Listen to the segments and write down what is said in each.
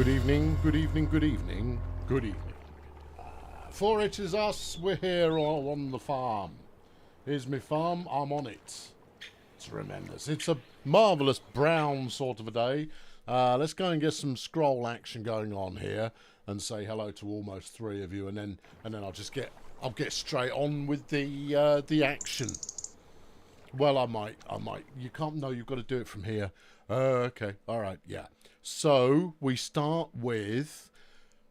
Good evening, good evening, good evening, good evening. For it is us, we're here all on the farm. Here's my farm, I'm on it. It's tremendous. It's a marvellous brown sort of a day. Let's go and get some scroll action going on here and say hello to almost three of you, and then I'll get straight on with the action. Well, I might. You can't know. You've got to do it from here. Okay. All right. Yeah. So we start with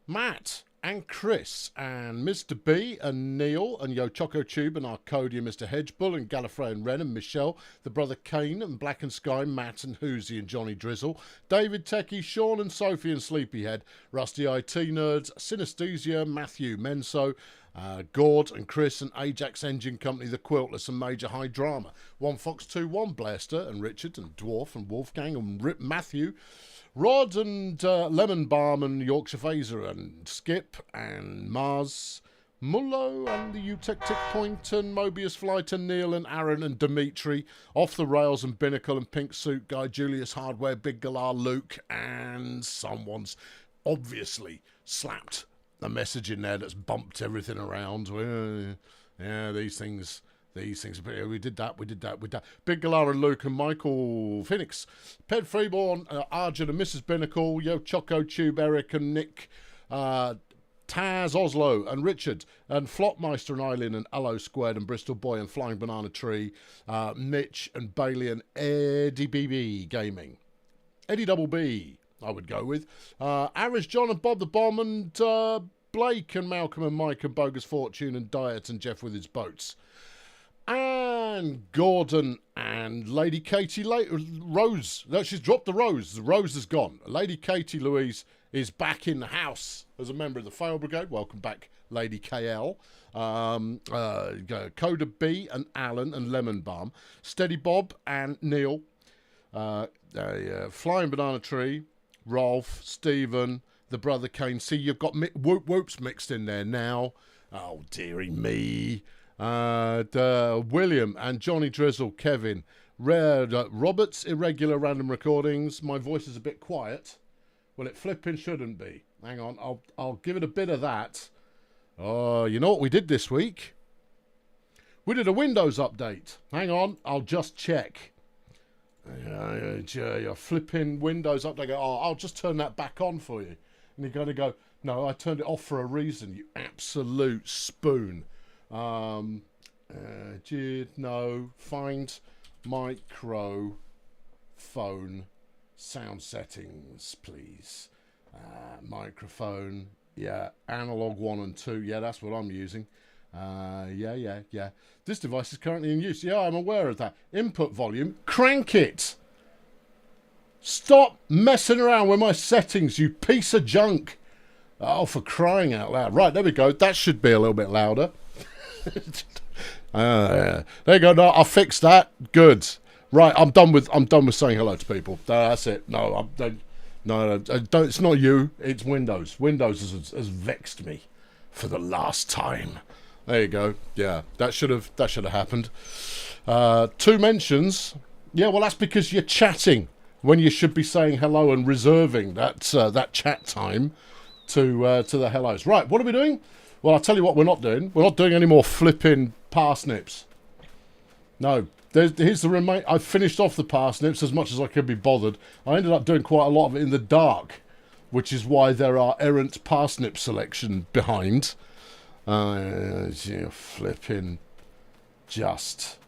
Matt and Chris and Mr. B and Neil and Yo Choco Tube and Arcodia, Mr. Hedgebull and Gallifrey and Ren and Michelle, the brother Kane and Black and Sky, Matt and Hoosie and Johnny Drizzle, David Techie, Sean and Sophie and Sleepyhead, Rusty IT Nerds, Synesthesia, Matthew Menso, Gord and Chris and Ajax Engine Company, The Quiltless and Major High Drama, One Fox 2-1, Blaster and Richard and Dwarf and Wolfgang and Rip Matthew, Rod and Lemon Balm and Yorkshire Phaser and Skip and Mars, Mullo and the UTech Tick Point and Mobius Flight and Neil and Aaron and Dimitri, Off the Rails and Binnacle and Pink Suit Guy, Julius Hardware, Big Galar, Luke, and someone's obviously slapped a message in there that's bumped everything around. Yeah, these things. We did that. Big Galar and Luke and Michael Phoenix, Ped Freeborn, Arjun and Mrs. Binnacle, Yo Choco Tube, Eric and Nick, Taz Oslo and Richard and Flopmeister and Eileen and Allo Squared and Bristol Boy and Flying Banana Tree, Mitch and Bailey and Eddie BB Gaming, Eddie Double B, I would go with, Arish John and Bob the Bomb and Blake and Malcolm and Mike and Bogus Fortune and Diet and Jeff with his boats. And Gordon and Lady Katie Rose. No, she's dropped the Rose. The Rose is gone. Lady Katie Louise is back in the house as a member of the Fail Brigade. Welcome back, Lady KL. Coda B and Alan and Lemon Balm. Steady Bob and Neil. Flying Banana Tree. Rolf, Stephen, the brother Kane. See, you've got Whoop Whoops mixed in there now. Oh, dearie me. William and Johnny Drizzle, Kevin, Roberts, Irregular Random Recordings. My voice is a bit quiet. Well, it flipping shouldn't be. Hang on, I'll give it a bit of that. Oh, you know what we did this week? We did a Windows update. Hang on, I'll just check. Your flipping Windows update. Oh, I'll just turn that back on for you. And you're going to go, no, I turned it off for a reason, you absolute spoon. No, find microphone sound settings, please. Microphone, yeah, analog 1 and 2, yeah, that's what I'm using. Yeah. This device is currently in use. Yeah, I'm aware of that. Input volume, crank it. Stop messing around with my settings, you piece of junk. Oh, for crying out loud. Right, there we go. That should be a little bit louder. Yeah. There you go. No, I fixed that. Good. Right, I'm done with saying hello to people. That's it. No, it's not you. It's Windows. Windows has vexed me for the last time. There you go. Yeah, that should have happened. 2 mentions. Yeah, well, that's because you're chatting when you should be saying hello and reserving that chat time to the hellos. Right, what are we doing? Well, I'll tell you what we're not doing. We're not doing any more flipping parsnips. No. Here's the remain. I finished off the parsnips as much as I could be bothered. I ended up doing quite a lot of it in the dark, which is why there are errant parsnip selection behind. Flipping. Just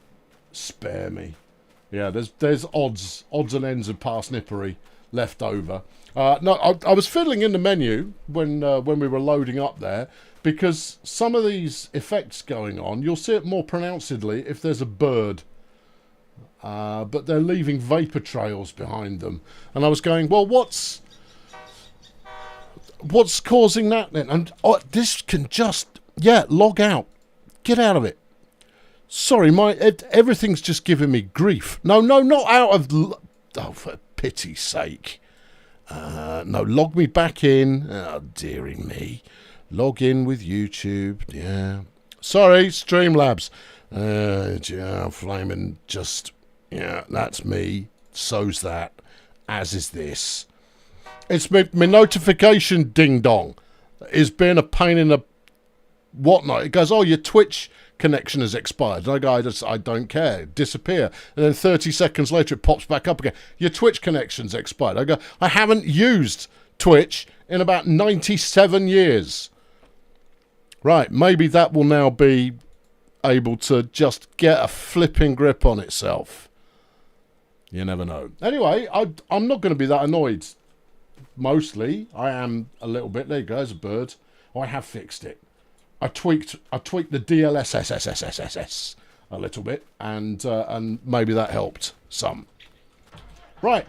spare me. Yeah, there's odds and ends of parsnippery left over. No, I was fiddling in the menu when we were loading up there, because some of these effects going on, you'll see it more pronouncedly if there's a bird. But they're leaving vapor trails behind them. And I was going, well, what's causing that then? And this can just, log out. Get out of it. Sorry, everything's just giving me grief. No, not out of... Oh, for pity's sake. No, log me back in. Oh, dearie me. Log in with YouTube. Yeah. Sorry, Streamlabs. Flaming just... Yeah, that's me. So's that. As is this. It's my notification ding-dong is being a pain in the whatnot. It goes, oh, your Twitch connection has expired. And I go, I don't care. Disappear. And then 30 seconds later, it pops back up again. Your Twitch connection's expired. I go, I haven't used Twitch in about 97 years. Right, maybe that will now be able to just get a flipping grip on itself. You never know. Anyway, I'm not going to be that annoyed. Mostly, I am a little bit. There you go, there's a bird. I have fixed it. I tweaked the DLSS a little bit, and maybe that helped some. Right,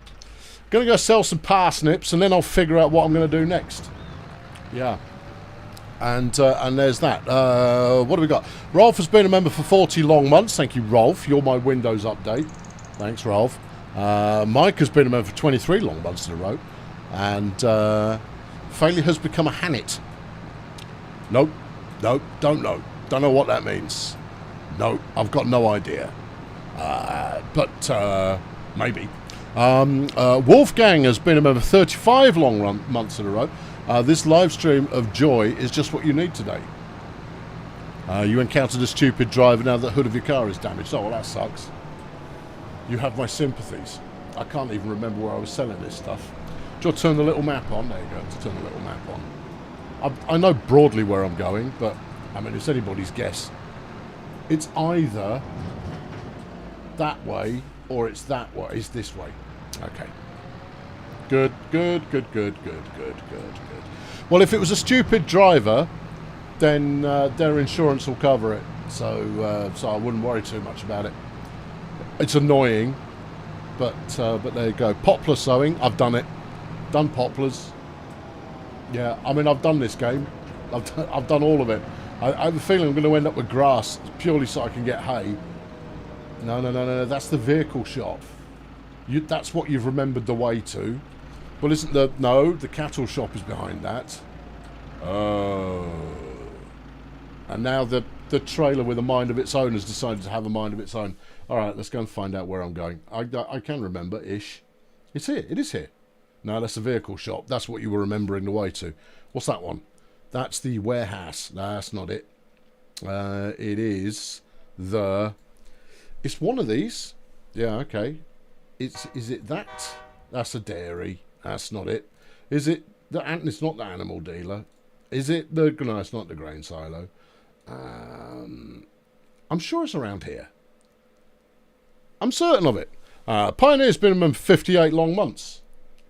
gonna go sell some parsnips, and then I'll figure out what I'm gonna do next. Yeah, and there's that. What do we got? Rolf has been a member for 40 long months. Thank you, Rolf. You're my Windows update. Thanks, Rolf. Mike has been a member for 23 long months in a row, and failure has become a Hanit. Nope. Nope, don't know what that means. No, I've got no idea. But maybe. Wolfgang has been a member 35 long months in a row. This live stream of joy is just what you need today. You encountered a stupid driver, now the hood of your car is damaged. Oh, well, that sucks. You have my sympathies. I can't even remember where I was selling this stuff. Do you want to turn the little map on? There you go, to turn the little map on. I know broadly where I'm going, but, I mean, it's anybody's guess. It's either that way or it's that way. It's this way. Okay. Good. Well, if it was a stupid driver, then their insurance will cover it. So I wouldn't worry too much about it. It's annoying, but there you go. Poplar sowing. I've done it. Done poplars. Yeah, I mean, I've done this game. I've done all of it. I have a feeling I'm going to end up with grass purely so I can get hay. No. That's the vehicle shop. That's what you've remembered the way to. Well, isn't the... No, the cattle shop is behind that. Oh. And now the trailer with a mind of its own has decided to have a mind of its own. All right, let's go and find out where I'm going. I can remember-ish. It's here. It is here. No, that's the vehicle shop. That's what you were remembering the way to. What's that one? That's the warehouse. No, that's not it. It is the... It's one of these. Yeah, okay. Is it that? That's a dairy. That's not it. Is it the... It's not the animal dealer. Is it the... No, it's not the grain silo. I'm sure it's around here. I'm certain of it. Pioneer's been a member for 58 long months.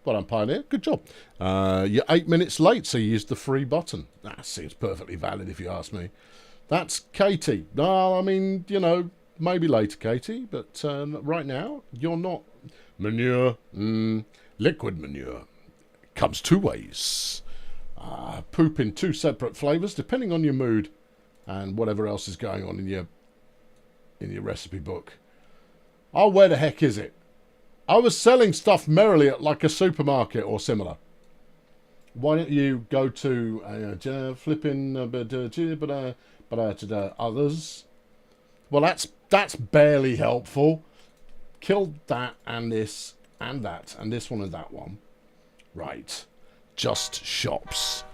Well done, Pioneer. Good job. You're 8 minutes late, so you used the free button. That seems perfectly valid if you ask me. That's Katie. No, I mean, you know, maybe later, Katie, but right now, you're not. Manure. Liquid manure. Comes two ways. Poop in two separate flavours, depending on your mood and whatever else is going on in your recipe book. Oh, where the heck is it? I was selling stuff merrily at like a supermarket or similar. Why don't you go to flipping others? Well, that's barely helpful. Kill that and this and that and this one and that one. Right. Just shops.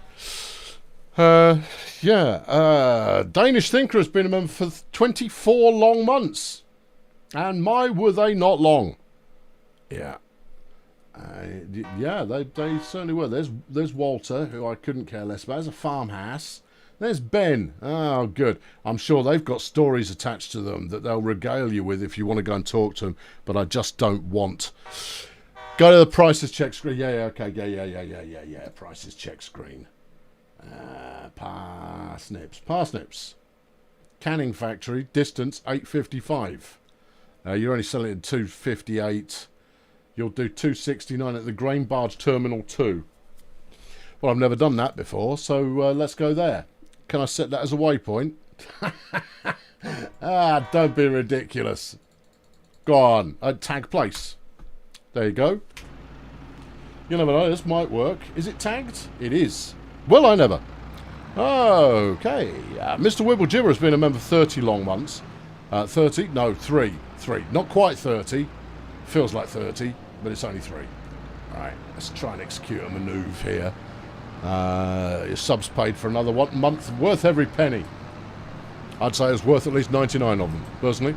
Danish Thinker has been a member for 24 long months. And my, were they not long. Yeah. Yeah, they certainly were. There's Walter, who I couldn't care less about. There's a farmhouse. There's Ben. Oh, good. I'm sure they've got stories attached to them that they'll regale you with if you want to go and talk to them, but I just don't want. Go to the prices check screen. Yeah, okay. Yeah. Prices check screen. Parsnips. Canning factory. Distance 855. You're only selling it at 258. You'll do 269 at the Grain Barge Terminal 2. Well, I've never done that before, so let's go there. Can I set that as a waypoint? Don't be ridiculous. Go on. Tag place. There you go. You never know, this might work. Is it tagged? It is. Will I never? Okay. Mr. Wibble Jibber has been a member for 30 long months. 30? No, 3. 3. Not quite 30. Feels like 30, but it's only 3. Right, let's try and execute a manoeuvre here. Your sub's paid for another 1 month, worth every penny. I'd say it's worth at least 99 of them, personally.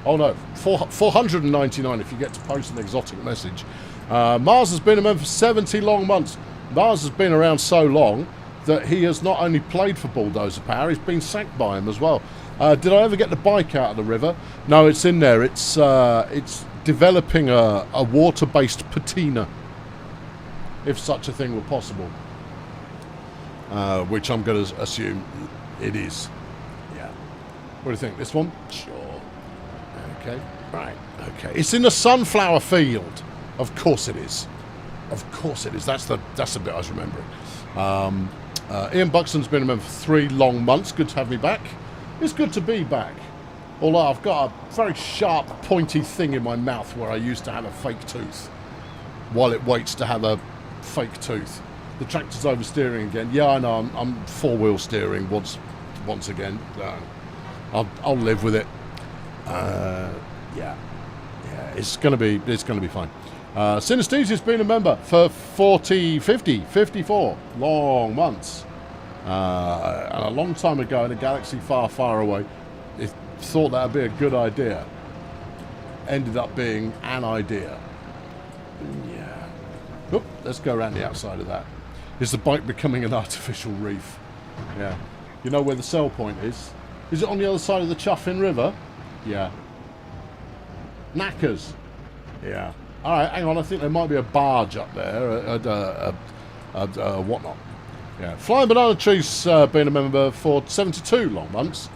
Oh no, 499 if you get to post an exotic message. Mars has been a member for 70 long months. Mars has been around so long that he has not only played for Bulldozer Power, he's been sacked by him as well. Did I ever get the bike out of the river? No, it's in there. It's developing a water-based patina, if such a thing were possible. Which I'm going to assume it is. Yeah. What do you think? This one? Sure. Okay. Right. Okay. It's in the sunflower field. Of course it is. Of course it is. That's the bit I was remembering. Ian Buxton's been a member for 3 long months. Good to have me back. It's good to be back. Although I've got a very sharp, pointy thing in my mouth where I used to have a fake tooth, while it waits to have a fake tooth. The tractor's oversteering again. Yeah, I know. I'm 4-wheel steering once again. I'll live with it. Yeah. It's gonna be fine. Synestesia's been a member for 54 long months. And a long time ago in a galaxy far, far away, it thought that would be a good idea. Ended up being an idea. Yeah. Oop, let's go around the outside of that. Is the bike becoming an artificial reef? Yeah. You know where the sell point is? Is it on the other side of the Chuffin River? Yeah. Knackers. Yeah. Alright, hang on. I think there might be a barge up there. Whatnot. Yeah. Flying Banana Tree's been a member for 72 long months.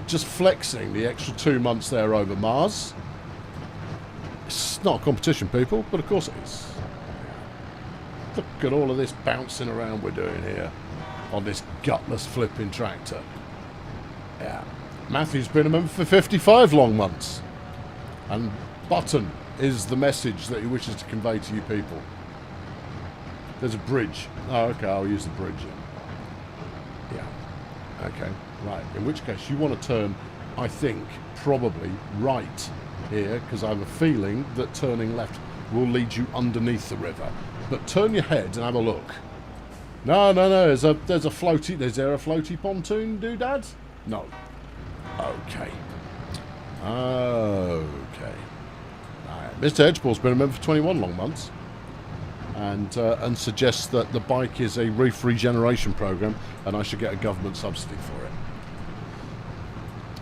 Just flexing the extra 2 months there over Mars. It's not a competition, people, but of course it is. Look at all of this bouncing around we're doing here on this gutless flipping tractor. Yeah. Matthew's been a member for 55 long months. And button is the message that he wishes to convey to you people. There's a bridge. Oh, okay, I'll use the bridge then. Yeah. Okay, right. In which case, you want to turn, I think, probably right here, because I have a feeling that turning left will lead you underneath the river. But turn your head and have a look. No. There's a floaty. Is there a floaty pontoon, doodad? No. Okay. Right. Mr. Edgeball's been a member for 21 long months, and suggests that the bike is a reef regeneration program, and I should get a government subsidy for it.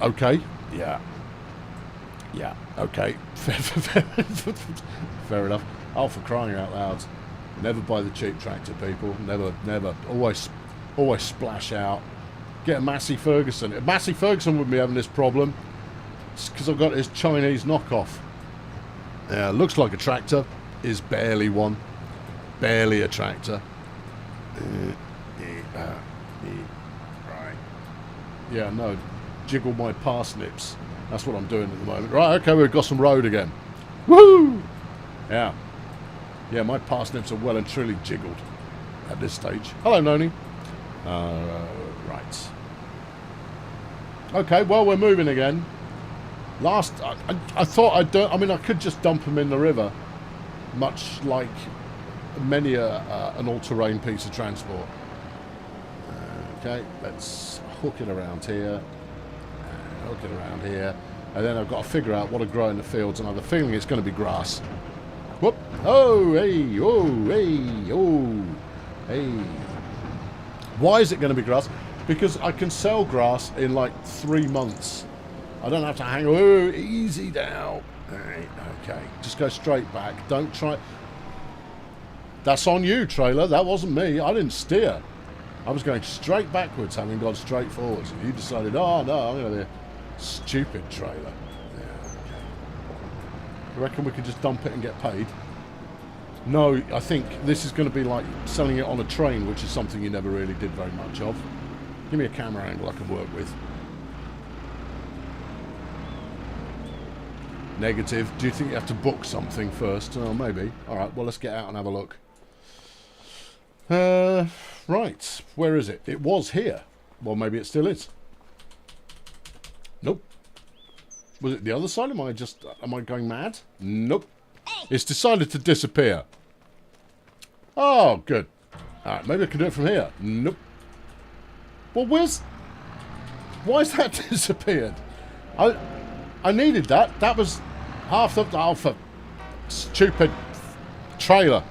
Okay. Yeah. Okay. Fair enough. Oh, for crying out loud! Never buy the cheap tractor, people. Never. Always splash out. Get a Massey Ferguson. If Massey Ferguson wouldn't be having this problem, it's because I've got his Chinese knockoff. Yeah, looks like a tractor. Is barely one. Barely a tractor. Right. Yeah, no. Jiggle my parsnips. That's what I'm doing at the moment. Right, okay, we've got some road again. Woohoo! Yeah. Yeah, my parsnips are well and truly jiggled at this stage. Hello, Noni. Right. Okay, well, we're moving again. I thought I could just dump them in the river, much like many an all-terrain piece of transport. Okay, let's hook it around here. Hook it around here. And then I've got to figure out what to grow in the fields, and I have a feeling it's going to be grass. Whoop! Oh, hey! Oh, hey! Oh, hey! Why is it going to be grass? Because I can sell grass in like 3 months. I don't have to hang. Oh, easy now. Right, okay, just go straight back. Don't try. That's on you, trailer. That wasn't me. I didn't steer. I was going straight backwards, having gone straight forwards. And you decided, oh no, I'm going to be a stupid trailer. Yeah, okay. You reckon we could just dump it and get paid? No, I think this is going to be like selling it on a train, which is something you never really did very much of. Give me a camera angle I can work with. Negative. Do you think you have to book something first? Oh, maybe. Alright, well, let's get out and have a look. Right. Where is it? It was here. Well, maybe it still is. Nope. Was it the other side? Am I going mad? Nope. It's decided to disappear. Oh, good. Alright, maybe I can do it from here. Nope. Well, why has that disappeared? I needed that. That was half the... Oh, for stupid trailer.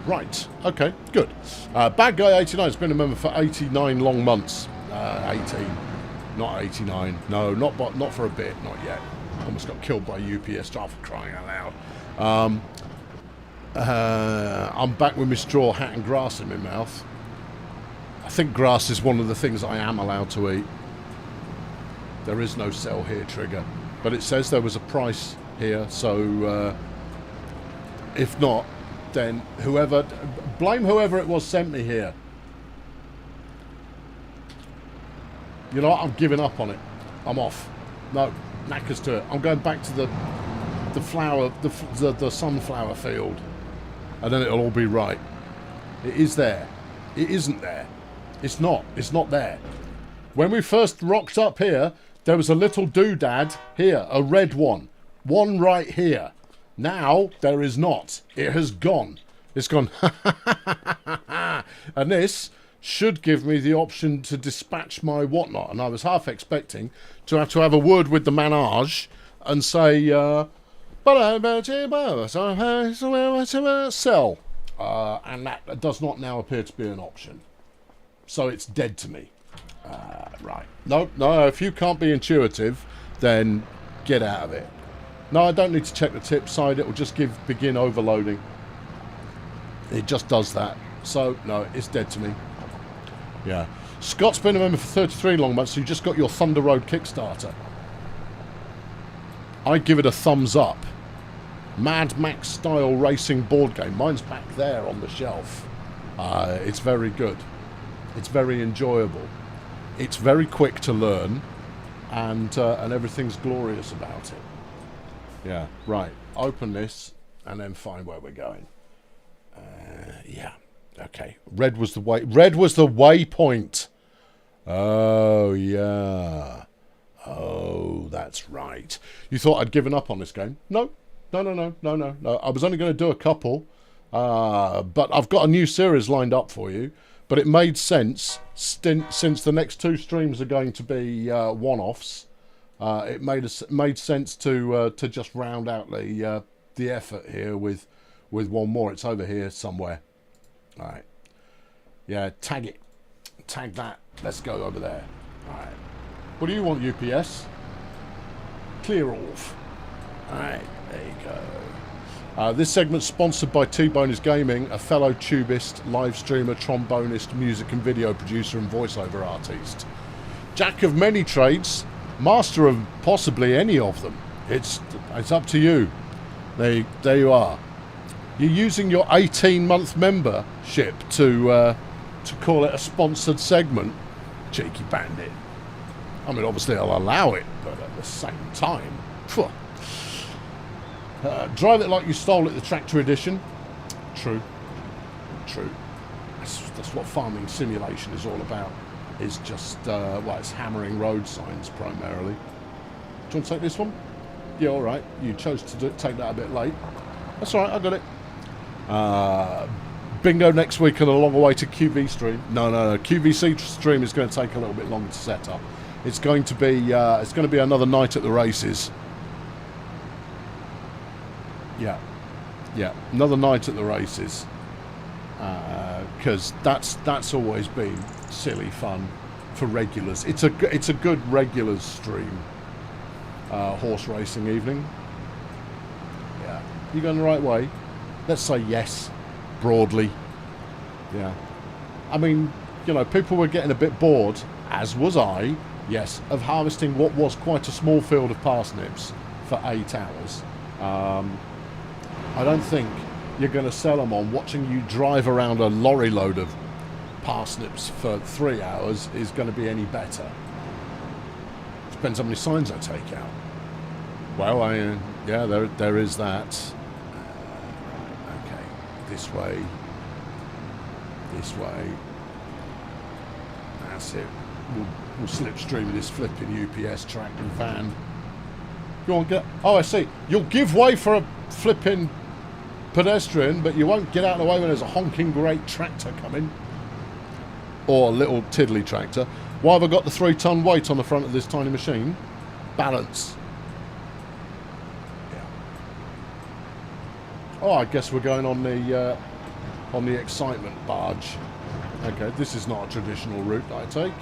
Right. Okay, good. Bad Guy 89 has been a member for 89 long months. 18. Not 89. No, not for a bit. Not yet. Almost got killed by UPS staff for crying out loud. I'm back with my straw hat and grass in my mouth. I think grass is one of the things I am allowed to eat. There is no sell here trigger, but it says there was a price here, so if not, then blame whoever it was sent me here. You know what? I'm giving up on it. I'm off. No, knackers to it. I'm going back to the sunflower field, and then it'll all be right. It is there. It isn't there. It's not. It's not there. When we first rocked up here, there was a little doodad here, a red one. One right here. Now, there is not. It has gone. It's gone. And this should give me the option to dispatch my whatnot. And I was half expecting to have a word with the manage and say, sell. And that does not now appear to be an option. So it's dead to me. Right. No, if you can't be intuitive, then get out of it. No, I don't need to check the tip side. It will just begin overloading. It just does that. So, no, it's dead to me. Yeah. Scott's been a member for 33 long months, so you just got your Thunder Road Kickstarter. I'd give it a thumbs up. Mad Max style racing board game. Mine's back there on the shelf. It's very good. It's very enjoyable. It's very quick to learn, and everything's glorious about it. Yeah, right. Open this, and then find where we're going. Yeah. Okay. Red was the waypoint. Oh yeah. Oh, that's right. You thought I'd given up on this game? No. I was only going to do a couple, but I've got a new series lined up for you. But it made sense since the next two streams are going to be one-offs. It made sense to just round out the effort here with one more. It's over here somewhere. All right. Yeah, tag it. Tag that. Let's go over there. All right. What do you want, UPS? Clear off. All right. There you go. This segment's sponsored by T-Boners Gaming, a fellow tubist, live streamer, trombonist, music and video producer and voiceover artist. Jack of many trades, master of possibly any of them. It's up to you. There you are. You're using your 18-month membership to call it a sponsored segment. Cheeky bandit. I mean, obviously I'll allow it, but at the same time, phew. Drive it like you stole it, the tractor edition. True. That's what farming simulation is all about. Is just it's hammering road signs primarily. Do you want to take this one? Yeah, all right. You chose to take that a bit late. That's all right. I got it. Bingo next week and a long-awaited QV stream. No. QVC stream is going to take a little bit longer to set up. It's going to be another night at the races. Yeah, another night at the races, because that's always been silly fun for regulars. It's a good regulars stream, horse racing evening. Yeah, you going the right way? Let's say yes, broadly. Yeah, I mean, people were getting a bit bored, as was I. Yes, of harvesting what was quite a small field of parsnips for 8 hours. I don't think you're going to sell them on watching you drive around a lorry load of parsnips for 3 hours is going to be any better. Depends how many signs I take out. Well, there is that. Okay, this way. That's it. We'll slipstream this flipping UPS track and van. You want to get? Oh, I see. You'll give way for a flipping pedestrian, but you won't get out of the way when there's a honking great tractor coming. Or a little tiddly tractor. Why have I got the 3-ton weight on the front of this tiny machine? Balance. Yeah. Oh, I guess we're going on the excitement barge. Okay, this is not a traditional route I take.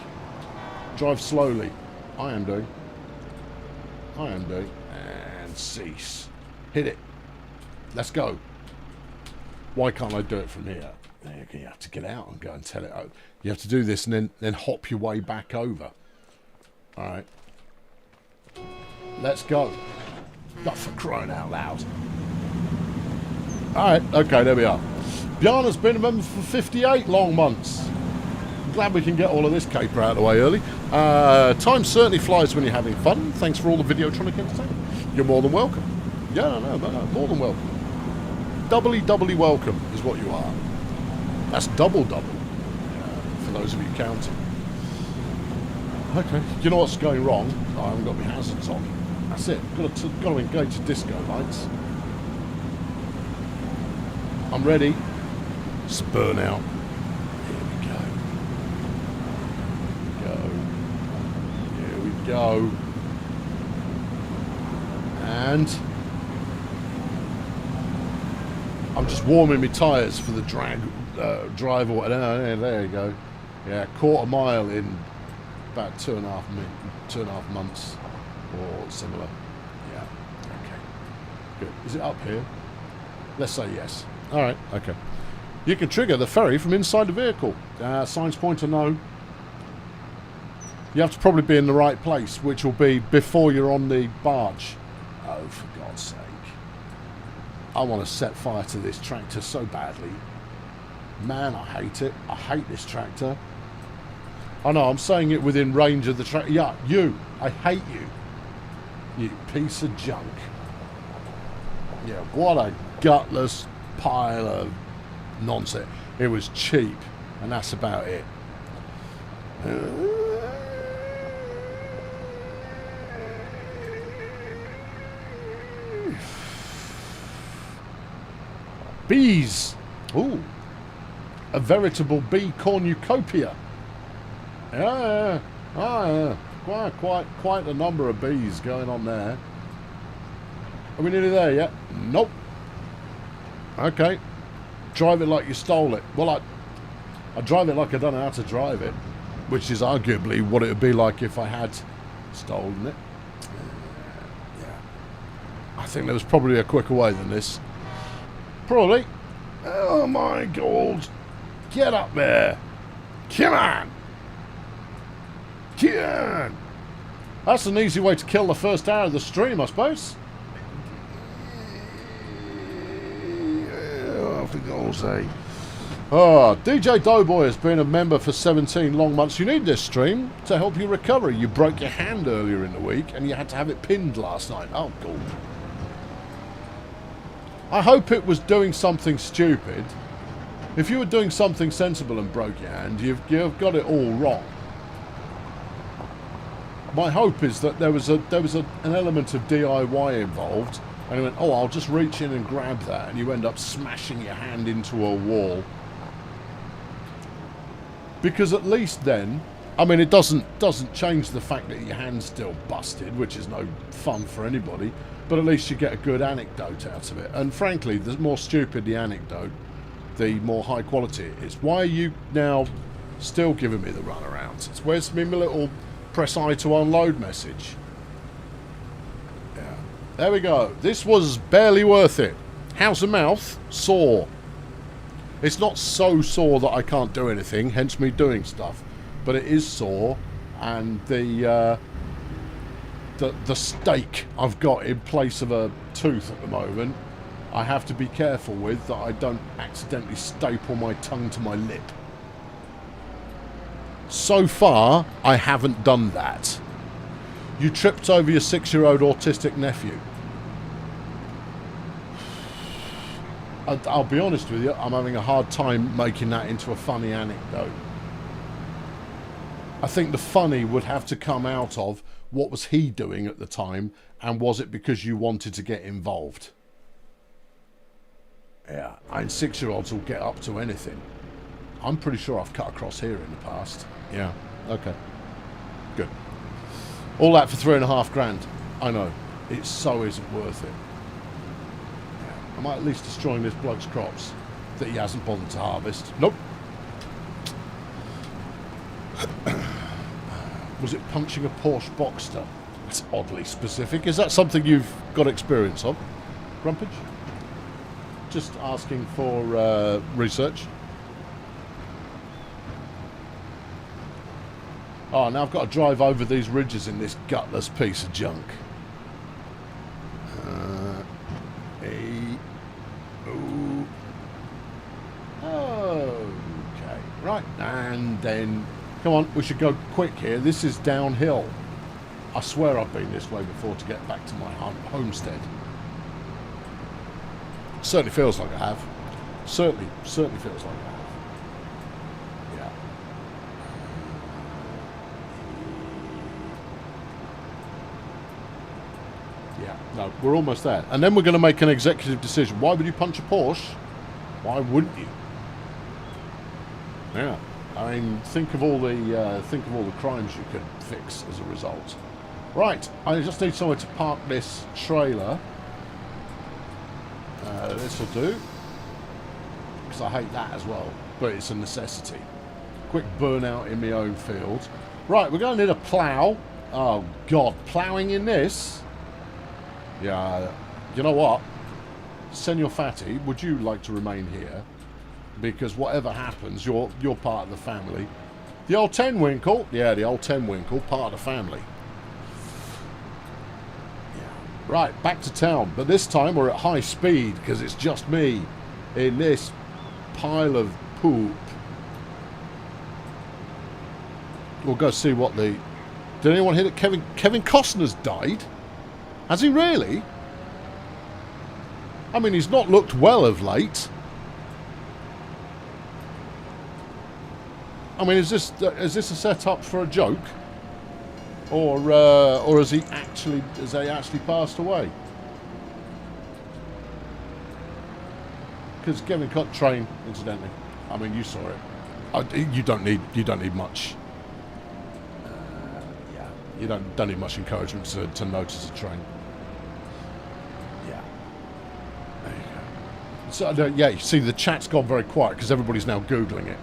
Drive slowly. I am doing. I am doing. And cease. Hit it. Let's go. Why can't I do it from here? You have to get out and go and tell it. You have to do this and then hop your way back over. Alright. Let's go. Not for crying out loud. Alright, okay, there we are. Bjarne's been a member for 58 long months. Glad we can get all of this caper out of the way early. Time certainly flies when you're having fun. Thanks for all the Videotronic entertainment. You're more than welcome. Yeah, no, more than welcome. Doubly welcome is what you are. That's double. For those of you counting. Okay, you know what's going wrong? I haven't got my hazards on. That's it. Got to engage the disco lights. I'm ready. It's a burnout. Here we go. And I'm just warming my tyres for the drive or whatever. There you go. Yeah, quarter mile in about 2.5 months or similar. Yeah. Okay. Good. Is it up here? Let's say yes. All right. Okay. You can trigger the ferry from inside the vehicle. Signs point to no. You have to probably be in the right place, which will be before you're on the barge. Oh, for God's sake. I want to set fire to this tractor so badly. Man, I hate it. I hate this tractor. I know, I'm saying it within range of the tractor. Yeah, you. I hate you. You piece of junk. Yeah, what a gutless pile of nonsense. It was cheap, and that's about it. Bees. Ooh. A veritable bee cornucopia. Yeah. Oh, yeah. Quite a number of bees going on there. Are we nearly there yet? Nope. Okay. Drive it like you stole it. Well, I drive it like I don't know how to drive it, which is arguably what it would be like if I had stolen it. Yeah. I think there was probably a quicker way than this. Probably. Oh my God. Get up there. Come on. Come on. That's an easy way to kill the first hour of the stream, I suppose. Oh, for God's sake. Oh, DJ Doughboy has been a member for 17 long months. You need this stream to help you recover. You broke your hand earlier in the week and you had to have it pinned last night. Oh, God. I hope it was doing something stupid. If you were doing something sensible and broke your hand, you've got it all wrong. My hope is that there was an element of DIY involved, and you went, oh, I'll just reach in and grab that, and you end up smashing your hand into a wall. Because at least then, I mean, it doesn't change the fact that your hand's still busted, which is no fun for anybody, but at least you get a good anecdote out of it. And frankly, the more stupid the anecdote, the more high quality it is. Why are you now still giving me the runarounds? Where's my little press I to unload message? Yeah. There we go. This was barely worth it. How's the mouth? Sore. It's not so sore that I can't do anything, hence me doing stuff. But it is sore, and the steak I've got in place of a tooth at the moment, I have to be careful with that I don't accidentally staple my tongue to my lip. So far, I haven't done that. You tripped over your 6-year-old autistic nephew. I'll be honest with you, I'm having a hard time making that into a funny anecdote. I think the funny would have to come out of what was he doing at the time, and was it because you wanted to get involved? Yeah, and 6-year-olds will get up to anything. I'm pretty sure I've cut across here in the past. Yeah, okay. Good. All that for 3.5 grand. I know. It so isn't worth it. Yeah. Am I at least destroying this bloke's crops that he hasn't bothered to harvest? Nope. Was it punching a Porsche Boxster? It's oddly specific. Is that something you've got experience of, Grumpage? Just asking for research. Oh, now I've got to drive over these ridges in this gutless piece of junk. Okay, right, and then, come on, we should go quick here. This is downhill. I swear I've been this way before to get back to my homestead. Certainly feels like I have. Certainly feels like I have. Yeah. Yeah, no, we're almost there. And then we're going to make an executive decision. Why would you punch a Porsche? Why wouldn't you? Yeah. I mean, think of all the crimes you could fix as a result. Right, I just need somewhere to park this trailer. This will do. Because I hate that as well. But it's a necessity. Quick burnout in my own field. Right, we're going to need a plough. Oh, God. Ploughing in this? Yeah. You know what? Senor Fatty, would you like to remain here? Because whatever happens, you're part of the family. The old Tenwinkle. Yeah, the old Tenwinkle, part of the family. Right, back to town. But this time we're at high speed because it's just me in this pile of poop. We'll go see what the... Did anyone hear that Kevin Costner's died? Has he really? I mean, he's not looked well of late. I mean, is this a setup for a joke? Or has he actually passed away? Because Kevin cut train, incidentally. I mean, you saw it. You don't need much. Yeah, you don't need much encouragement to notice a train. Yeah. There you go. So yeah, you see the chat's gone very quiet because everybody's now googling it.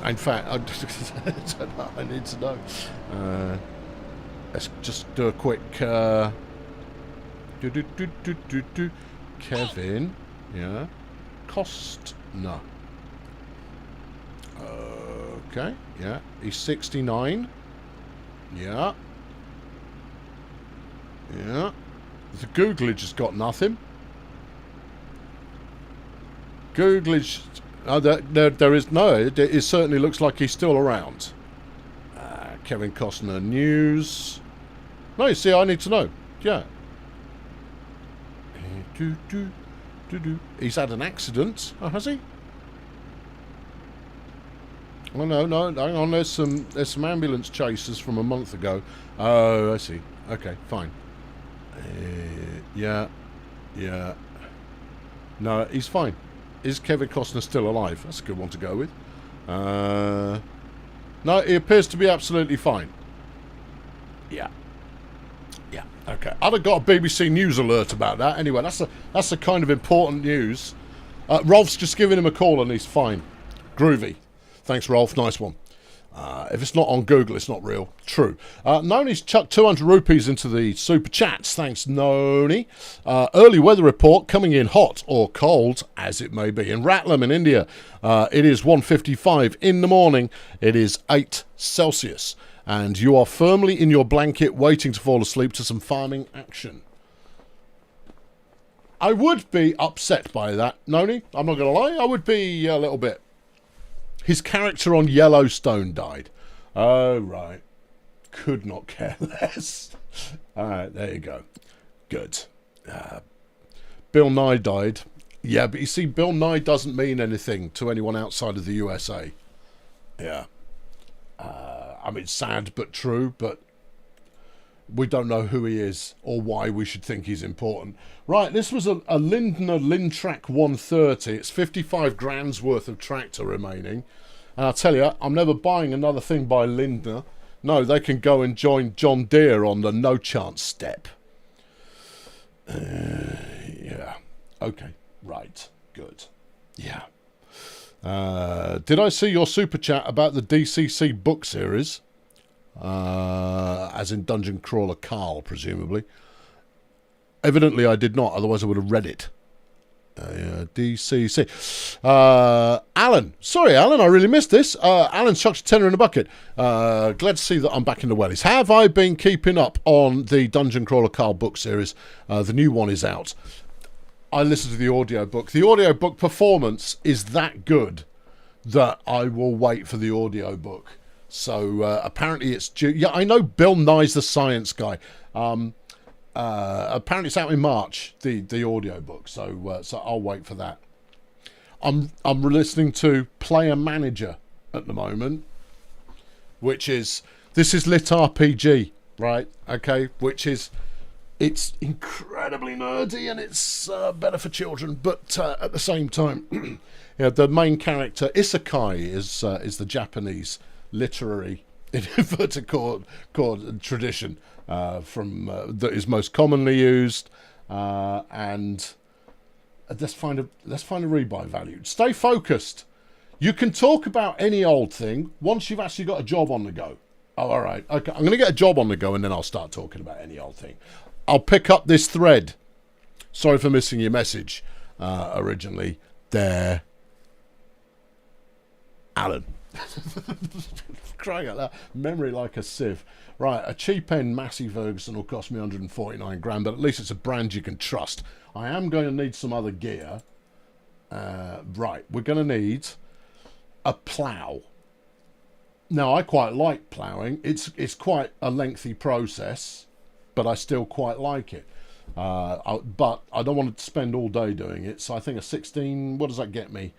In fact, I need to know. Let's just do a quick Kevin, yeah, Costner. Okay, yeah, he's 69. Yeah. The Googlage has got nothing. Googlage. There is no. It certainly looks like he's still around. Kevin Costner news. No, you see, I need to know. Yeah. He's had an accident. Oh, has he? Oh no, hang on. There's some ambulance chases from a month ago. Oh, I see. Okay, fine. Yeah. No, he's fine. Is Kevin Costner still alive? That's a good one to go with. No, he appears to be absolutely fine. Yeah. Okay. I'd have got a BBC News alert about that. Anyway, that's the kind of important news. Rolf's just giving him a call and he's fine. Groovy. Thanks, Rolf. Nice one. If it's not on Google, it's not real. True. Noni's chucked 200 rupees into the super chats. Thanks, Noni. Early weather report coming in hot or cold, as it may be. In Ratlam in India, it is 1:55 in the morning. It is 8 Celsius. And you are firmly in your blanket waiting to fall asleep to some farming action. I would be upset by that, Noni. I'm not going to lie. I would be a little bit. His character on Yellowstone died. Oh, right. Could not care less. All right, there you go. Good. Bill Nye died. Yeah, but you see, Bill Nye doesn't mean anything to anyone outside of the USA. Yeah. I mean, sad but true, but We don't know who he is or why we should think he's important. Right, this was a Lindner Lintrack 130. It's 55 grand's worth of tractor remaining. And I'll tell you, I'm never buying another thing by Lindner. No, they can go and join John Deere on the no chance step. Yeah. Okay. Right. Good. Yeah. Did I see your super chat about the DCC book series? As in Dungeon Crawler Carl, presumably. Evidently I did not, otherwise I would have read it. DCC. Alan. Sorry, Alan, I really missed this. Alan's chucked a tenner in a bucket. Glad to see that I'm back in the wellies. Have I been keeping up on the Dungeon Crawler Carl book series? The new one is out. I listened to the audiobook. The audiobook performance is that good that I will wait for the audiobook. So apparently it's due. Yeah, I know Bill Nye's the Science Guy. Apparently it's out in March, the audiobook. So I'll wait for that. I'm listening to Player Manager at the moment, which is Lit RPG, right? Okay, it's incredibly nerdy and it's better for children, but at the same time, yeah, the main character Isekai is the Japanese literary in inverted chord tradition that is most commonly used, and let's find a rebuy value. Stay focused. You can talk about any old thing once you've actually got a job on the go. Oh, all right. Okay, I'm going to get a job on the go and then I'll start talking about any old thing. I'll pick up this thread. Sorry for missing your message originally there, Alan. Crying out loud. Memory like a sieve. Right, a cheap end Massey Ferguson will cost me 149 grand, but at least it's a brand you can trust. I am going to need some other gear. Right, we're going to need a plough. Now, I quite like ploughing. It's quite a lengthy process, but I still quite like it. But I don't want to spend all day doing it, so I think a 16, what does that get me?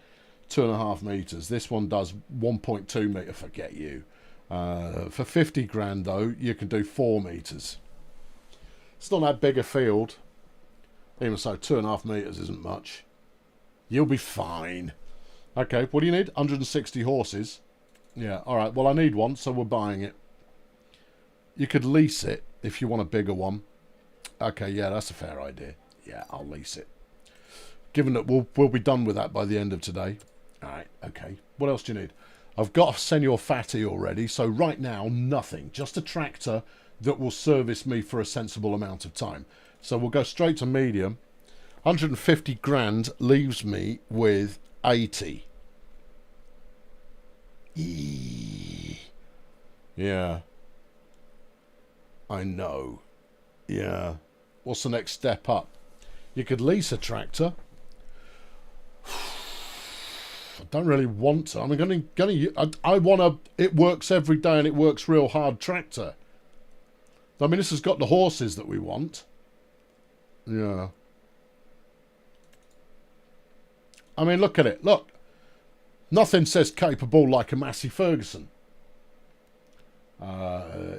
2.5 meters. This one does 1.2 meter. Forget you. For 50 grand though, you can do 4 meters. It's not that big a field. Even so, 2.5 meters isn't much. You'll be fine. Okay, what do you need? 160 horses. Yeah, all right. Well, I need one, so we're buying it. You could lease it if you want a bigger one. Okay, yeah, that's a fair idea. Yeah, I'll lease it. Given that we'll be done with that by the end of today. All right, okay. What else do you need? I've got a Senior Fatty already, so right now, nothing. Just a tractor that will service me for a sensible amount of time. So we'll go straight to medium. 150 grand leaves me with 80. Yeah. I know. Yeah. What's the next step up? You could lease a tractor. I don't really want to. I'm I want a it works every day and it works real hard tractor. I mean, this has got the horses that we want. Yeah. I mean, look at it. Look. Nothing says capable like a Massey Ferguson.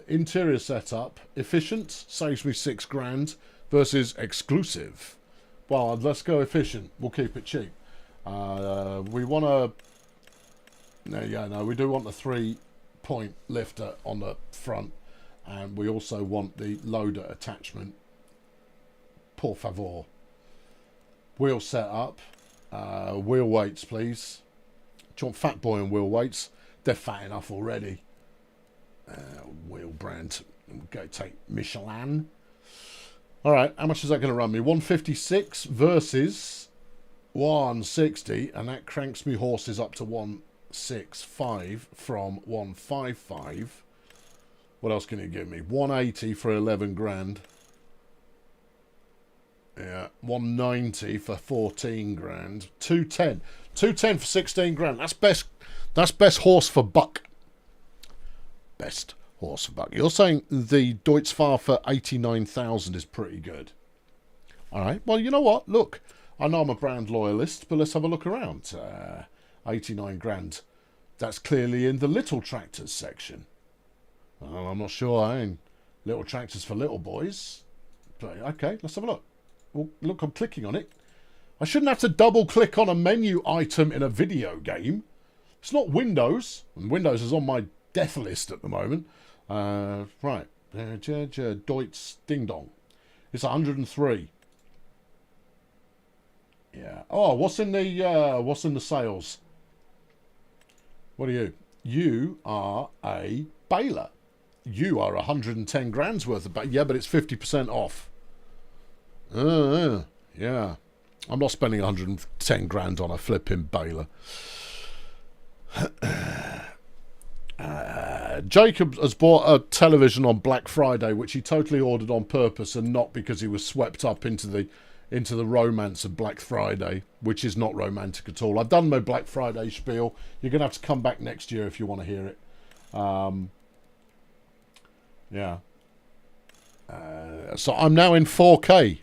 Interior setup. Efficient. Saves me 6 grand. Versus exclusive. Well, let's go efficient. We'll keep it cheap. We want to... No, we do want the 3-point lifter on the front. And we also want the loader attachment. Por favor. Wheel setup. Wheel weights, please. Do you want Fat Boy and wheel weights? They're fat enough already. Wheel brand. We'll go take Michelin. Alright, how much is that going to run me? 156 versus 160. And that cranks me horses up to 165 from 155. What else can it give me? 180 for 11 grand. Yeah, 190 for 14 grand. 210. 210 for 16 grand. That's best horse for buck. Best horse for buck. You're saying the Deutzfahr for 89,000 is pretty good. All right. Well, you know what? Look, I know I'm a brand loyalist, but let's have a look around. 89 grand. That's clearly in the little tractors section. I'm not sure. I ain't Little tractors for little boys. Okay, let's have a look. Well, look, I'm clicking on it. I shouldn't have to double click on a menu item in a video game. It's not Windows, and Windows is on my death list at the moment. Right, Deutz Ding Dong. It's 103. Yeah. Oh, what's in the sales? What are you? You are a baler. You are 110 grand's worth of baler. Yeah, but it's 50% off. Yeah. I'm not spending 110 grand on a flipping baler. Jacob has bought a television on Black Friday, which he totally ordered on purpose and not because he was swept up into the romance of Black Friday, which is not romantic at all. I've done my Black Friday spiel. You're going to have to come back next year if you want to hear it. Yeah. So I'm now in 4K.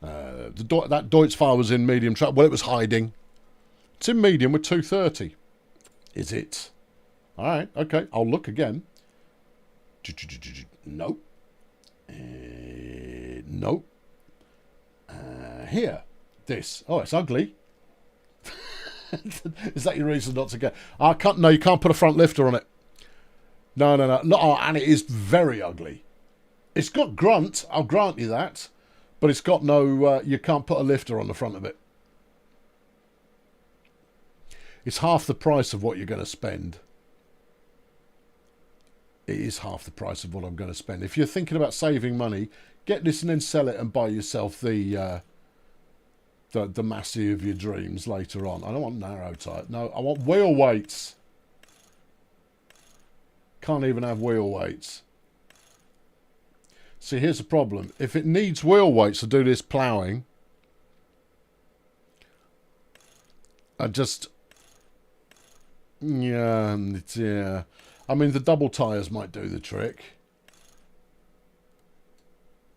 That Deutz file was in medium track. Well, it was hiding. It's in medium with 230. Is it? All right. Okay. I'll look again. Nope. Nope. Here. This. Oh, it's ugly. Is that your reason not to get? I can't. No, you can't put a front lifter on it. No. Oh, and it is very ugly. It's got grunt. I'll grant you that. But it's got no... you can't put a lifter on the front of it. It's half the price of what you're going to spend. It is half the price of what I'm going to spend. If you're thinking about saving money, get this and then sell it and buy yourself the Massey of your dreams later on. I don't want narrow type. No, I want wheel weights. Can't even have wheel weights. See, here's the problem. If it needs wheel weights to do this ploughing, I just... Yeah. I mean, the double tyres might do the trick.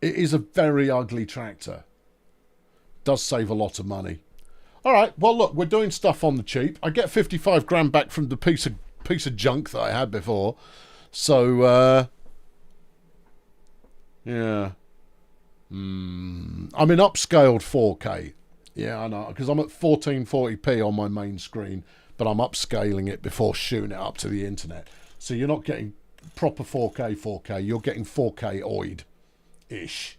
It is a very ugly tractor. Does save a lot of money. All right, well, look, we're doing stuff on the cheap. I get 55 grand back from the piece of junk that I had before. So, yeah. I'm in upscaled 4K. Yeah, I know, because I'm at 1440p on my main screen, but I'm upscaling it before shooting it up to the internet. So you're not getting proper 4K, you're getting 4K oid-ish.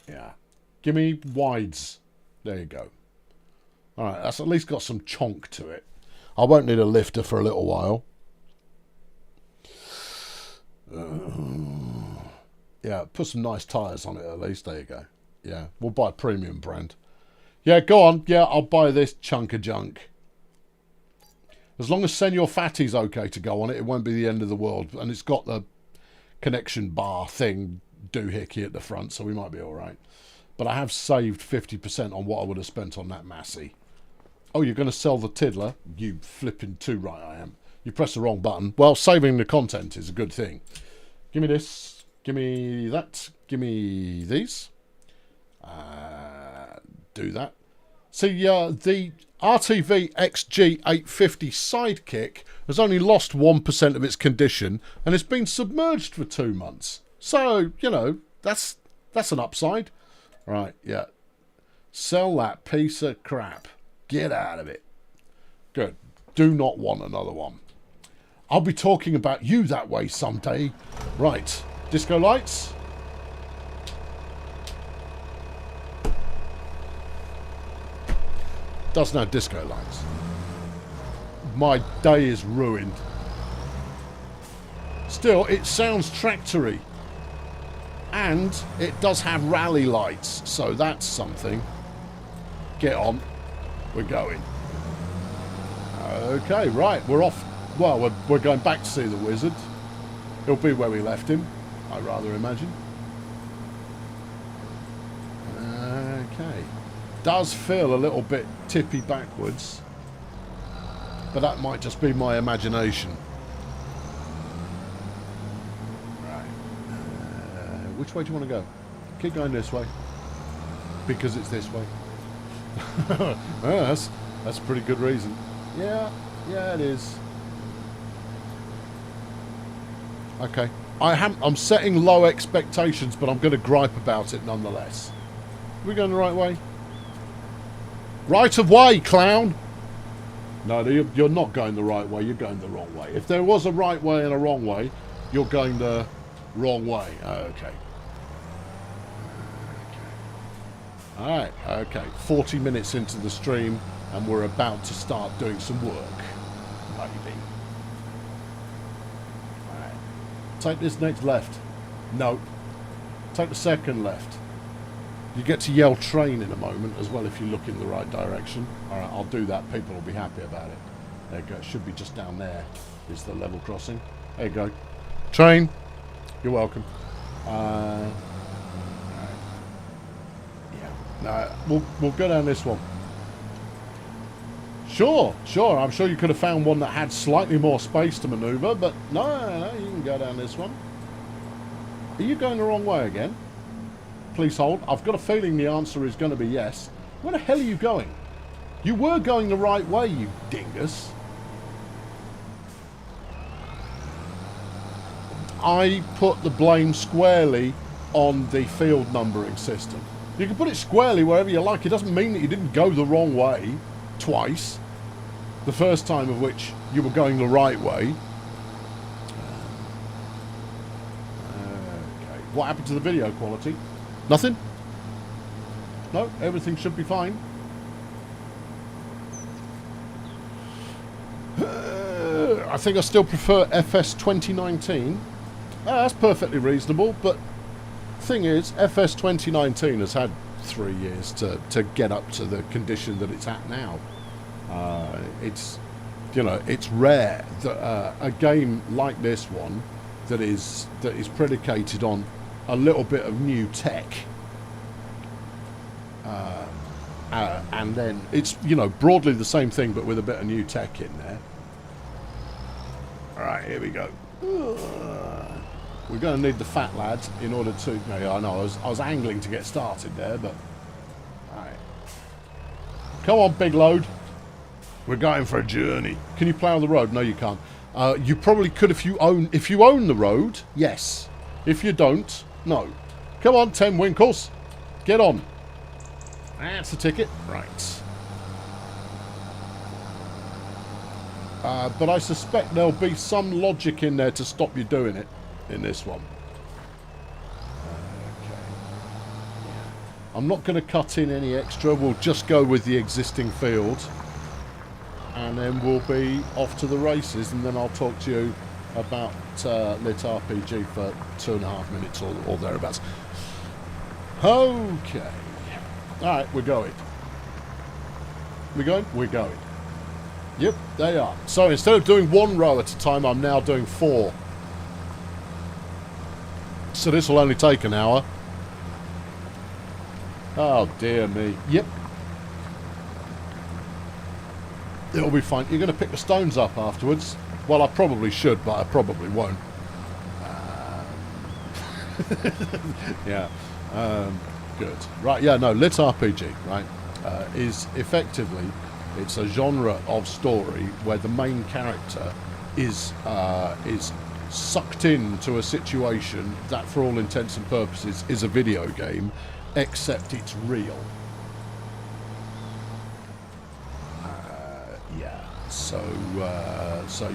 Yeah. Give me wides. There you go. All right, that's at least got some chonk to it. I won't need a lifter for a little while. Yeah, put some nice tyres on it at least. There you go. Yeah, we'll buy a premium brand. Yeah, go on. Yeah, I'll buy this chunk of junk. As long as Senor Fatty's okay to go on it, it won't be the end of the world. And it's got the connection bar thing doohickey at the front, so we might be all right. But I have saved 50% on what I would have spent on that Massey. Oh, you're going to sell the Tiddler? You flipping too right I am. You press the wrong button. Well, saving the content is a good thing. Give me this. Give me that. Give me these. Do that. See, the RTV XG850 Sidekick has only lost 1% of its condition and it's been submerged for 2 months. So, you know, that's an upside. Right, yeah. Sell that piece of crap. Get out of it. Good. Do not want another one. I'll be talking about you that way someday. Right. Disco lights. Doesn't have disco lights. My day is ruined. Still, it sounds tractory. And it does have rally lights, so that's something. Get on. We're going. Okay, right, we're off. Well, we're going back to see the wizard. He'll be where we left him, I rather imagine. Okay. Does feel a little bit tippy backwards, but that might just be my imagination. Which way do you want to go? Keep going this way. Because it's this way. That's a pretty good reason. Yeah, it is. Okay. I'm setting low expectations, but I'm going to gripe about it nonetheless. Are we going the right way? Right of way, clown! No, you're not going the right way. You're going the wrong way. If there was a right way and a wrong way, you're going the wrong way. Okay. Alright, okay. 40 minutes into the stream, and we're about to start doing some work. Maybe. Alright. Take this next left. No. Take the second left. You get to yell train in a moment as well if you look in the right direction. Alright, I'll do that. People will be happy about it. There you go. It should be just down there is the level crossing. There you go. Train. You're welcome. Yeah. No, we'll go down this one. Sure. I'm sure you could have found one that had slightly more space to manoeuvre, but no, you can go down this one. Are you going the wrong way again? Please hold. I've got a feeling the answer is going to be yes. Where the hell are you going? You were going the right way, you dingus. I put the blame squarely on the field numbering system. You can put it squarely wherever you like. It doesn't mean that you didn't go the wrong way twice. The first time of which you were going the right way. Okay. What happened to the video quality? Nothing? No, everything should be fine. I think I still prefer FS 2019. That's perfectly reasonable, but thing is, FS 2019 has had 3 years to get up to the condition that it's at now. It's, you know, it's rare that a game like this one that is predicated on a little bit of new tech, and then it's, you know, broadly the same thing but with a bit of new tech in there. Alright, here we go. We're going to need the fat lads in order to... No, I know, I was angling to get started there, but... Alright. Come on, big load. We're going for a journey. Can you plough the road? No, you can't. You probably could if you own the road, yes. If you don't, no. Come on, 10 winkles. Get on. That's the ticket. Right. But I suspect there'll be some logic in there to stop you doing it in this one. Okay. I'm not going to cut in any extra. We'll just go with the existing field. And then we'll be off to the races, and then I'll talk to you about Lit RPG for 2.5 minutes or thereabouts. Okay. Alright, we're going. We're going? We're going. Yep, they are. So instead of doing 1 row at a time, I'm now doing 4. So this will only take an hour. Oh, dear me. Yep. It'll be fine. You're going to pick the stones up afterwards. Well, I probably should, but I probably won't. Yeah. Good. Right, yeah, no, Lit RPG, right, is effectively, it's a genre of story where the main character is sucked into a situation that, for all intents and purposes, is a video game, except it's real. Yeah. So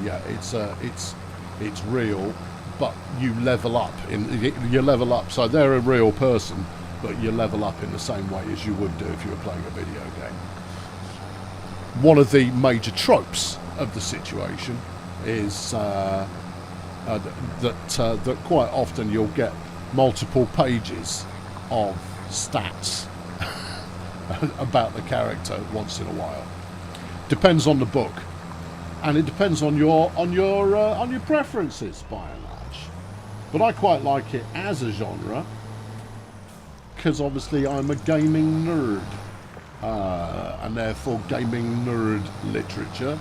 yeah, it's real, but you level up. You level up. So they're a real person, but you level up in the same way as you would do if you were playing a video game. One of the major tropes of the situation is that quite often you'll get multiple pages of stats about the character once in a while. Depends on the book, and it depends on your preferences by and large. But I quite like it as a genre because obviously I'm a gaming nerd, and therefore gaming nerd literature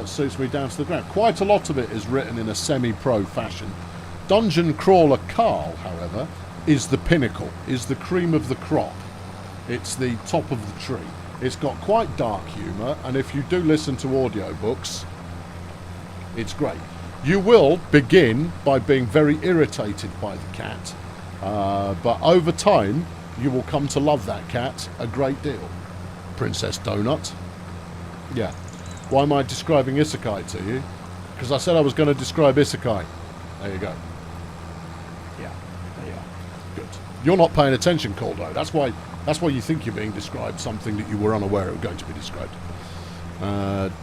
suits me down to the ground. Quite a lot of it is written in a semi-pro fashion. Dungeon Crawler Carl, however, is the pinnacle, is the cream of the crop. It's the top of the tree. It's got quite dark humour, and if you do listen to audiobooks, it's great. You will begin by being very irritated by the cat, but over time you will come to love that cat a great deal. Princess Donut. Yeah. Why am I describing Isekai to you? Because I said I was going to describe Isekai. There you go. Yeah, there you are. Good. You're not paying attention, Caldo. That's why you think you're being described something that you were unaware of going to be described.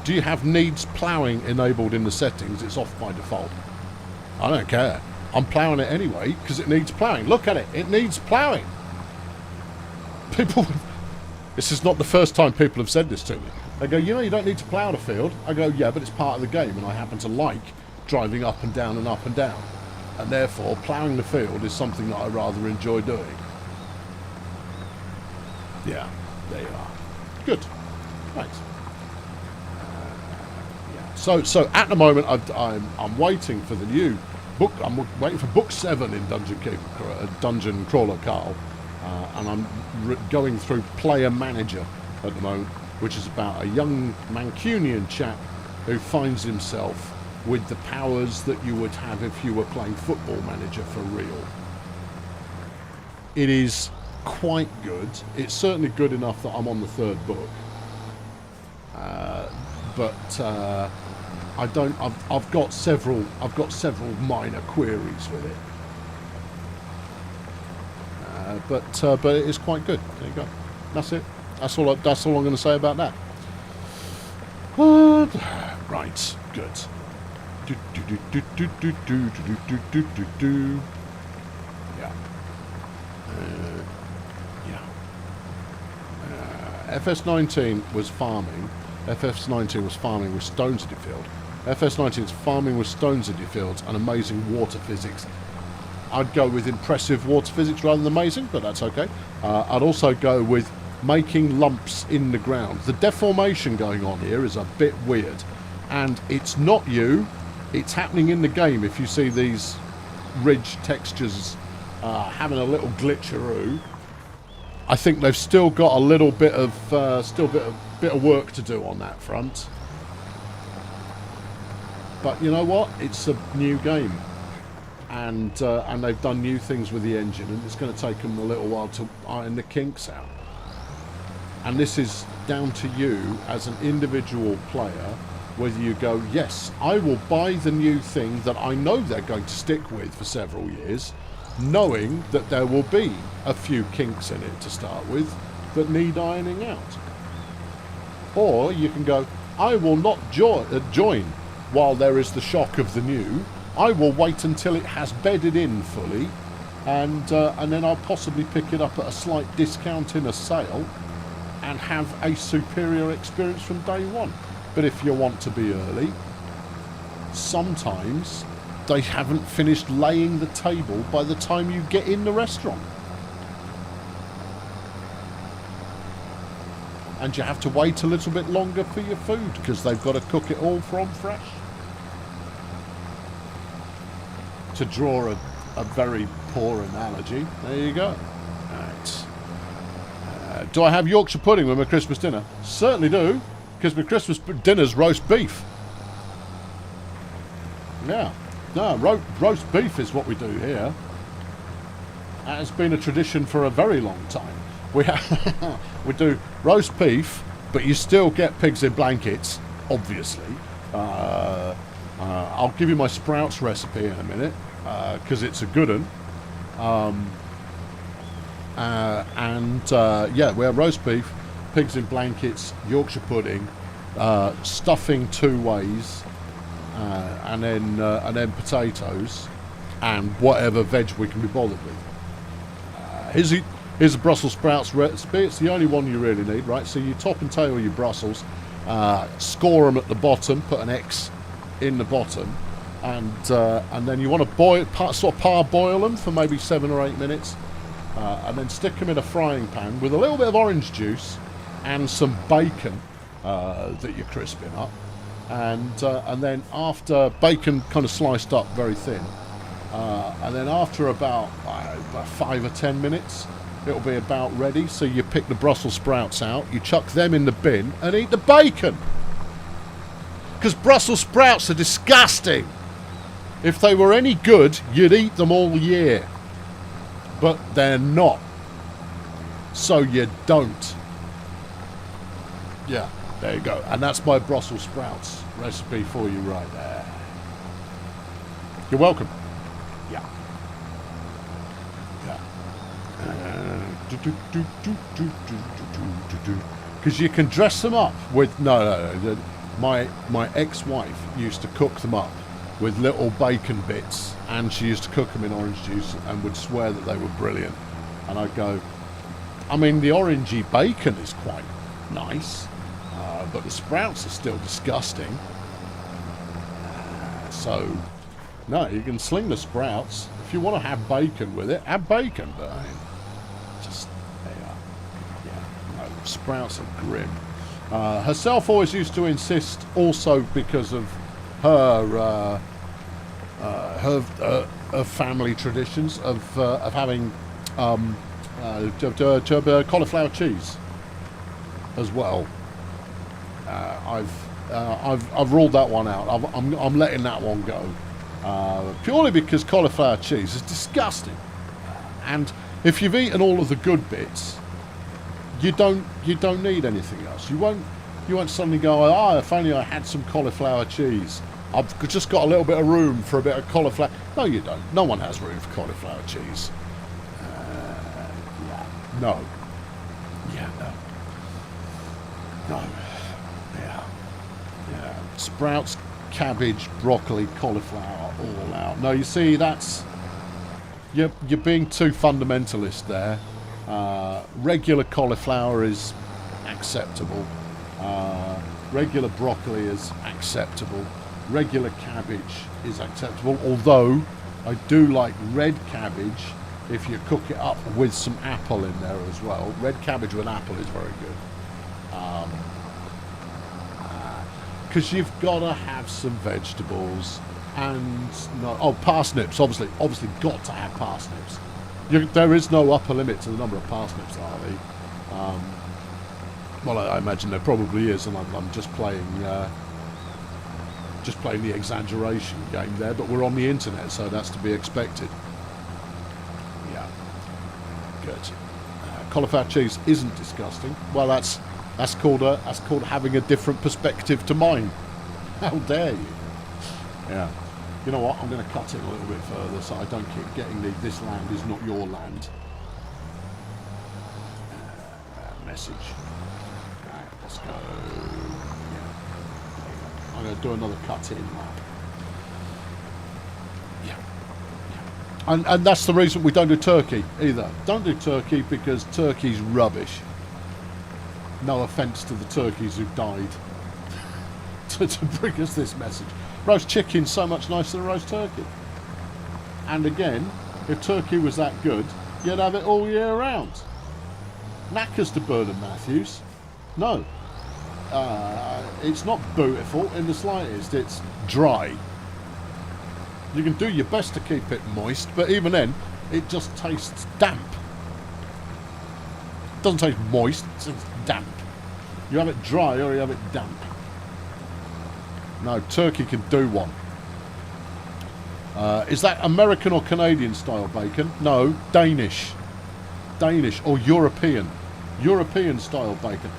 Do you have needs plowing enabled in the settings? It's off by default. I don't care. I'm ploughing it anyway because it needs ploughing. Look at it. It needs ploughing. People... This is not the first time people have said this to me. They go, you know, you don't need to plough the field. I go, yeah, but it's part of the game, and I happen to like driving up and down and up and down. And therefore, ploughing the field is something that I rather enjoy doing. Yeah, there you are. Good. Right. Yeah. So at the moment, I'm waiting for the new book. I'm waiting for book 7 in Dungeon Crawler Carl. And I'm going through Player Manager at the moment, which is about a young Mancunian chap who finds himself with the powers that you would have if you were playing Football Manager for real. It is quite good. It's certainly good enough that I'm on the 3rd book. But I've got several minor queries with it. But it is quite good. There you go. That's it. That's all I'm going to say about that. Right. Good. Yeah. FS19 was farming. FS19 was farming with stones in your field. FS19 is farming with stones in your fields and amazing water physics. I'd go with impressive water physics rather than amazing, but that's okay. I'd also go with making lumps in the ground. The deformation going on here is a bit weird, and it's not you, it's happening in the game. If you see these ridge textures having a little glitcheroo, I think they've still got a little bit of bit of work to do on that front. But you know what? It's a new game. And they've done new things with the engine, and it's going to take them a little while to iron the kinks out. And this is down to you as an individual player, whether you go, yes, I will buy the new thing that I know they're going to stick with for several years, knowing that there will be a few kinks in it to start with that need ironing out. Or you can go, I will not join while there is the shock of the new. I will wait until it has bedded in fully, and then I'll possibly pick it up at a slight discount in a sale and have a superior experience from day one. But if you want to be early, sometimes they haven't finished laying the table by the time you get in the restaurant. And you have to wait a little bit longer for your food because they've got to cook it all from fresh. To draw a very poor analogy, there you go. Right. Do I have Yorkshire pudding with my Christmas dinner? Certainly do, because my Christmas dinner's roast beef. Yeah, no, roast beef is what we do here. That has been a tradition for a very long time. We do roast beef, but you still get pigs in blankets, obviously. I'll give you my sprouts recipe in a minute, because it's a good one. Yeah, we have roast beef, pigs in blankets, Yorkshire pudding, stuffing 2 ways, and then potatoes, and whatever veg we can be bothered with. Here's a Brussels sprouts recipe. It's the only one you really need, right? So you top and tail your Brussels, score them at the bottom, put an X in the bottom, and then you want to sort of parboil them for maybe 7 or 8 minutes, and then stick them in a frying pan with a little bit of orange juice and some bacon that you're crisping up, and then after bacon kind of sliced up very thin, and then after about 5 or 10 minutes, it'll be about ready. So you pick the Brussels sprouts out, you chuck them in the bin, and eat the bacon. Because Brussels sprouts are disgusting. If they were any good, you'd eat them all year. But they're not. So you don't. Yeah, there you go. And that's my Brussels sprouts recipe for you right there. You're welcome. Yeah. Because you can dress them up with... No. My ex-wife used to cook them up with little bacon bits, and she used to cook them in orange juice and would swear that they were brilliant. And I'd go, I mean, the orangey bacon is quite nice, but the sprouts are still disgusting. So, no, you can sling the sprouts. If you want to have bacon with it, have bacon, but I mean, just, they are, yeah, no, sprouts are grim. Herself always used to insist, also because of her family traditions of having cauliflower cheese as well. I've ruled that one out. I'm letting that one go purely because cauliflower cheese is disgusting, and if you've eaten all of the good bits, you don't need anything else. You won't suddenly go, oh, if only I had some cauliflower cheese. I've just got a little bit of room for a bit of cauliflower. No, you don't. No one has room for cauliflower cheese. Yeah. No. Yeah, no. No. Yeah. Yeah. Sprouts, cabbage, broccoli, cauliflower, all out. No, you see, that's... You're being too fundamentalist there. Regular cauliflower is acceptable. Regular broccoli is acceptable. Regular cabbage is acceptable, although I do like red cabbage if you cook it up with some apple in there as well. Red cabbage with apple is very good. Because you've got to have some vegetables and... parsnips, obviously got to have parsnips. There is no upper limit to the number of parsnips, are there? Well, I imagine there probably is, and I'm just playing the exaggeration game there. But we're on the internet, so that's to be expected. Yeah, good. Cauliflower cheese isn't disgusting. Well, that's called having a different perspective to mine. How dare you? Yeah. You know what? I'm going to cut it a little bit further so I don't keep getting this land is not your land message. Right, let's go. Yeah. I'm going to do another cut in now. Yeah. And that's the reason we don't do turkey either. Don't do turkey because turkey's rubbish. No offence to the turkeys who died to bring us this message. Roast chicken's so much nicer than roast turkey. And again, if turkey was that good, you'd have it all year round. Knackers to Bernard Matthews. No. It's not beautiful in the slightest. It's dry. You can do your best to keep it moist, but even then, it just tastes damp. It doesn't taste moist, it's damp. You have it dry or you have it damp. No, turkey can do one. Is that American or Canadian style bacon? No, Danish. Danish or European. European style bacon.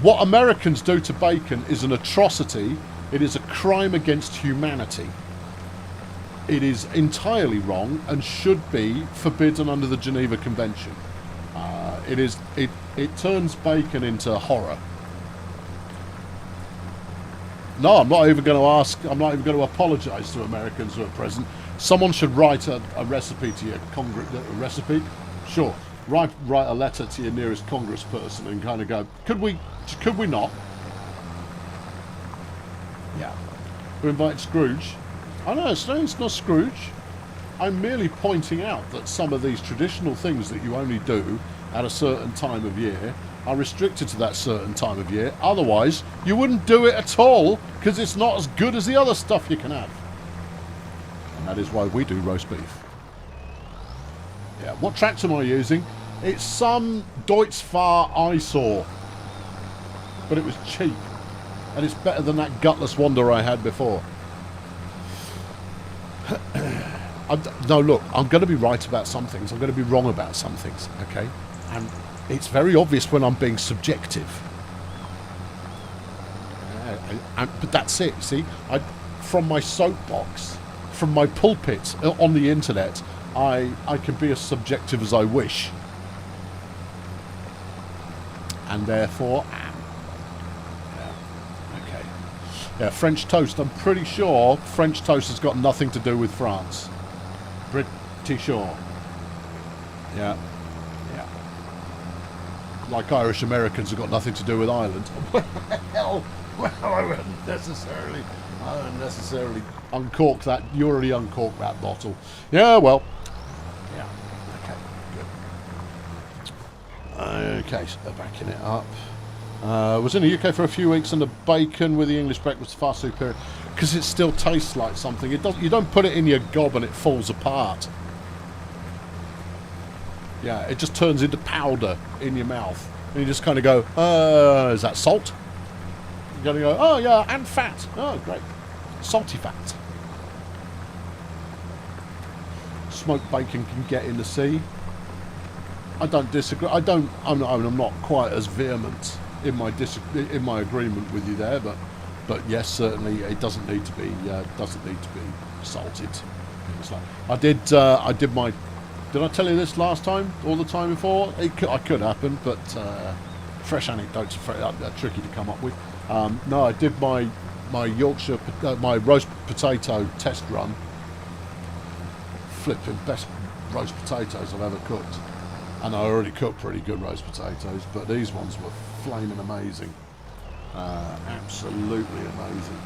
What Americans do to bacon is an atrocity. It is a crime against humanity. It is entirely wrong and should be forbidden under the Geneva Convention. It turns bacon into horror. No, I'm not even going to ask. I'm not even going to apologise to Americans who are present. Someone should write a recipe to your recipe. Sure, write a letter to your nearest congressperson and kind of go, could we not? Yeah. We invite Scrooge. I know it's not Scrooge. I'm merely pointing out that some of these traditional things that you only do at a certain time of year are restricted to that certain time of year. Otherwise, you wouldn't do it at all because it's not as good as the other stuff you can have. And that is why we do roast beef. Yeah, what tractor am I using? It's some Deutz-Fahr eyesore. But it was cheap. And it's better than that gutless Wander I had before. No, look, I'm going to be right about some things. I'm going to be wrong about some things, okay? And it's very obvious when I'm being subjective. But that's it, see? From my soapbox, from my pulpit on the internet, I can be as subjective as I wish. And therefore am. Yeah, okay. Yeah, French toast. I'm pretty sure French toast has got nothing to do with France. Pretty sure. Yeah. Yeah. Like Irish Americans have got nothing to do with Ireland. Well, I wouldn't necessarily uncork that. You already uncorked that bottle. Yeah, well. Yeah. Okay, good. Okay, so backing it up. Was in the UK for a few weeks, and the bacon with the English breakfast far superior because it still tastes like something. It doesn't. You don't put it in your gob and it falls apart. Yeah, it just turns into powder in your mouth, and you just kind of go, "Is that salt?" You're gonna go, "Oh yeah, and fat. Oh great, salty fat." Smoked bacon can get in the sea. I don't disagree. I'm not quite as vehement in my agreement with you there, but yes, certainly it doesn't need to be salted. It's like, I did my. Did I tell you this last time or the time before? I could happen, but fresh anecdotes are tricky to come up with. No, I did my Yorkshire my roast potato test run. Flipping best roast potatoes I've ever cooked. And I already cooked pretty good roast potatoes, but these ones were flaming amazing. Absolutely amazing.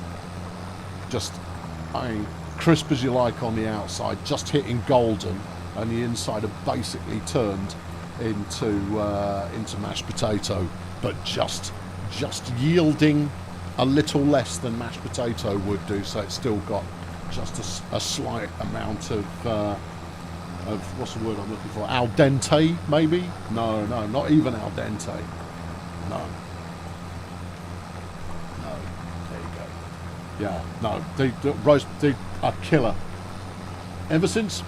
Just, crisp as you like on the outside, just hitting golden, and the inside have basically turned into mashed potato, but just yielding a little less than mashed potato would do, so it's still got just a slight amount of what's the word I'm looking for? Al dente, maybe? No, not even al dente. No. There you go. Yeah, no, they are killer. Ever since,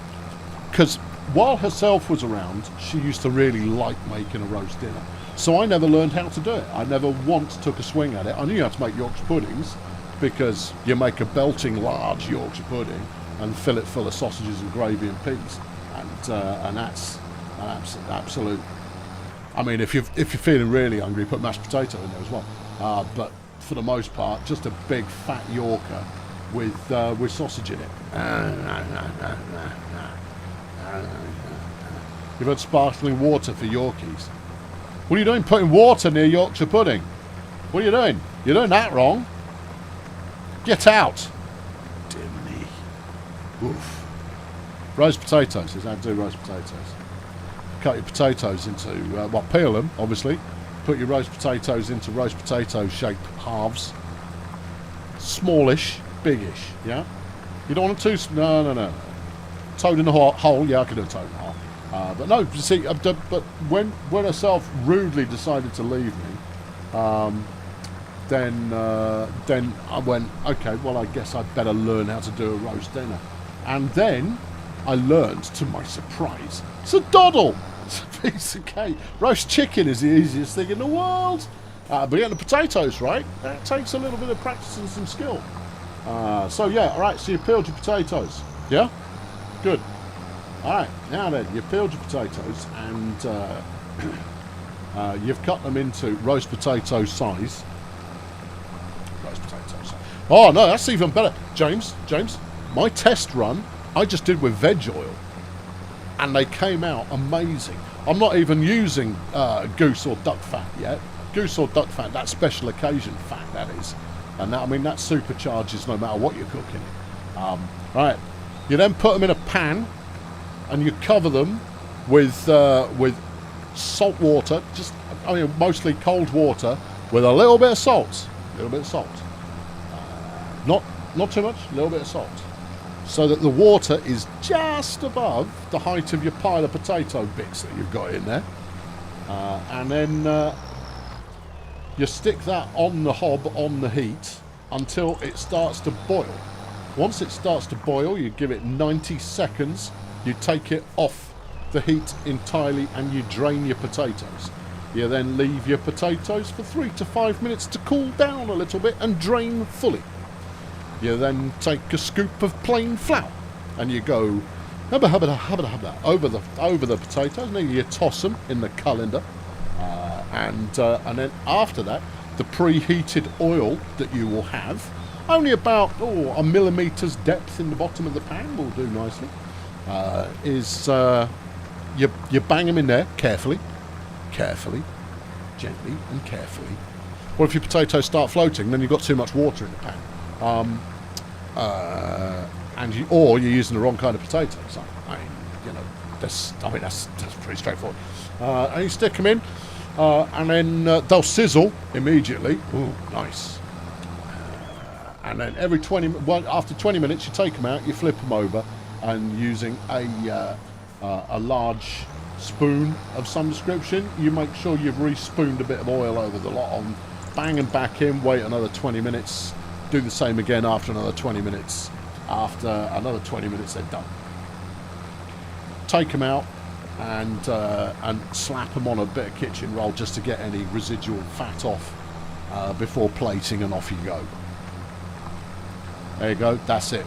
because while herself was around, she used to really like making a roast dinner. So I never learned how to do it. I never once took a swing at it. I knew how to make Yorkshire puddings, because you make a belting large Yorkshire pudding and fill it full of sausages and gravy and peas. And that's an absolute. I mean, if you're feeling really hungry, put mashed potato in there as well. But for the most part, just a big fat Yorker with sausage in it. You've had sparkling water for Yorkies. What are you doing putting water near Yorkshire pudding? What are you doing? You're doing that wrong. Get out. Dear me. Oof. Roast potatoes is how to do roast potatoes. Cut your potatoes into, peel them, obviously. Put your roast potatoes into roast potato shaped halves. Smallish, biggish, yeah? You don't want it too, no. Toad in the hole, yeah, I can do a toad in the hole. But no, you see, but when herself rudely decided to leave me, then I went, okay, well, I guess I'd better learn how to do a roast dinner. And then I learned, to my surprise, it's a doddle. It's a piece of cake. Roast chicken is the easiest thing in the world. But getting the potatoes right, that takes a little bit of practice and some skill. So yeah, all right, so you peeled your potatoes. Yeah? Good. All right, now then, you've peeled your potatoes and you've cut them into roast potato size. Roast potato size. Oh, no, that's even better. James, my test run, I just did with veg oil, and they came out amazing. I'm not even using goose or duck fat yet. Goose or duck fat, that special occasion fat, that is. And that, I mean, that supercharges no matter what you're cooking. Right, you then put them in a pan, and you cover them with salt water, mostly cold water, with a little bit of salt. Not too much, a little bit of salt. So that the water is just above the height of your pile of potato bits that you've got in there. And then you stick that on the hob on the heat until it starts to boil. Once it starts to boil, you give it 90 seconds. You take it off the heat entirely and you drain your potatoes. You then leave your potatoes for 3 to 5 minutes to cool down a little bit and drain fully. You then take a scoop of plain flour and you go hubba hubba hubba hubba over the potatoes, and then you toss them in the colander, and then after that, the preheated oil that you will have, only about a millimetre's depth in the bottom of the pan will do nicely. You bang them in there carefully, gently and carefully. Well, if your potatoes start floating, then you've got too much water in the pan. Or you're using the wrong kind of potatoes. That's pretty straightforward. And you stick them in, and then they'll sizzle immediately. Ooh, nice. And then after 20 minutes, you take them out, you flip them over, and using a large spoon of some description, you make sure you've re-spooned a bit of oil over the lot on, bang them back in, wait another 20 minutes, do the same again after another 20 minutes. After another 20 minutes, they're done. Take them out and slap them on a bit of kitchen roll just to get any residual fat off before plating, and off you go. There you go, that's it.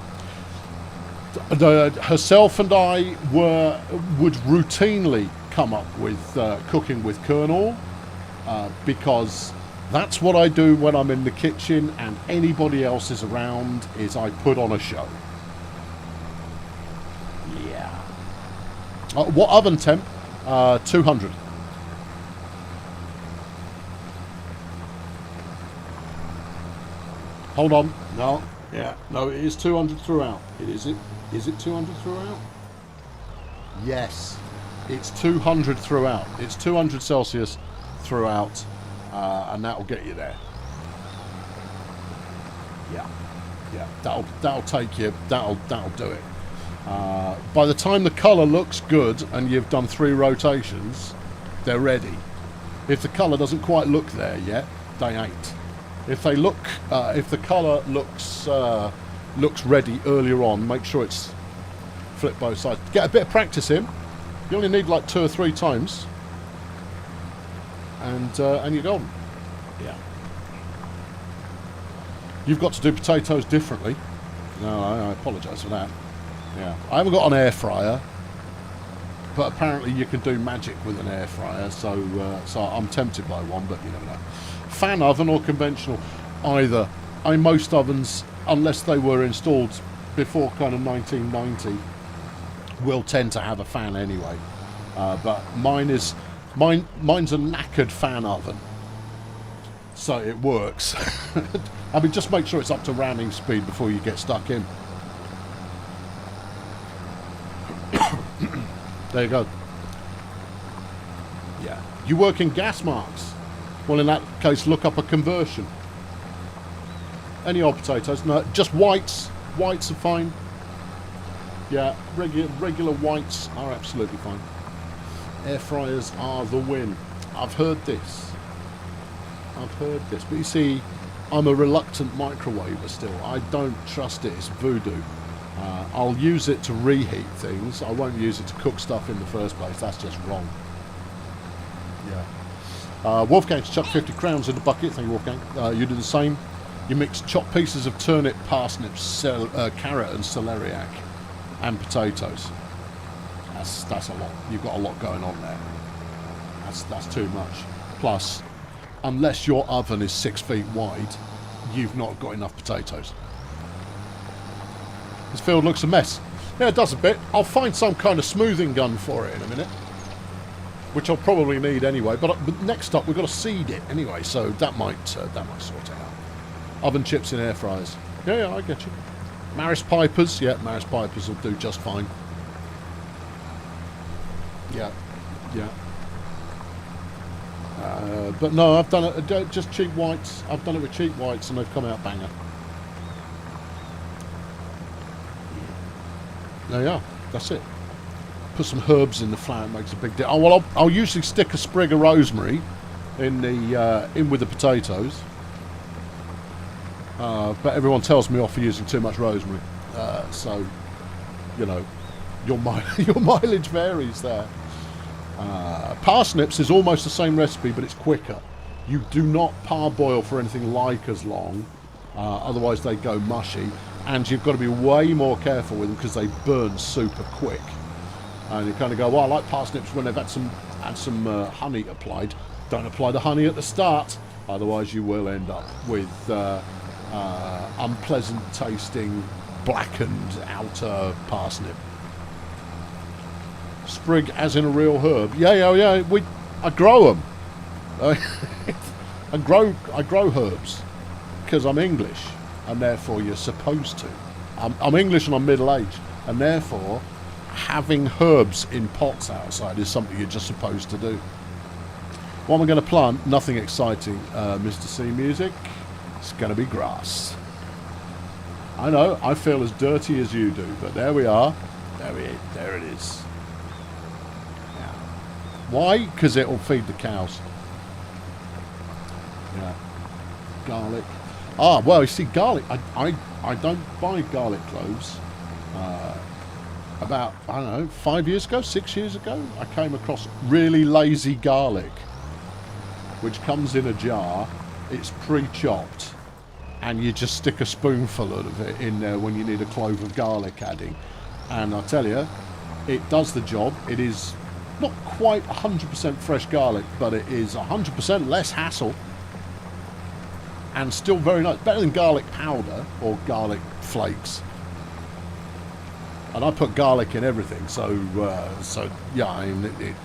Herself and I would routinely come up with cooking with kernel, because that's what I do when I'm in the kitchen and anybody else is around, is I put on a show. Yeah. What oven temp? 200. Hold on. No. Yeah. No, it is 200 throughout. Is it 200 throughout? Yes. It's 200 throughout. It's 200 Celsius throughout. And that'll get you there. Yeah, that'll take you. That'll do it. By the time the colour looks good and you've done 3 rotations, they're ready. If the colour doesn't quite look there yet, they ain't. If the colour looks ready earlier on, make sure it's flip both sides. Get a bit of practice in. You only need like 2 or 3 times. And you're golden. Yeah. You've got to do potatoes differently. No, I apologise for that. Yeah. I haven't got an air fryer, but apparently you can do magic with an air fryer. So I'm tempted by one, but you never know. Fan oven or conventional, either. Most ovens, unless they were installed before kind of 1990, will tend to have a fan anyway. But mine's a knackered fan oven, so it works. I mean, just make sure it's up to ramming speed before you get stuck in. There you go. Yeah. You work in gas marks? Well, in that case, look up a conversion. Any old potatoes? No, just whites. Whites are fine. Yeah, regular whites are absolutely fine. Air fryers are the win. I've heard this. But you see, I'm a reluctant microwaver still. I don't trust it. It's voodoo. I'll use it to reheat things. I won't use it to cook stuff in the first place. That's just wrong. Yeah. Wolfgang's chucked 50 crowns in the bucket. Thank you, Wolfgang. You do the same. You mix chopped pieces of turnip, parsnips, carrot and celeriac, and potatoes. That's a lot. You've got a lot going on there. That's too much. Plus, unless your oven is 6 feet wide, you've not got enough potatoes. This field looks a mess. Yeah, it does a bit. I'll find some kind of smoothing gun for it in a minute, which I'll probably need anyway. But next up, we've got to seed it anyway, so that might sort it out. Oven chips in air fryers. Yeah, I get you. Maris Pipers. Yeah, Maris Pipers will do just fine. Yeah. But no, I've done it just cheap whites. I've done it with cheap whites, and they've come out banger. There you are. That's it. Put some herbs in the flour. It makes a big difference. Oh, well, I'll usually stick a sprig of rosemary in with the potatoes. But everyone tells me off for using too much rosemary. So, you know, your mileage varies there. Parsnips is almost the same recipe, but it's quicker. You do not parboil for anything like as long, otherwise they go mushy, and you've got to be way more careful with them because they burn super quick. And you kind of go, well, I like parsnips when they've had some honey applied. Don't apply the honey at the start, otherwise you will end up with unpleasant tasting blackened outer parsnip. Sprig as in a real herb. Yeah. I grow them. I grow herbs because I'm English, and therefore you're supposed to. I'm English and I'm middle-aged, and therefore having herbs in pots outside is something you're just supposed to do. What am I going to plant? Nothing exciting, Mr. C Music. It's going to be grass. I know, I feel as dirty as you do, but there we are. There it is. Yeah. Why? Because it will feed the cows. Yeah. Garlic. Ah, well, you see, garlic. I don't buy garlic cloves. About, I don't know, 5 years ago, 6 years ago, I came across really lazy garlic, which comes in a jar. It's pre-chopped, and you just stick a spoonful of it in there when you need a clove of garlic adding. And I tell you, it does the job. It is not quite 100% fresh garlic, but it is 100% less hassle, and still very nice. Better than garlic powder or garlic flakes. And I put garlic in everything, so yeah, I mean, it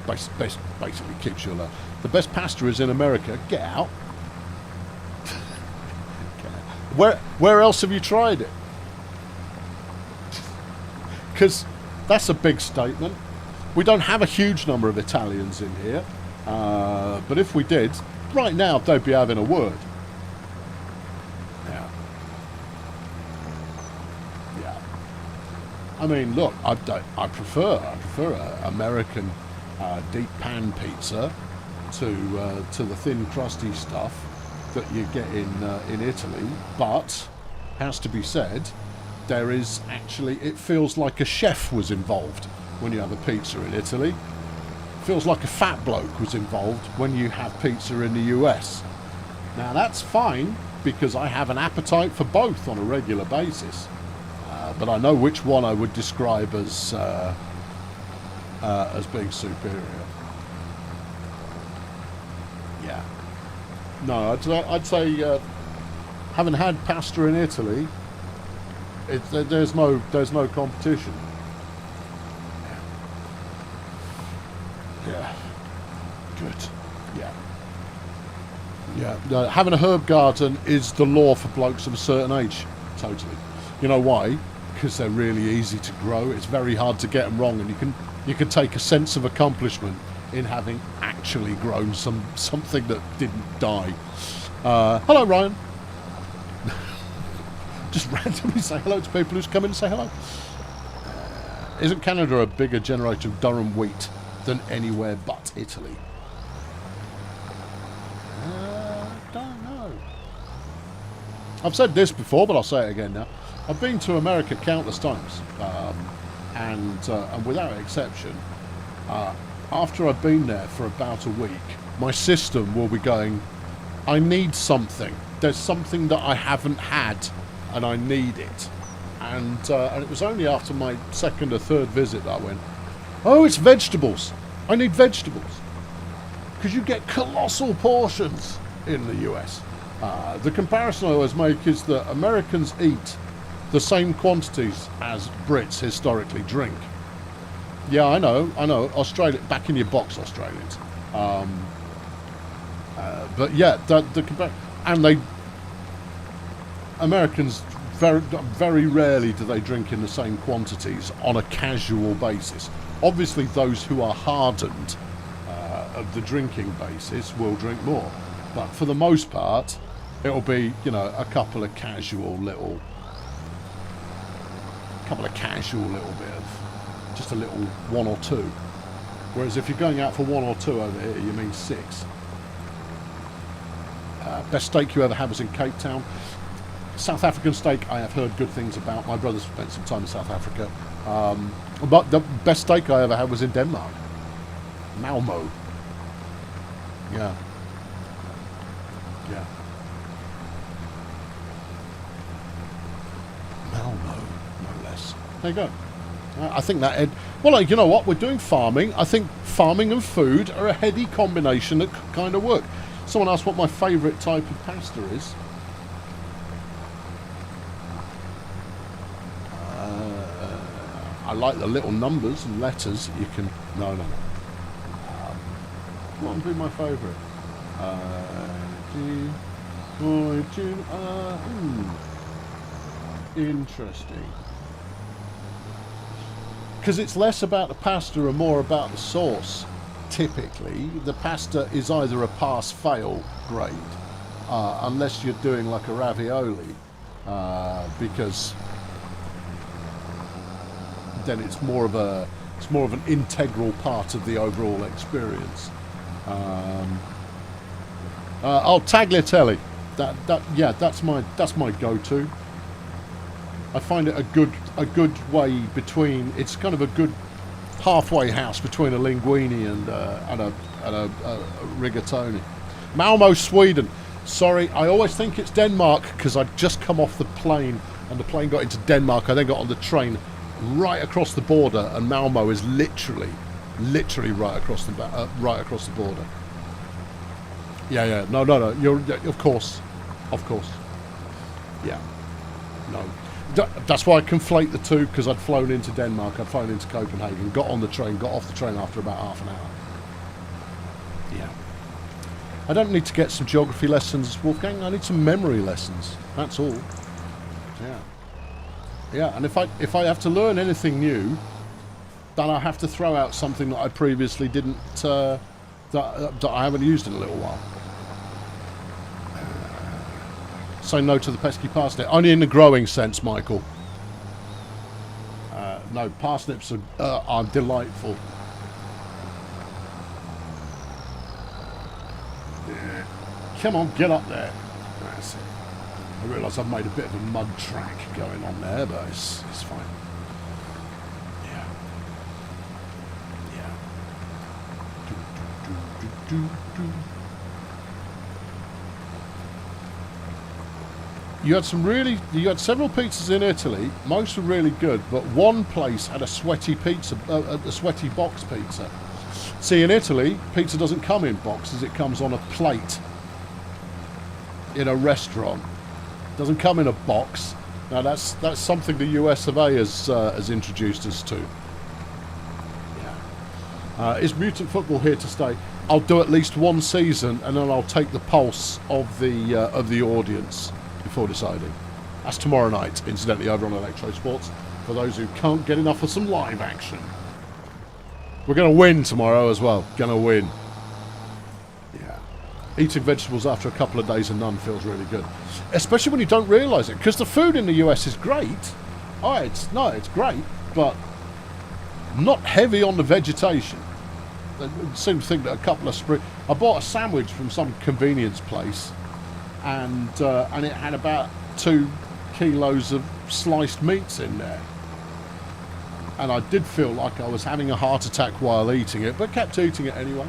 basically kicks you along. The best pasta is in America. Get out. Where else have you tried it? Because that's a big statement. We don't have a huge number of Italians in here, but if we did, right now they'd be having a word. I mean, look, I prefer American deep pan pizza to the thin crusty stuff that you get in Italy. But has to be said, there is actually, it feels like a chef was involved when you have a pizza in Italy. It feels like a fat bloke was involved when you have pizza in the US. Now that's fine because I have an appetite for both on a regular basis. But I know which one I would describe as being superior. Yeah. No, I'd say having had pasta in Italy, there's no competition. Yeah. Good. Yeah. Yeah. No, having a herb garden is the law for blokes of a certain age. Totally. You know why? Because they're really easy to grow. It's very hard to get them wrong, and you can take a sense of accomplishment in having actually grown something that didn't die. Hello, Ryan. Just randomly say hello to people who's come in and say hello. Isn't Canada a bigger generator of Durham wheat than anywhere but Italy? Don't know. I've said this before, but I'll say it again now. I've been to America countless times, and without exception, after I've been there for about a week, my system will be going, I need something. There's something that I haven't had, and I need it. And it was only after my second or third visit that I went, oh, it's vegetables. I need vegetables. Because you get colossal portions in the US. The comparison I always make is that Americans eat the same quantities as Brits historically drink. Yeah, I know. Australia, back in your box, Australians. But yeah, Americans very rarely do they drink in the same quantities on a casual basis. Obviously, those who are hardened of the drinking basis will drink more, but for the most part, it'll be, you know, a couple of casual little bit of just a little one or two. Whereas if you're going out for one or two over here, you mean six. Best steak you ever had was in Cape Town. South African steak I have heard good things about. My brother's spent some time in South Africa. But the best steak I ever had was in Denmark. Malmo. Yeah. Yeah. Malmo, no less. There you go. I think that... Well, you know what? We're doing farming. I think farming and food are a heady combination that kind of work. Someone asked what my favourite type of pasta is. I like the little numbers and letters that you can... No. What would be my favourite? Interesting. Because it's less about the pasta and more about the sauce. Typically, the pasta is either a pass-fail grade, unless you're doing like a ravioli, because then it's more of an integral part of the overall experience. Tagliatelle. That's my go-to. I find it a good way between. It's kind of a good halfway house between a linguine and a rigatoni. Malmo, Sweden. Sorry, I always think it's Denmark because I'd just come off the plane and the plane got into Denmark. I then got on the train right across the border, and Malmo is literally right across the border. Yeah. No. You're of course. Yeah. No. That's why I conflate the two, because I'd flown into Denmark, I'd flown into Copenhagen, got on the train, got off the train after about half an hour. Yeah. I don't need to get some geography lessons, Wolfgang. I need some memory lessons. That's all. Yeah. Yeah, and if I have to learn anything new, then I have to throw out something that I previously didn't, that I haven't used in a little while. Say no to the pesky parsnip. Only in the growing sense, Michael. No, parsnips are delightful. Yeah. Come on, get up there. That's it. I realise I've made a bit of a mud track going on there, but it's fine. Yeah. You had several pizzas in Italy. Most were really good, but one place had a sweaty pizza, a sweaty box pizza. See, in Italy, pizza doesn't come in boxes; it comes on a plate in a restaurant. It doesn't come in a box. Now that's something the US of A has introduced us to. Yeah. Is mutant football here to stay? I'll do at least one season, and then I'll take the pulse of the audience before deciding. That's tomorrow night, incidentally, over on Electro Sports, for those who can't get enough of some live action. We're going to win tomorrow as well. Going to win. Yeah. Eating vegetables after a couple of days of none feels really good. Especially when you don't realise it, because the food in the US is great. Oh, it's great, but not heavy on the vegetation. I seem to think that a couple of I bought a sandwich from some convenience place, and it had about 2 kilos of sliced meats in there. And I did feel like I was having a heart attack while eating it, but kept eating it anyway.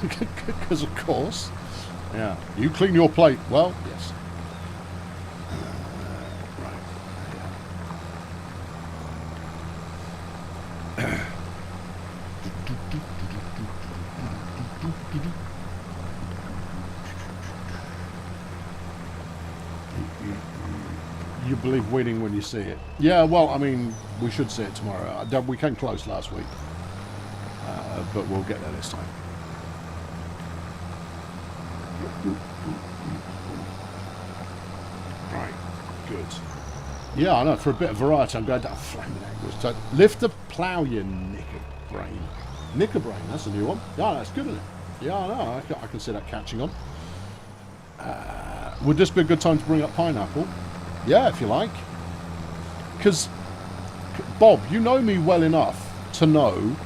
Because of course. Yeah. You clean your plate. Well, yes. You believe winning when you see it. Yeah, well, I mean, we should see it tomorrow. We came close last week, but we'll get there this time. Right, good. Yeah, I know, for a bit of variety, I'm going down flaming angles. So, lift the plow, you knickerbrain. Knickerbrain, that's a new one. Yeah, that's good, isn't it? Yeah, I know, I can see that catching on. Would this be a good time to bring up pineapple? Yeah, if you like. Because, Bob, you know me well enough to know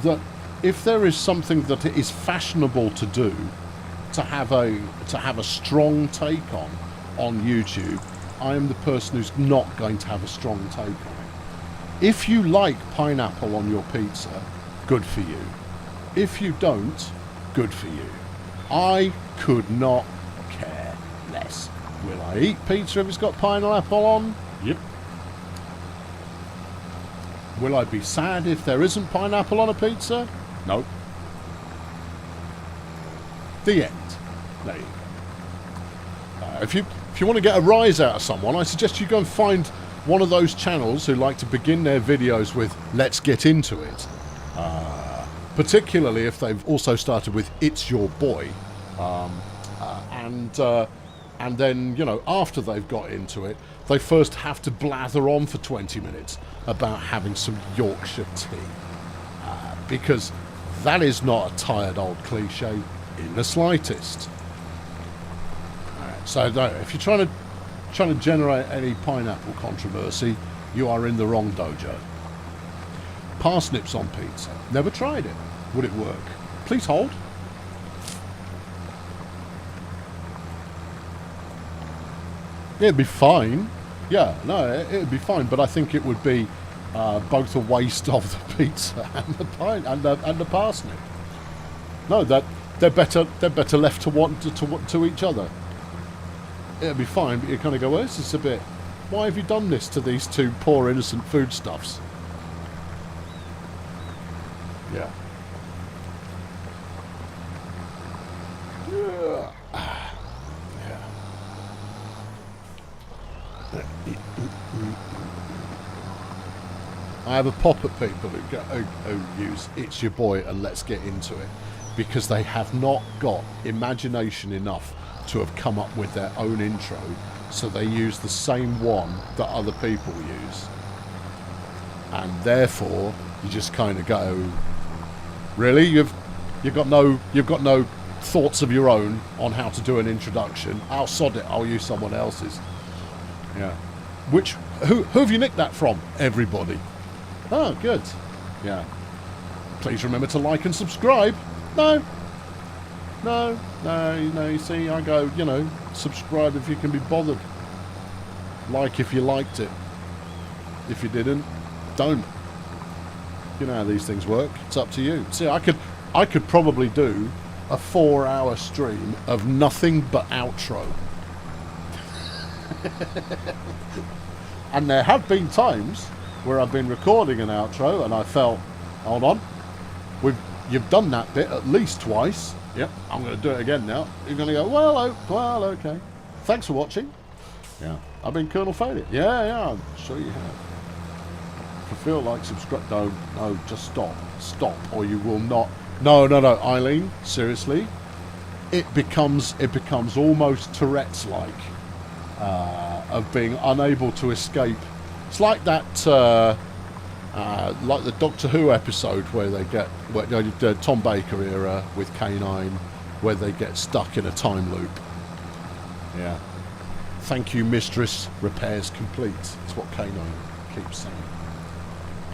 that if there is something that it is fashionable to do, to have a strong take on, on YouTube, I am the person who's not going to have a strong take on it. If you like pineapple on your pizza, good for you. If you don't, good for you. I could not care less. Will I eat pizza if it's got pineapple on? Yep. Will I be sad if there isn't pineapple on a pizza? No. The end. There you go. If you want to get a rise out of someone, I suggest you go and find one of those channels who like to begin their videos with "Let's get into it." Particularly if they've also started with "It's your boy," and then, you know, after they've got into it, they first have to blather on for 20 minutes about having some Yorkshire tea, because that is not a tired old cliche in the slightest. So no, if you're trying to generate any pineapple controversy, you are in the wrong dojo. Parsnips on pizza. Never tried it. Would it work? Please hold. It'd be fine. Yeah, no, it'd be fine. But I think it would be both a waste of the pizza and the and the parsnip. No, that they're better left to each other. It'd be fine, but you kind of go, well, this is a bit. Why have you done this to these two poor innocent foodstuffs? Yeah. I have a pop at people who use "It's your boy" and "Let's get into it," because they have not got imagination enough to have come up with their own intro, so they use the same one that other people use, and therefore you just kind of go, really, you've got no thoughts of your own on how to do an introduction. I'll sod it, I'll use someone else's. Yeah. Who have you nicked that from? Everybody. Oh, good. Yeah. Please remember to like and subscribe. No, you see, I go, you know, subscribe if you can be bothered. Like if you liked it. If you didn't, don't. You know how these things work. It's up to you. See, I could probably do a 4-hour stream of nothing but outro. And there have been times where I've been recording an outro and I felt, hold on, you've done that bit at least twice. Yep, I'm going to do it again now. You're going to go, well, okay. Thanks for watching. Yeah, I've been Colonel Failure. Yeah, I'm sure you have. If you feel like subscribe, no, just stop, or you will not. No, Eileen, seriously, it becomes almost Tourette's-like, of being unable to escape. It's like that, like the Doctor Who episode where they get, Tom Baker era with K9, where they get stuck in a time loop. Yeah. Thank you, mistress. Repairs complete. That's what K9 keeps saying.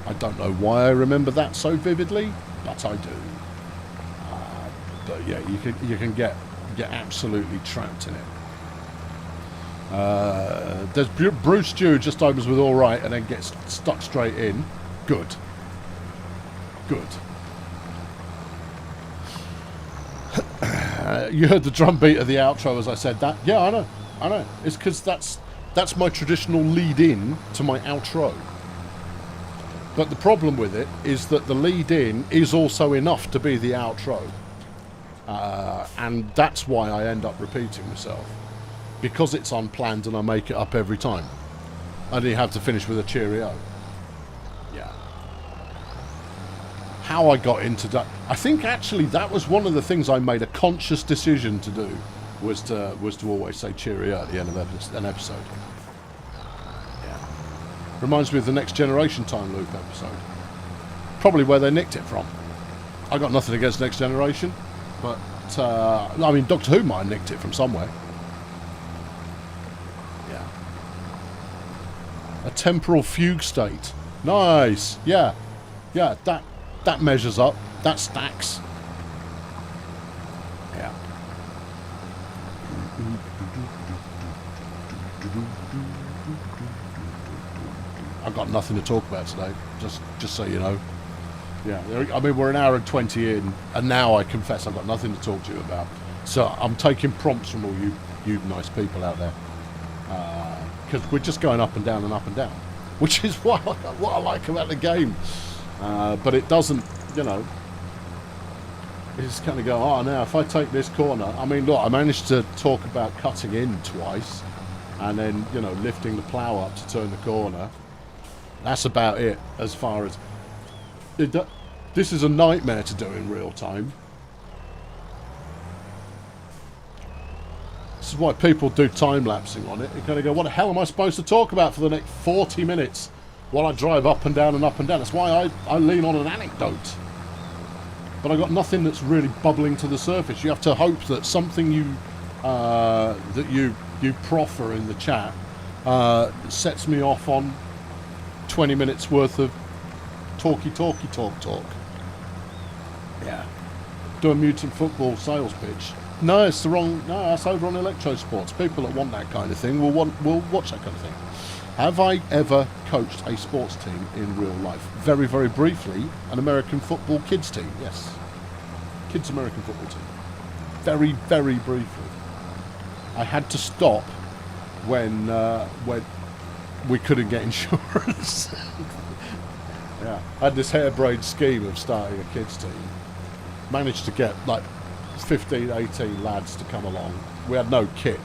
I don't know why I remember that so vividly, but I do. But yeah, you can get absolutely trapped in it. There's Bruce Stew just opens with all right and then gets stuck straight in. Good. You heard the drum beat of the outro as I said that. Yeah, I know. It's because that's my traditional lead in to my outro. But the problem with it is that the lead in is also enough to be the outro. And that's why I end up repeating myself. Because it's unplanned and I make it up every time. And you have to finish with a cheerio. Yeah. How I got into that, I think actually that was one of the things I made a conscious decision to do, was to always say cheerio at the end of an episode. Yeah. Reminds me of the Next Generation Time Loop episode. Probably where they nicked it from. I got nothing against Next Generation, but I mean Doctor Who might have nicked it from somewhere. Yeah. A temporal fugue state. Nice. Yeah. That measures up. That stacks. Yeah. I've got nothing to talk about today, just so you know. Yeah, I mean, we're an hour and 20 in, and now I confess I've got nothing to talk to you about. So I'm taking prompts from all you nice people out there. Because we're just going up and down and up and down. Which is what I like about the game. But it doesn't, you know... You just kind of go, oh, now, if I take this corner... I mean, look, I managed to talk about cutting in twice. And then, you know, lifting the plough up to turn the corner. That's about it, as far as... This is a nightmare to do in real time. This is why people do time-lapsing on it. You kind of go, what the hell am I supposed to talk about for the next 40 minutes while I drive up and down and up and down? That's why I lean on an anecdote. But I've got nothing that's really bubbling to the surface. You have to hope that something that you proffer in the chat sets me off on 20 minutes worth of talk. Yeah. Do a mutant football sales pitch. No, it's the wrong... No, that's over on Electro Sports. People that want that kind of thing will watch that kind of thing. Have I ever coached a sports team in real life? Very, very briefly, an American football kids team, yes. Kids American football team. Very, very briefly. I had to stop when we couldn't get insurance. Yeah, I had this harebrained scheme of starting a kids team. Managed to get like 15, 18 lads to come along. We had no kit,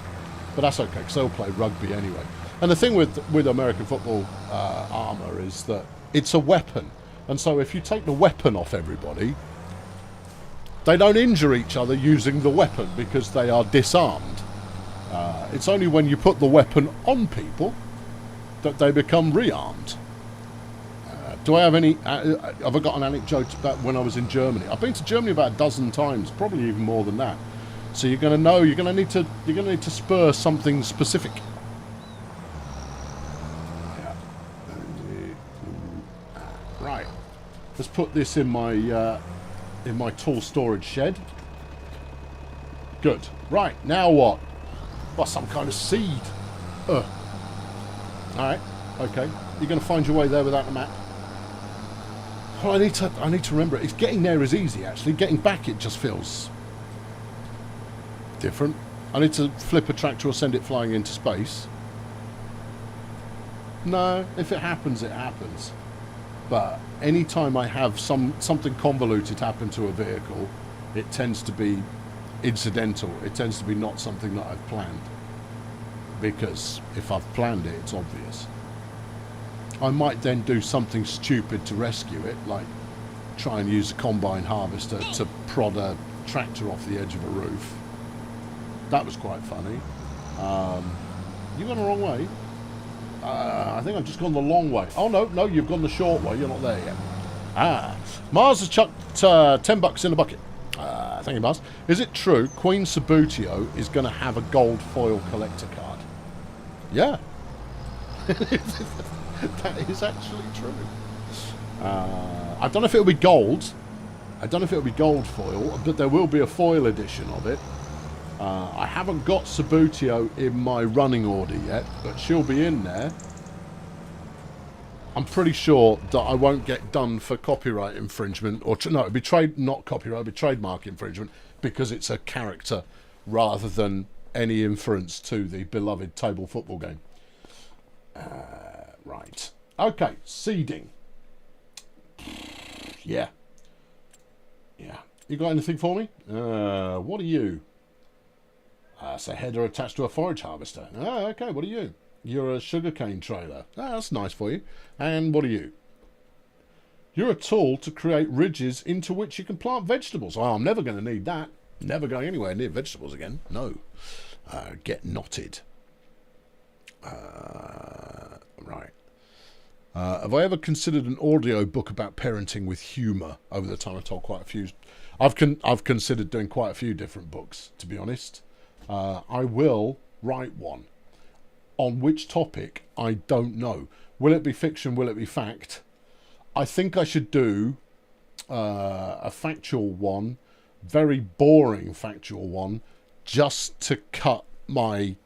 but that's okay because they'll play rugby anyway. And the thing with American football armour is that it's a weapon, and so if you take the weapon off everybody, they don't injure each other using the weapon because they are disarmed. It's only when you put the weapon on people that they become rearmed. Do I have any... have I got an anecdote about when I was in Germany? I've been to Germany about a dozen times, probably even more than that. So you're going to know, you're going to need to spur something specific. Yeah. Right. Let's put this in my tool storage shed. Good. Right. Now what? Well, some kind of seed. All right. Okay. You're going to find your way there without the map. Well, I need to remember it. It's getting there is easy, actually. Getting back, it just feels different. I need to flip a tractor or send it flying into space. No, if it happens, it happens. But anytime I have something convoluted happen to a vehicle, it tends to be incidental. It tends to be not something that I've planned. Because if I've planned it, it's obvious. I might then do something stupid to rescue it, like try and use a combine harvester to prod a tractor off the edge of a roof. That was quite funny. You gone the wrong way? I think I've just gone the long way. Oh, no, you've gone the short way. You're not there yet. Mars has chucked $10 in a bucket. Thank you, Mars. Is it true Queen Sabutio is going to have a gold foil collector card? Yeah. That is actually true. I don't know if it'll be gold. I don't know if it'll be gold foil, but there will be a foil edition of it. I haven't got Sabutio in my running order yet, but she'll be in there. I'm pretty sure that I won't get done for copyright infringement, or no, it'd be not copyright, it'd be trademark infringement, because it's a character rather than any inference to the beloved table football game. Right. Okay, seeding. Yeah. You got anything for me? What are you? It's a header attached to a forage harvester. Okay, what are you? You're a sugarcane trailer. That's nice for you. And what are you? You're a tool to create ridges into which you can plant vegetables. Oh, I'm never going to need that. Never going anywhere near vegetables again. No. Get knotted. Right. Have I ever considered an audio book about parenting with humour? Over the time, I've told quite a few. I've considered doing quite a few different books, to be honest. I will write one. On which topic, I don't know. Will it be fiction? Will it be fact? I think I should do a factual one, very boring factual one, just to cut my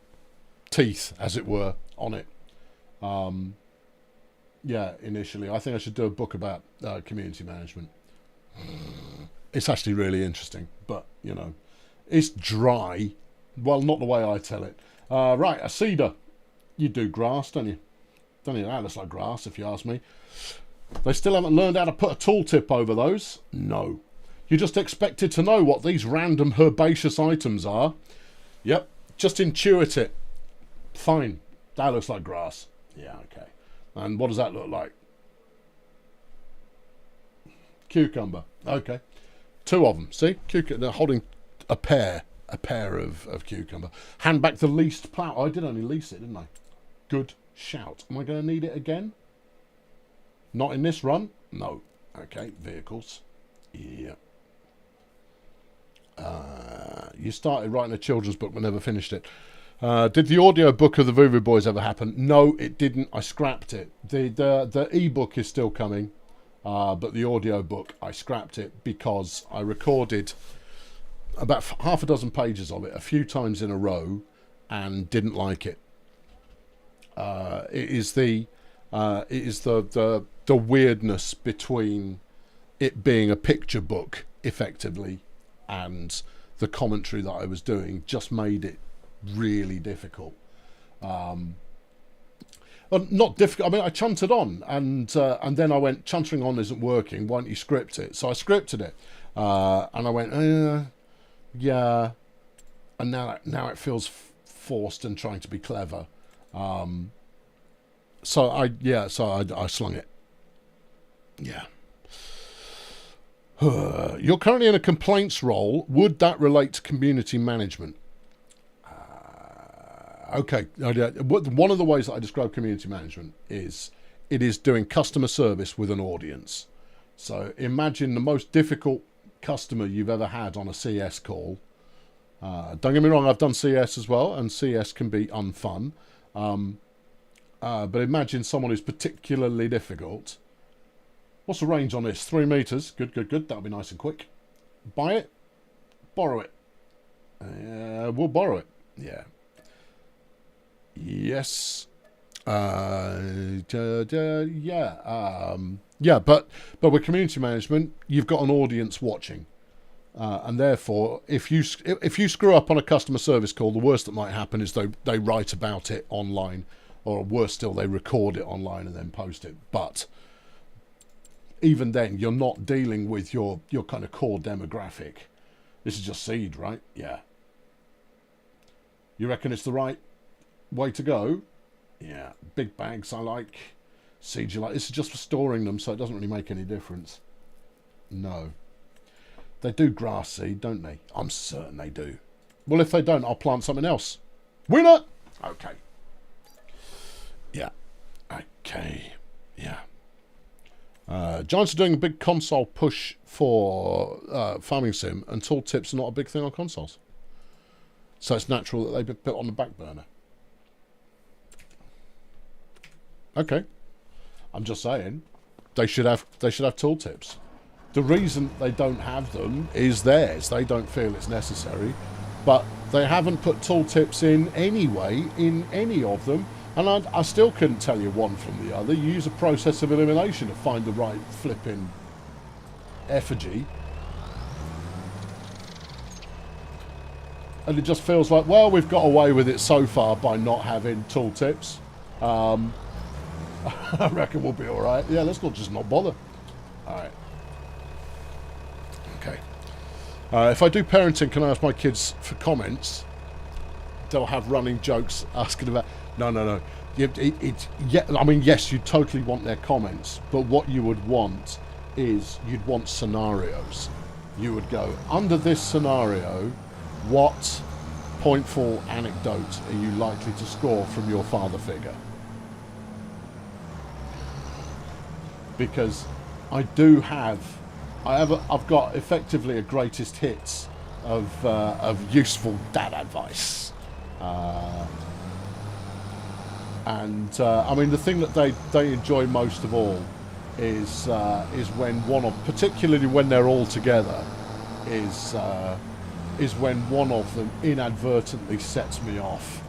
teeth, as it were, on it. Yeah, initially. I think I should do a book about community management. It's actually really interesting, but, you know, it's dry. Well, not the way I tell it. Right, a cedar. You do grass, don't you? Don't you? That looks like grass, if you ask me. They still haven't learned how to put a tooltip over those? No. You're just expected to know what these random herbaceous items are. Yep, just intuit it. Fine. That looks like grass. Yeah, okay. And what does that look like? Cucumber. Okay. 2 of them. See? They're holding a pair of cucumber. Hand back the leased plough. I did only lease it, didn't I? Good shout. Am I going to need it again? Not in this run? No. Okay, vehicles. Yeah. You started writing a children's book but never finished it. Did the audio book of the Voodoo Boys ever happen? No, it didn't. I scrapped it. The e-book is still coming, but the audio book, I scrapped it because I recorded about half a dozen pages of it a few times in a row and didn't like it. It is the weirdness between it being a picture book effectively and the commentary that I was doing just made it really difficult. Not difficult. I mean, I chunted on, and then I went, chuntering on isn't working. Why don't you script it? So I scripted it, and I went, yeah, and now it feels forced and trying to be clever. So I slung it. Yeah. You're currently in a complaints role. Would that relate to community management? Okay. One of the ways that I describe community management is it is doing customer service with an audience. So imagine the most difficult customer you've ever had on a CS call. Don't get me wrong, I've done CS as well, and CS can be unfun. But imagine someone who's particularly difficult. What's the range on this? 3 meters. Good. That'll be nice and quick. Buy it. Borrow it. We'll borrow it. Yeah. Yes. Yeah. But with community management, you've got an audience watching, and therefore, if you screw up on a customer service call, the worst that might happen is they write about it online, or worse still, they record it online and then post it. But even then, you're not dealing with your kind of core demographic. This is just seed, right? Yeah. You reckon it's the right way to go? Yeah. Big bags I like. Seeds you like. This is just for storing them, so it doesn't really make any difference. No. They do grass seed, don't they? I'm certain they do. Well, if they don't, I'll plant something else. Winner! Okay. Yeah. Okay. Yeah. Giants are doing a big console push for farming sim, and tooltips are not a big thing on consoles. So it's natural that they've been put on the back burner. Okay. I'm just saying they should have tooltips. The reason they don't have them is theirs. They don't feel it's necessary, but they haven't put tooltips in anyway in any of them. And I still couldn't tell you one from the other. You use a process of elimination to find the right flipping effigy. And it just feels like, well, we've got away with it so far by not having tooltips. I reckon we'll be all right. Yeah, let's not bother. All right. Okay. If I do parenting, can I ask my kids for comments? They'll have running jokes asking about... No. Yeah, I mean, yes, you totally want their comments, but what you would want is you'd want scenarios. You would go, under this scenario, what pointful anecdote are you likely to score from your father figure? Because I've got effectively a greatest hits of useful dad advice. I mean, the thing that they enjoy most of all is when particularly when they're all together, is when one of them inadvertently sets me off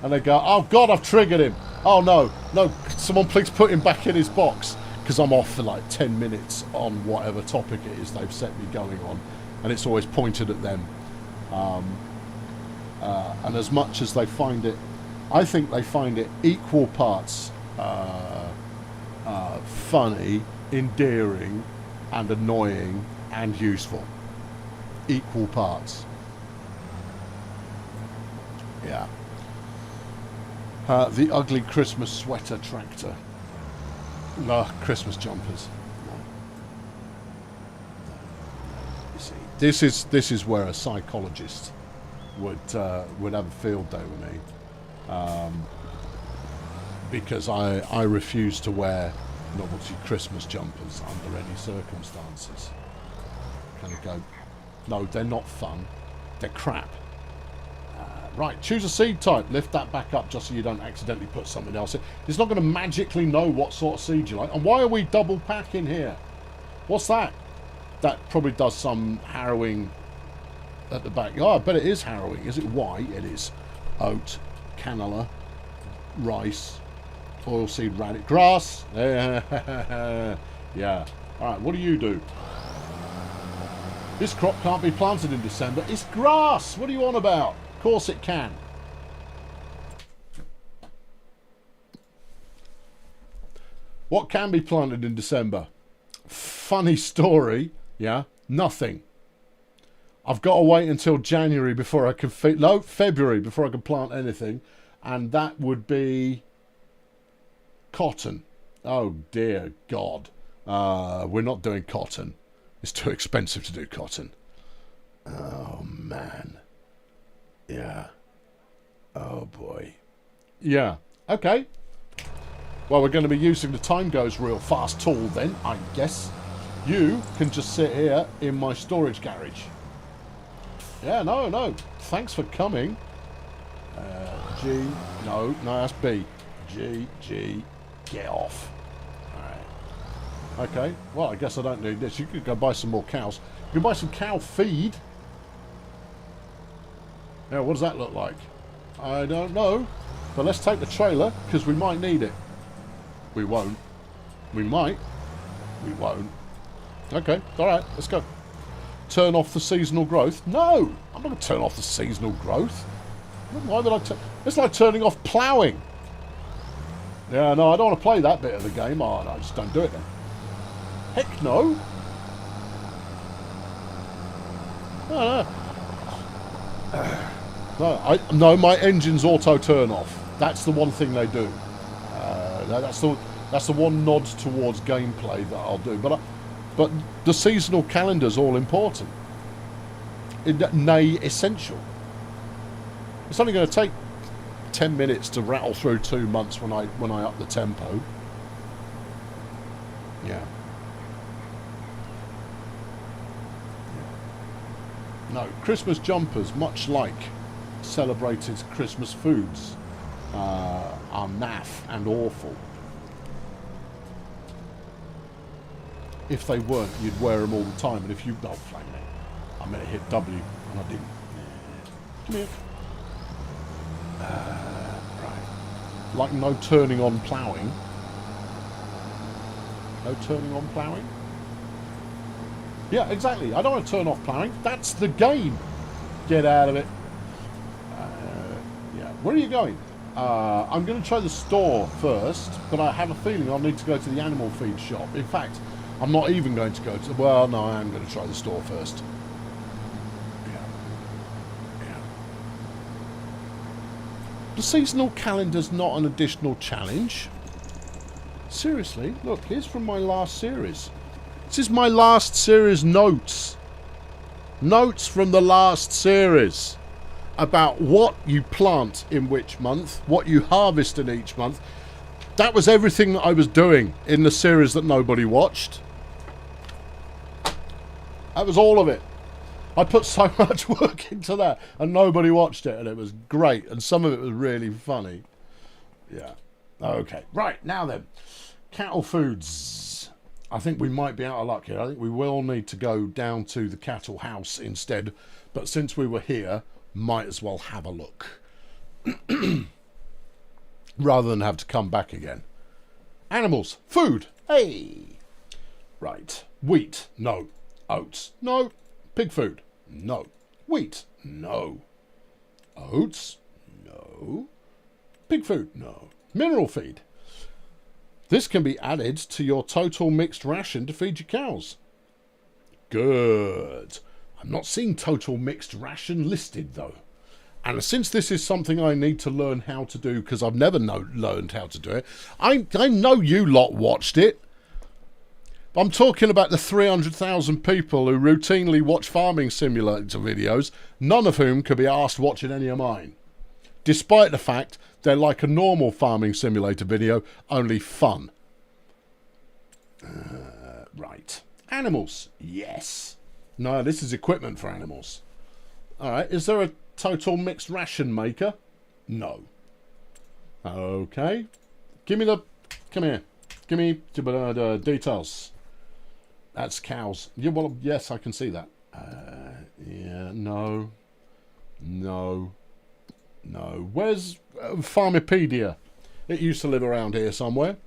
And they go, oh God, I've triggered him. Oh no, no, someone please put him back in his box. Because I'm off for like 10 minutes on whatever topic it is they've set me going on. And it's always pointed at them. And as much as they find it, I think they find it equal parts funny, endearing, and annoying, and useful. Equal parts. Yeah. The ugly Christmas sweater tractor. No, Christmas jumpers. No. You see, this is where a psychologist would have a field day with me, because I refuse to wear novelty Christmas jumpers under any circumstances. Kind of go, no, they're not fun, they're crap. Right, choose a seed type. Lift that back up just so you don't accidentally put something else in. It's not going to magically know what sort of seed you like. And why are we double packing here? What's that? That probably does some harrowing at the back. Oh, I bet it is harrowing. Is it white? It is. Oat, canola, rice, oilseed radish, grass. Yeah. All right, what do you do? This crop can't be planted in December. It's grass. What are you on about? Of course it can. What can be planted in December? Funny story. Yeah, nothing. I've got to wait until January before I can February before I can plant anything, and that would be cotton. Oh dear God, we're not doing cotton. It's too expensive to do cotton. Oh man. Yeah. Oh boy. Yeah. Okay. Well, we're going to be using the time goes real fast tool then, I guess. You can just sit here in my storage garage. Yeah, no. Thanks for coming. G. No, that's B. G. Get off. Alright. Okay. Well, I guess I don't need this. You could go buy some more cows. You can buy some cow feed. Now, what does that look like? I don't know. But let's take the trailer, because we might need it. We won't. We might. We won't. Okay, alright, let's go. Turn off the seasonal growth? No! I'm not going to turn off the seasonal growth. Why would I it's like turning off ploughing. Yeah, no, I don't want to play that bit of the game. Oh, no, just don't do it then. Heck no! No, my engine's auto turn off. That's the one thing they do. That's the one nod towards gameplay that I'll do. But the seasonal calendar's all important. Nay, essential. It's only going to take 10 minutes to rattle through 2 months when I up the tempo. Yeah. No, Christmas jumpers, much like celebrated Christmas foods, are naff and awful. If they weren't, you'd wear them all the time. And if you... Oh, flag it. I meant to hit W, and I didn't. Come here. Right. Like no turning on ploughing. No turning on ploughing? Yeah, exactly. I don't want to turn off ploughing. That's the game. Get out of it. Yeah. Where are you going? I'm going to try the store first, but I have a feeling I'll need to go to the animal feed shop. In fact, I'm not even going to go to... Well, no, I am going to try the store first. Yeah. The seasonal calendar's not an additional challenge. Seriously, look, here's from my last series. This is my last series notes. Notes from the last series about what you plant in which month, what you harvest in each month. That was everything that I was doing in the series that nobody watched. That was all of it. I put so much work into that and nobody watched it, and it was great, and some of it was really funny. Yeah. Okay. Right, now then. Cattle foods. I think we might be out of luck here. I think we will need to go down to the cattle house instead, but since we were here, might as well have a look. rather than have to come back again. Animals. Food. Hey. Right. Wheat. No. Oats. No. Pig food. No. Wheat. No. Oats. No. Pig food. No. Mineral feed. This can be added to your total mixed ration to feed your cows. Good. I'm not seeing total mixed ration listed though. And since this is something I need to learn how to do, because I've never learned how to do it, I know you lot watched it. I'm talking about the 300,000 people who routinely watch farming simulator videos, none of whom could be asked watching any of mine. Despite the fact they're like a normal farming simulator video, only fun. Right. Animals. Yes. No, this is equipment for animals. Alright, is there a total mixed ration maker? No. Okay. Give me the... Come here. Give me the details. That's cows. Yeah, well, yes, I can see that. Yeah, no. No. No. Where's Farmipedia? It used to live around here somewhere.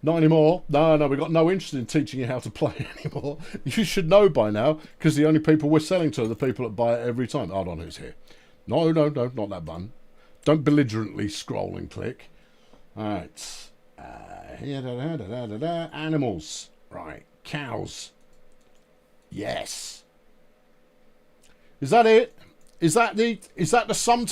Not anymore. No, we've got no interest in teaching you how to play anymore. You should know by now, because the only people we're selling to are the people that buy it every time. Hold on, who's here? No, not that button. Don't belligerently scroll and click. Alright. Animals. Right. Cows. Yes. Is that it? Is that the sum?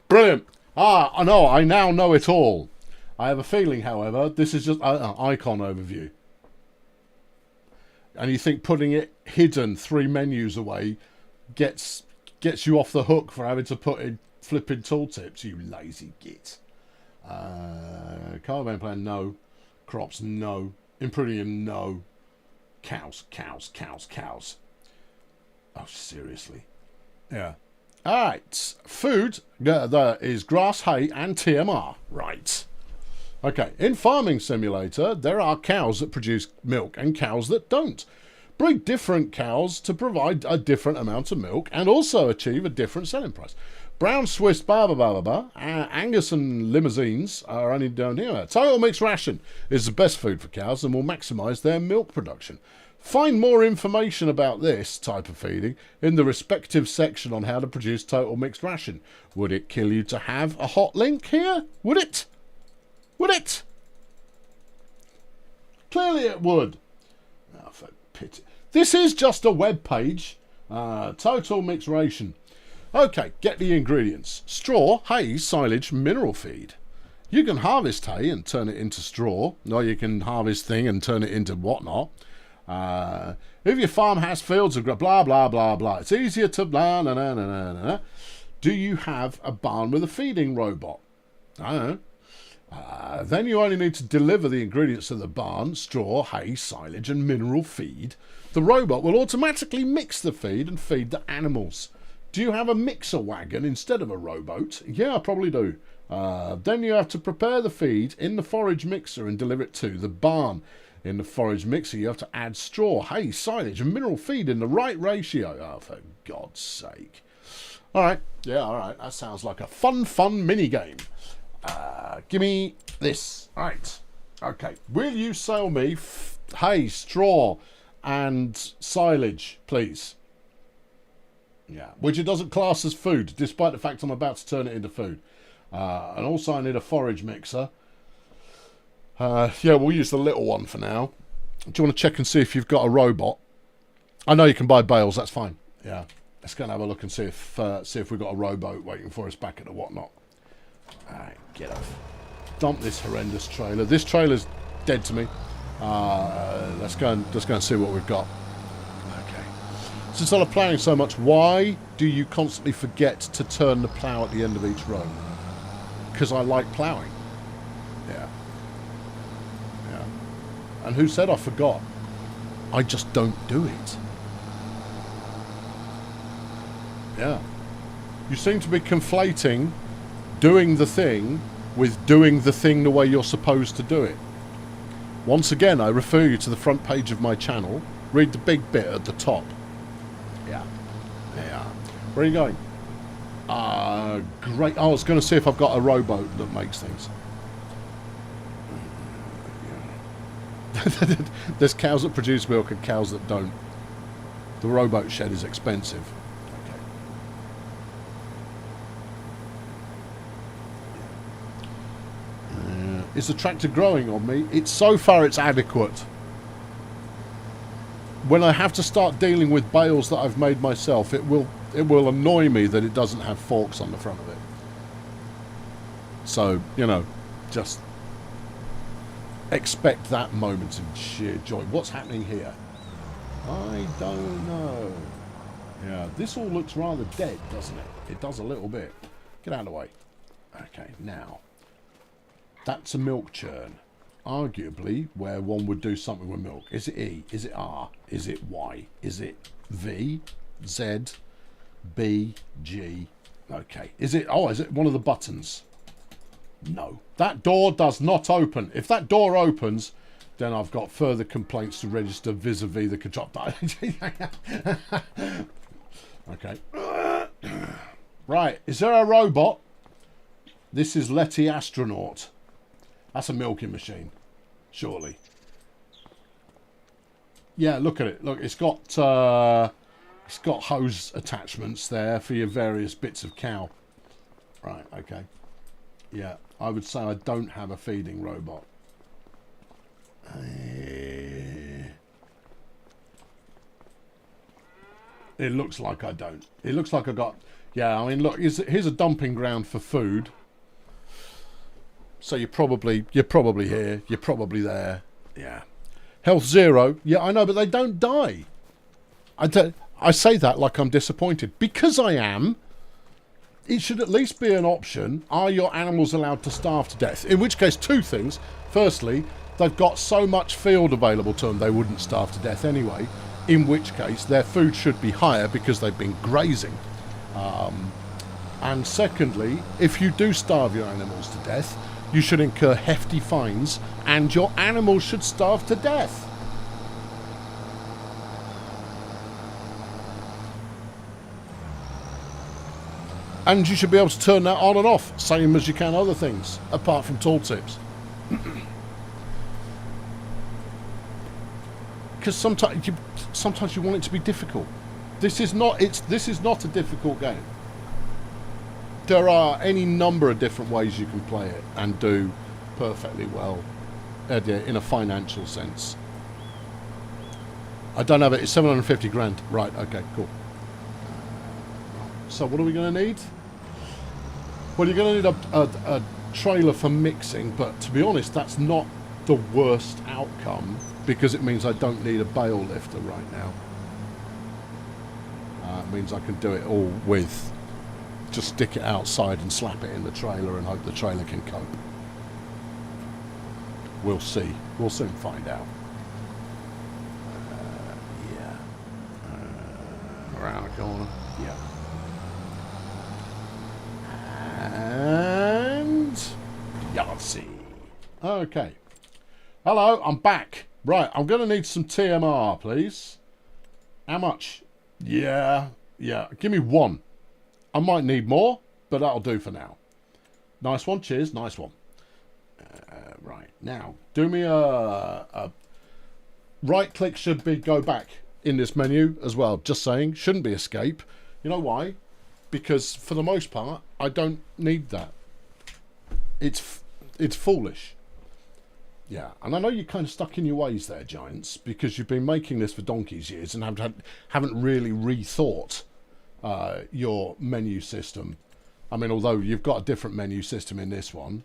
Brilliant. I know. I now know it all. I have a feeling, however, this is just an icon overview. And you think putting it hidden 3 menus away gets you off the hook for having to put in flipping tooltips, you lazy git. Caravan plan, no. Crops, no. Imperium, no. Cows. Oh, seriously. Yeah. Alright. Food, there is grass, hay, and TMR. Right. Okay. In Farming Simulator, there are cows that produce milk and cows that don't. Breed different cows to provide a different amount of milk and also achieve a different selling price. Brown Swiss, Angus and Limousines are only down here. Total mixed ration is the best food for cows and will maximise their milk production. Find more information about this type of feeding in the respective section on how to produce total mixed ration. Would it kill you to have a hot link here? Would it? Would it? Clearly it would. Oh, for pity. This is just a web page. Total mixed ration. Okay, get the ingredients. Straw, hay, silage, mineral feed. You can harvest hay and turn it into straw, or you can harvest thing and turn it into whatnot. If your farm has fields of blah, blah, blah, blah. It's easier to blah, na, na, na, na, na. Do you have a barn with a feeding robot? I don't know. Then you only need to deliver the ingredients to the barn, straw, hay, silage, and mineral feed. The robot will automatically mix the feed and feed the animals. Do you have a mixer wagon instead of a rowboat? Yeah, I probably do. Then you have to prepare the feed in the forage mixer and deliver it to the barn. In the forage mixer, you have to add straw, hay, silage, and mineral feed in the right ratio. Oh, for God's sake. All right. Yeah, all right. That sounds like a fun mini-game. Give me this. All right. Okay. Will you sell me hay, straw, and silage, please? Yeah. Which it doesn't class as food, despite the fact I'm about to turn it into food. And also I need a forage mixer. Yeah, we'll use the little one for now. Do you want to check and see if you've got a robot? I know you can buy bales, that's fine. Yeah, let's go and have a look and see if we've got a rowboat waiting for us back at the whatnot. Alright, get off. Dump this horrendous trailer. This trailer's dead to me. Let's go and see what we've got. Okay. Since I love ploughing so much, why do you constantly forget to turn the plough at the end of each row? Because I like ploughing. Yeah. And who said I forgot? I just don't do it. Yeah. You seem to be conflating doing the thing with doing the thing the way you're supposed to do it. Once again, I refer you to the front page of my channel. Read the big bit at the top. Yeah. Yeah. Where are you going? Great. I was going to see if I've got a rowboat that makes things. There's cows that produce milk and cows that don't. The rowboat shed is expensive. Okay. Is the tractor growing on me? So far it's adequate. When I have to start dealing with bales that I've made myself, it will annoy me that it doesn't have forks on the front of it. So, you know, just expect that moment of sheer joy. What's happening here? I don't know. Yeah, this all looks rather dead, doesn't it? It does a little bit. Get out of the way. Okay, now. That's a milk churn. Arguably, where one would do something with milk. Is it E? Is it R? Is it Y? Is it V? Z? B? G? Okay. Is it one of the buttons? No. That door does not open. If that door opens, then I've got further complaints to register vis-a-vis the control. Okay. Right. Is there a robot? This is Letty Astronaut. That's a milking machine. Surely. Yeah, look at it. Look, it's got hose attachments there for your various bits of cow. Right, okay. Yeah, I would say I don't have a feeding robot. It looks like I don't. It looks like I got... Yeah, I mean, look, here's a dumping ground for food. So you're probably here. You're probably there. Yeah. Health 0. Yeah, I know, but they don't die. I say that like I'm disappointed. Because I am. It should at least be an option. Are your animals allowed to starve to death? In which case, two things. Firstly, they've got so much field available to them they wouldn't starve to death anyway. In which case, their food should be higher because they've been grazing. And secondly, if you do starve your animals to death, you should incur hefty fines and your animals should starve to death. And you should be able to turn that on and off, same as you can other things, apart from tooltips. Because sometimes you want it to be difficult. This is not a difficult game. There are any number of different ways you can play it and do perfectly well in a financial sense. I don't have it. It's 750 grand. Right, okay, cool. So what are we going to need? Well, you're going to need a trailer for mixing, but to be honest, that's not the worst outcome because it means I don't need a bale lifter right now. It means I can do it all with just stick it outside and slap it in the trailer and hope the trailer can cope. We'll see. We'll soon find out. Yeah. Around the corner. Yeah. And Yahtzee. Okay. Hello, I'm back. Right, I'm going to need some TMR, please. How much? Yeah. Give me one. I might need more, but that'll do for now. Nice one. Cheers. Nice one. Right. Now, do me a right-click should be go back in this menu as well. Just saying. Shouldn't be escape. You know why? Because for the most part, I don't need that. It's foolish. Yeah, and I know you're kind of stuck in your ways there, Giants, because you've been making this for donkey's years and haven't really rethought your menu system. I mean, although you've got a different menu system in this one,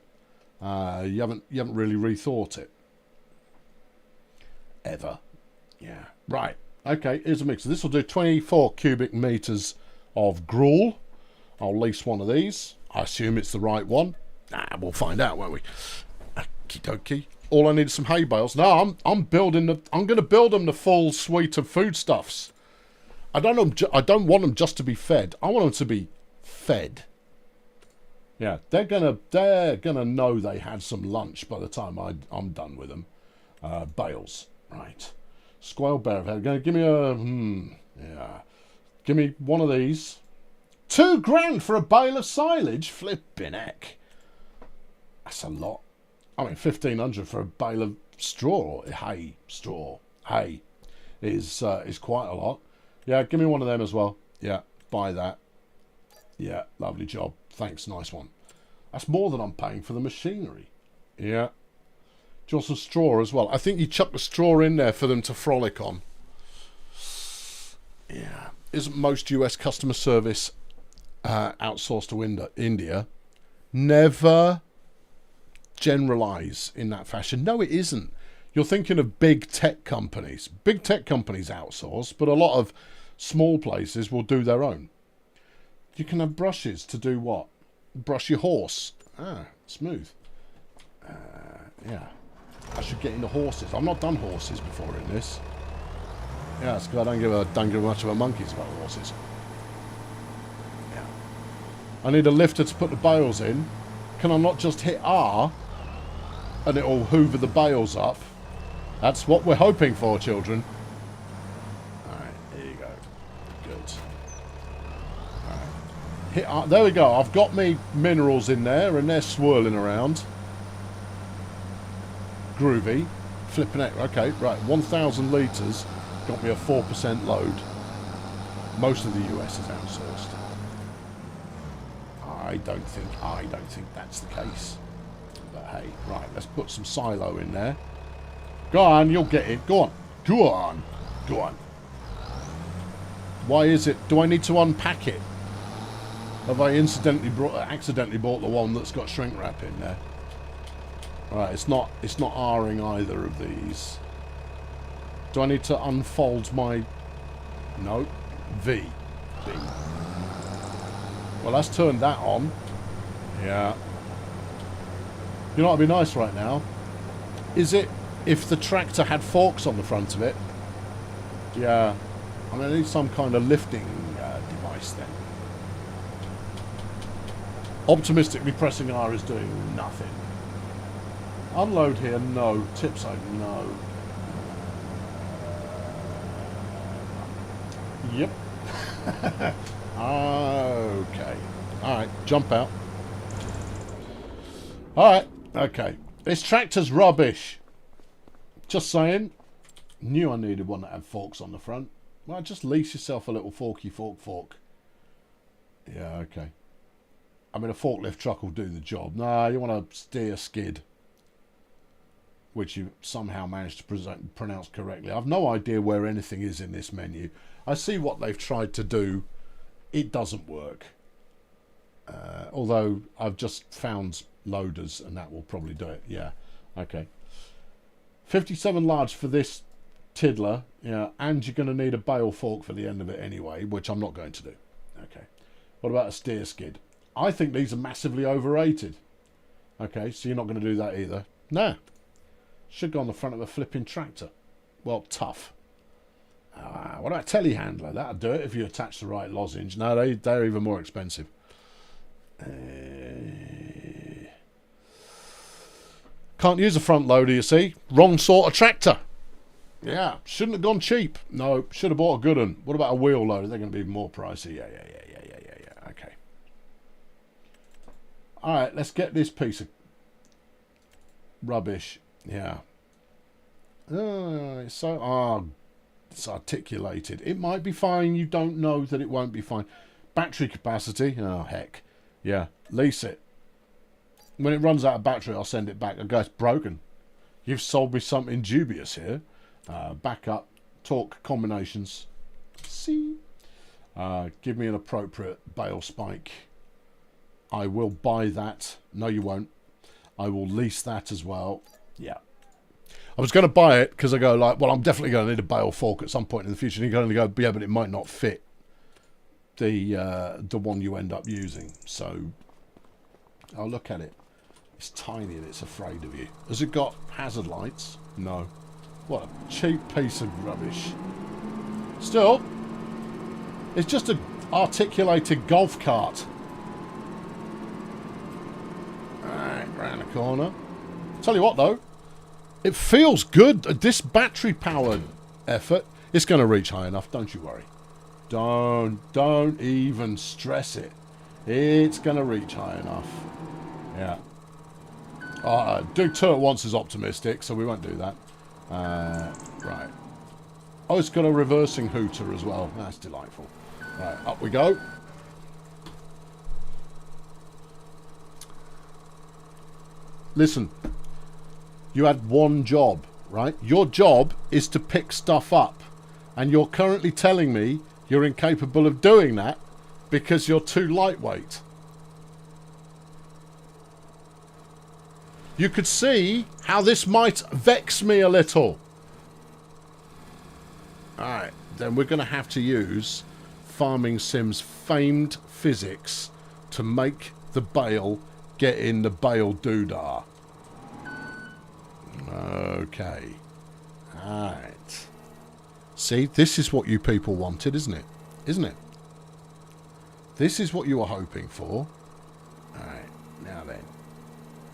you haven't really rethought it. Ever. Yeah. Right. Okay, here's a mixer. This will do 24 cubic meters of gruel. I'll lease one of these. I assume it's the right one. We'll find out, won't we? Okie dokie. All I need is some hay bales. No, I'm going to build them the full suite of foodstuffs. I don't want them just to be fed. I want them to be fed. Yeah, they're gonna know they had some lunch by the time I'm done with them. Bales, right? Squirrel bear. Gonna give me give me one of these. £2,000 for a bale of silage? Flipping heck. That's a lot. I mean, 1,500 for a bale of straw. Hay. Straw. Hay. Is quite a lot. Yeah, give me one of them as well. Yeah, buy that. Yeah, lovely job. Thanks, nice one. That's more than I'm paying for the machinery. Yeah. Do you want some straw as well? I think you chuck the straw in there for them to frolic on. Yeah. Isn't most US customer service outsourced to India? Never generalise in that fashion. No, it isn't. You're thinking of big tech companies. Big tech companies outsource, but a lot of small places will do their own. You can have brushes to do what? Brush your horse. Ah, smooth. Yeah. I should get into horses. I've not done horses before in this. Yeah, it's because I don't give much of a monkeys about horses. Yeah. I need a lifter to put the bales in. Can I not just hit R and it'll hoover the bales up? That's what we're hoping for, children. Alright, here you go. Good. Alright. Hit R. There we go. I've got me minerals in there and they're swirling around. Groovy. Flipping it. Okay, right. 1,000 litres got me a 4% load. Most of the US is outsourced. I don't think that's the case. But hey, right, let's put some silo in there. Go on, you'll get it. Go on. Go on. Go on. Why is it? Do I need to unpack it? Have I accidentally bought the one that's got shrink wrap in there? Right, it's not R-ing either of these. Do I need to unfold my... No. V. Well, let's turn that on. Yeah. You know what would be nice right now? Is it if the tractor had forks on the front of it? Yeah. I'm going to need some kind of lifting device then. Optimistically pressing R is doing nothing. Unload here, no. Tip side, no. Yep. Okay. Alright, jump out. Alright, okay. This tractor's rubbish. Just saying. Knew I needed one that had forks on the front. Well, just lease yourself a little forky fork. Yeah, okay. I mean, a forklift truck will do the job. Nah, you want to steer skid. Which you somehow managed to pronounce correctly. I've no idea where anything is in this menu. I see what they've tried to do. It doesn't work. Although I've just found loaders and that will probably do it. Yeah, okay. 57 large for this tiddler. Yeah, and you're going to need a bale fork for the end of it anyway, which I'm not going to do. Okay. What about a steer skid? I think these are massively overrated. Okay, so you're not going to do that either. Nah. Should go on the front of a flipping tractor. Well, tough. What about a telehandler? That'll do it if you attach the right lozenge. No, they're even more expensive. Can't use a front loader, you see. Wrong sort of tractor. Yeah, shouldn't have gone cheap. No, should have bought a good one. What about a wheel loader? They're going to be more pricey. Yeah. Okay. All right, let's get this piece of rubbish. Yeah. It's articulated. It might be fine. You don't know that it won't be fine. Battery capacity. Oh, heck. Yeah. Lease it. When it runs out of battery, I'll send it back. I go, it's broken. You've sold me something dubious here. Backup. Torque combinations. See? Give me an appropriate bale spike. I will buy that. No, you won't. I will lease that as well. Yeah. I was going to buy it because I go like, well, I'm definitely going to need a bale fork at some point in the future. And you're going to go, yeah, but it might not fit the one you end up using. So I'll look at it. It's tiny and it's afraid of you. Has it got hazard lights? No. What a cheap piece of rubbish. Still, it's just an articulated golf cart. Alright, round the corner. Tell you what though, it feels good. This battery powered effort, it's going to reach high enough, don't you worry. Don't even stress it. It's going to reach high enough. Yeah. Do two at once is optimistic, so we won't do that. Right. Oh, it's got a reversing hooter as well. That's delightful. Right, up we go. Listen, you had one job, right? Your job is to pick stuff up. And you're currently telling me you're incapable of doing that because you're too lightweight. You could see how this might vex me a little. Alright, then we're going to have to use Farming Sim's famed physics to make the bale get in the bale doodah. Okay. Alright. See, this is what you people wanted, isn't it? Isn't it? This is what you were hoping for. Alright, now then.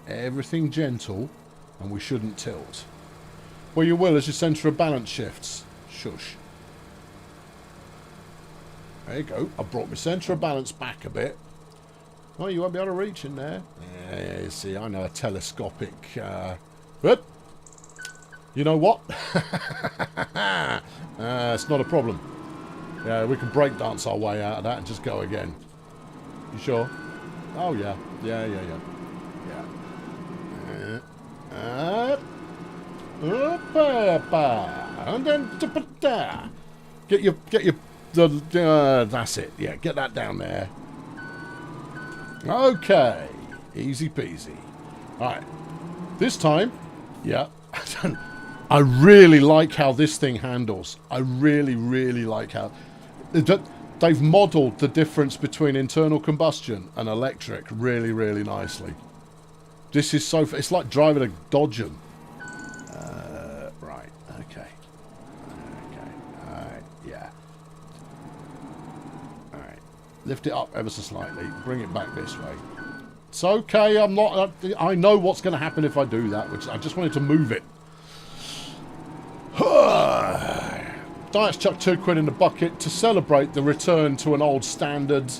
Everything gentle, and we shouldn't tilt. Well, you will as your centre of balance shifts. Shush. There you go. I brought my centre of balance back a bit. Oh, you won't be able to reach in there. Yeah, you see, I know a telescopic... Whoop! You know what? It's not a problem. Yeah, we can break dance our way out of that and just go again. You sure? Oh, yeah. Yeah. And then get your that's it. Yeah, get that down there. Okay, easy peasy. All right, this time, yeah. I really like how this thing handles. I really like how they've modelled the difference between internal combustion and electric really nicely. This is so... It's like driving a Dodge. Right. Okay. Alright. Yeah. Alright. Lift it up ever so slightly. Bring it back this way. It's okay. I'm not... I know what's going to happen if I do that. Which I just wanted to move it. Diet's chucked £2 in the bucket to celebrate the return to an old standard.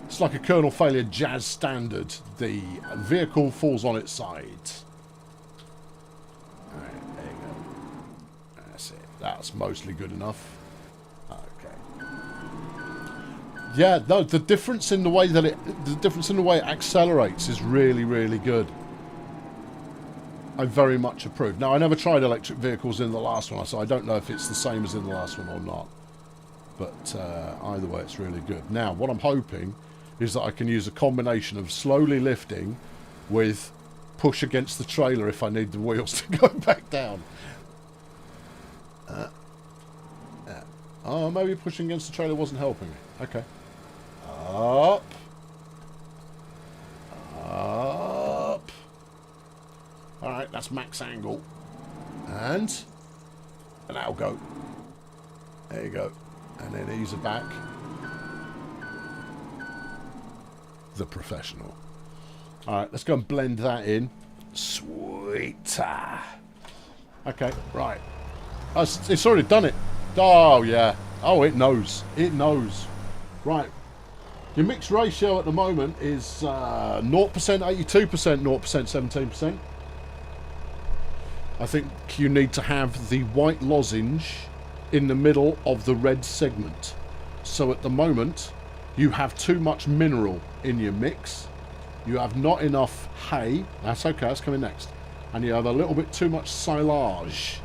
It's like a kernel failure jazz standard. The vehicle falls on its side. Alright, there you go. That's it. That's mostly good enough. Okay. Yeah, no, the difference in the way that it accelerates is really good. I very much approve. Now, I never tried electric vehicles in the last one, so I don't know if it's the same as in the last one or not. But either way, it's really good. Now, what I'm hoping is that I can use a combination of slowly lifting with push against the trailer if I need the wheels to go back down. Oh, maybe pushing against the trailer wasn't helping me. Okay. Up. Alright, that's max angle. And that'll go. There you go. And then ease it back. The professional. Alright, let's go and blend that in. Sweet. Okay, right. Oh, it's already done it. Oh, yeah. Oh, it knows. It knows. Right. Your mix ratio at the moment is 0%, 82%, 0%, 17%. I think you need to have the white lozenge in the middle of the red segment. So at the moment, you have too much mineral in your mix. You have not enough hay. That's okay, that's coming next. And you have a little bit too much silage.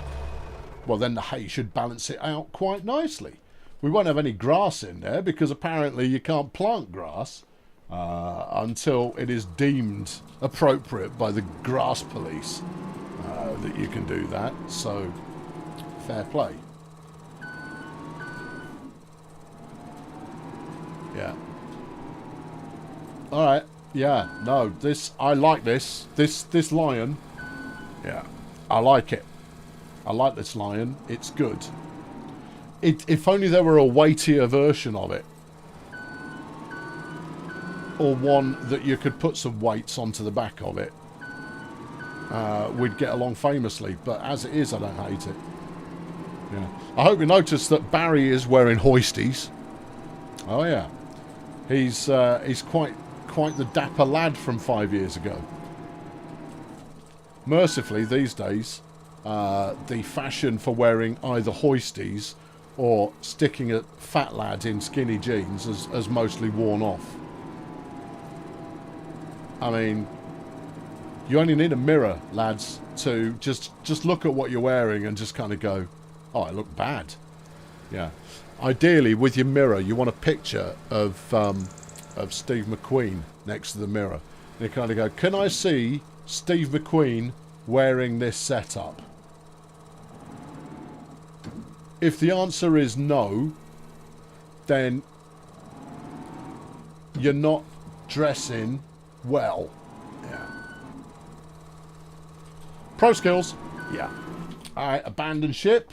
Well, then the hay should balance it out quite nicely. We won't have any grass in there because apparently you can't plant grass until it is deemed appropriate by the grass police that you can do that. So, fair play. Yeah. Alright. Yeah. No, this... I like this. This lion. Yeah. I like it. I like this lion. It's good. If only there were a weightier version of it. Or one that you could put some weights onto the back of it. We'd get along famously. But as it is, I don't hate it. Yeah. I hope you noticed that Barry is wearing hoisties. Oh yeah, he's quite the dapper lad from 5 years ago. Mercifully, these days, the fashion for wearing either hoisties or sticking a fat lad in skinny jeans has mostly worn off. I mean, you only need a mirror, lads, to just look at what you're wearing and just kind of go, oh, I look bad. Yeah. Ideally, with your mirror, you want a picture of Steve McQueen next to the mirror. And you kind of go, can I see Steve McQueen wearing this setup? If the answer is no, then you're not dressing well. Yeah. Pro skills. Yeah. Alright, abandon ship.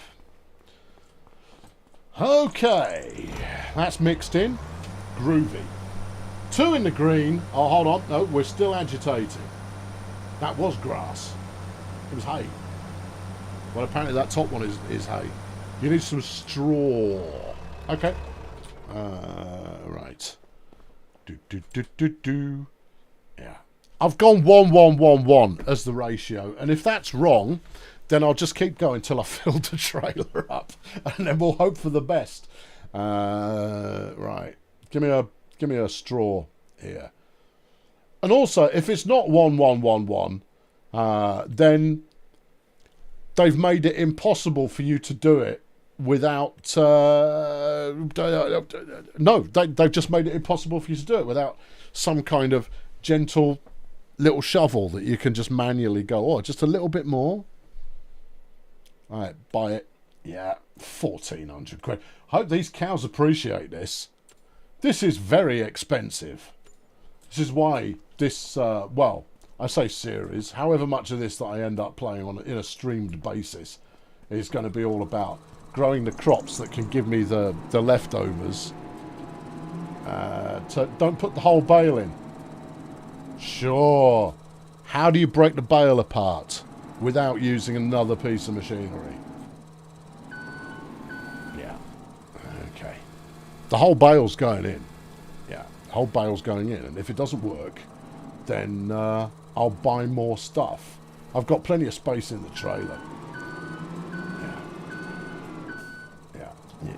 Okay. That's mixed in. Groovy. 2 in the green. Oh, hold on. No, we're still agitating. That was grass. It was hay. Well, apparently that top one is hay. You need some straw. Okay. Right. Yeah. I've gone 1, 1, 1, 1 as the ratio. And if that's wrong, then I'll just keep going till I fill the trailer up. And then we'll hope for the best. Right. Give me a straw here. And also, if it's not 1, 1, 1, 1, then they've made it impossible for you to do it without... no, they've just made it impossible for you to do it without some kind of gentle little shovel that you can just manually go, oh, just a little bit more. All right, buy it. Yeah, 1,400 quid. I hope these cows appreciate this. This is very expensive. This is why this, well, I say series, however much of this that I end up playing on in a streamed basis is going to be all about growing the crops that can give me the leftovers. So don't put the whole bale in. Sure. How do you break the bale apart without using another piece of machinery? Yeah. Okay. The whole bale's going in. Yeah. The whole bale's going in. And if it doesn't work, then I'll buy more stuff. I've got plenty of space in the trailer. Yeah. Yeah.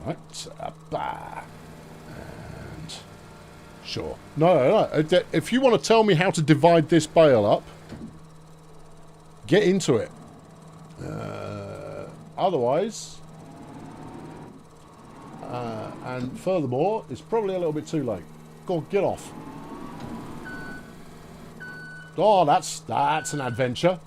Right. And sure. No. If you want to tell me how to divide this bale up, get into it. Otherwise, and furthermore, it's probably a little bit too late. Go on, get off. Oh, that's an adventure.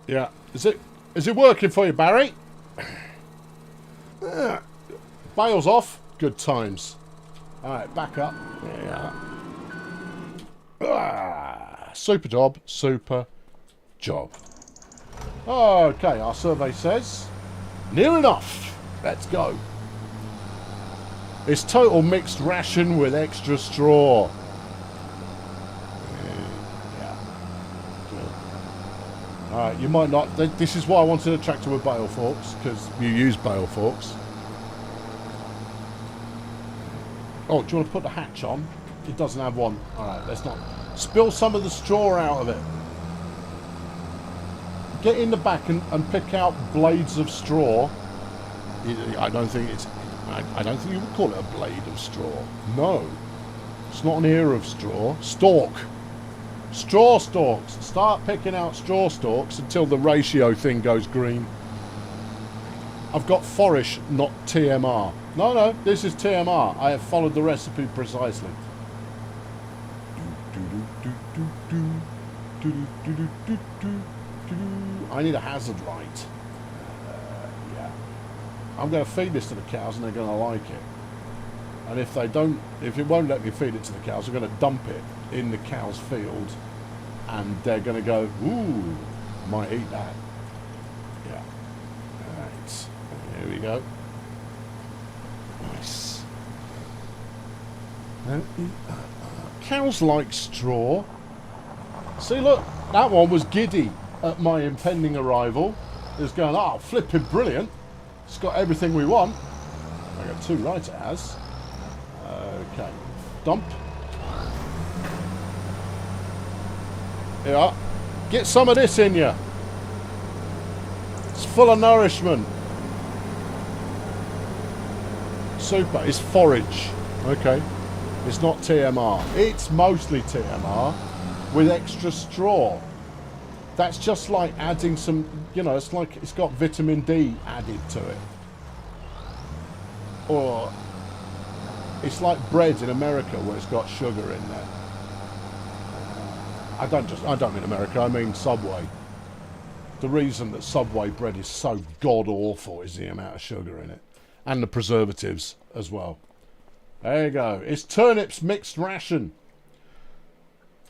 Yeah. Is it working for you, Barry? Bale's off. Good times. Alright, back up. Yeah. Super job. Super job. Okay, our survey says near enough. Let's go. It's total mixed ration with extra straw. Alright, you might not... This is why I wanted a tractor with bale forks, because you use bale forks. Oh, do you want to put the hatch on? It doesn't have one. Alright, let's not... Spill some of the straw out of it. Get in the back and pick out blades of straw. I don't think it's... I don't think you would call it a blade of straw. No. It's not an ear of straw. Stalk. Straw stalks. Start picking out straw stalks until the ratio thing goes green. I've got Forish, not TMR. No, this is TMR. I have followed the recipe precisely. I need a hazard light. Yeah. I'm going to feed this to the cows and they're going to like it. And if it won't let me feed it to the cows, I'm going to dump it in the cow's field and they're going to go, ooh, might eat that. Yeah. Alright. Here we go. Cows like straw. See, look, that one was giddy at my impending arrival. It was going, oh, flipping brilliant. It's got everything we want. I got 2 right, it has. Okay. Dump. Yeah. Get some of this in you. It's full of nourishment. Super. It's forage. Okay. It's not TMR. It's mostly TMR with extra straw. That's just like adding some, you know, it's like it's got vitamin D added to it. Or it's like bread in America where it's got sugar in there. I don't mean America, I mean Subway. The reason that Subway bread is so god awful is the amount of sugar in it. And the preservatives as well. There you go. It's turnips mixed ration.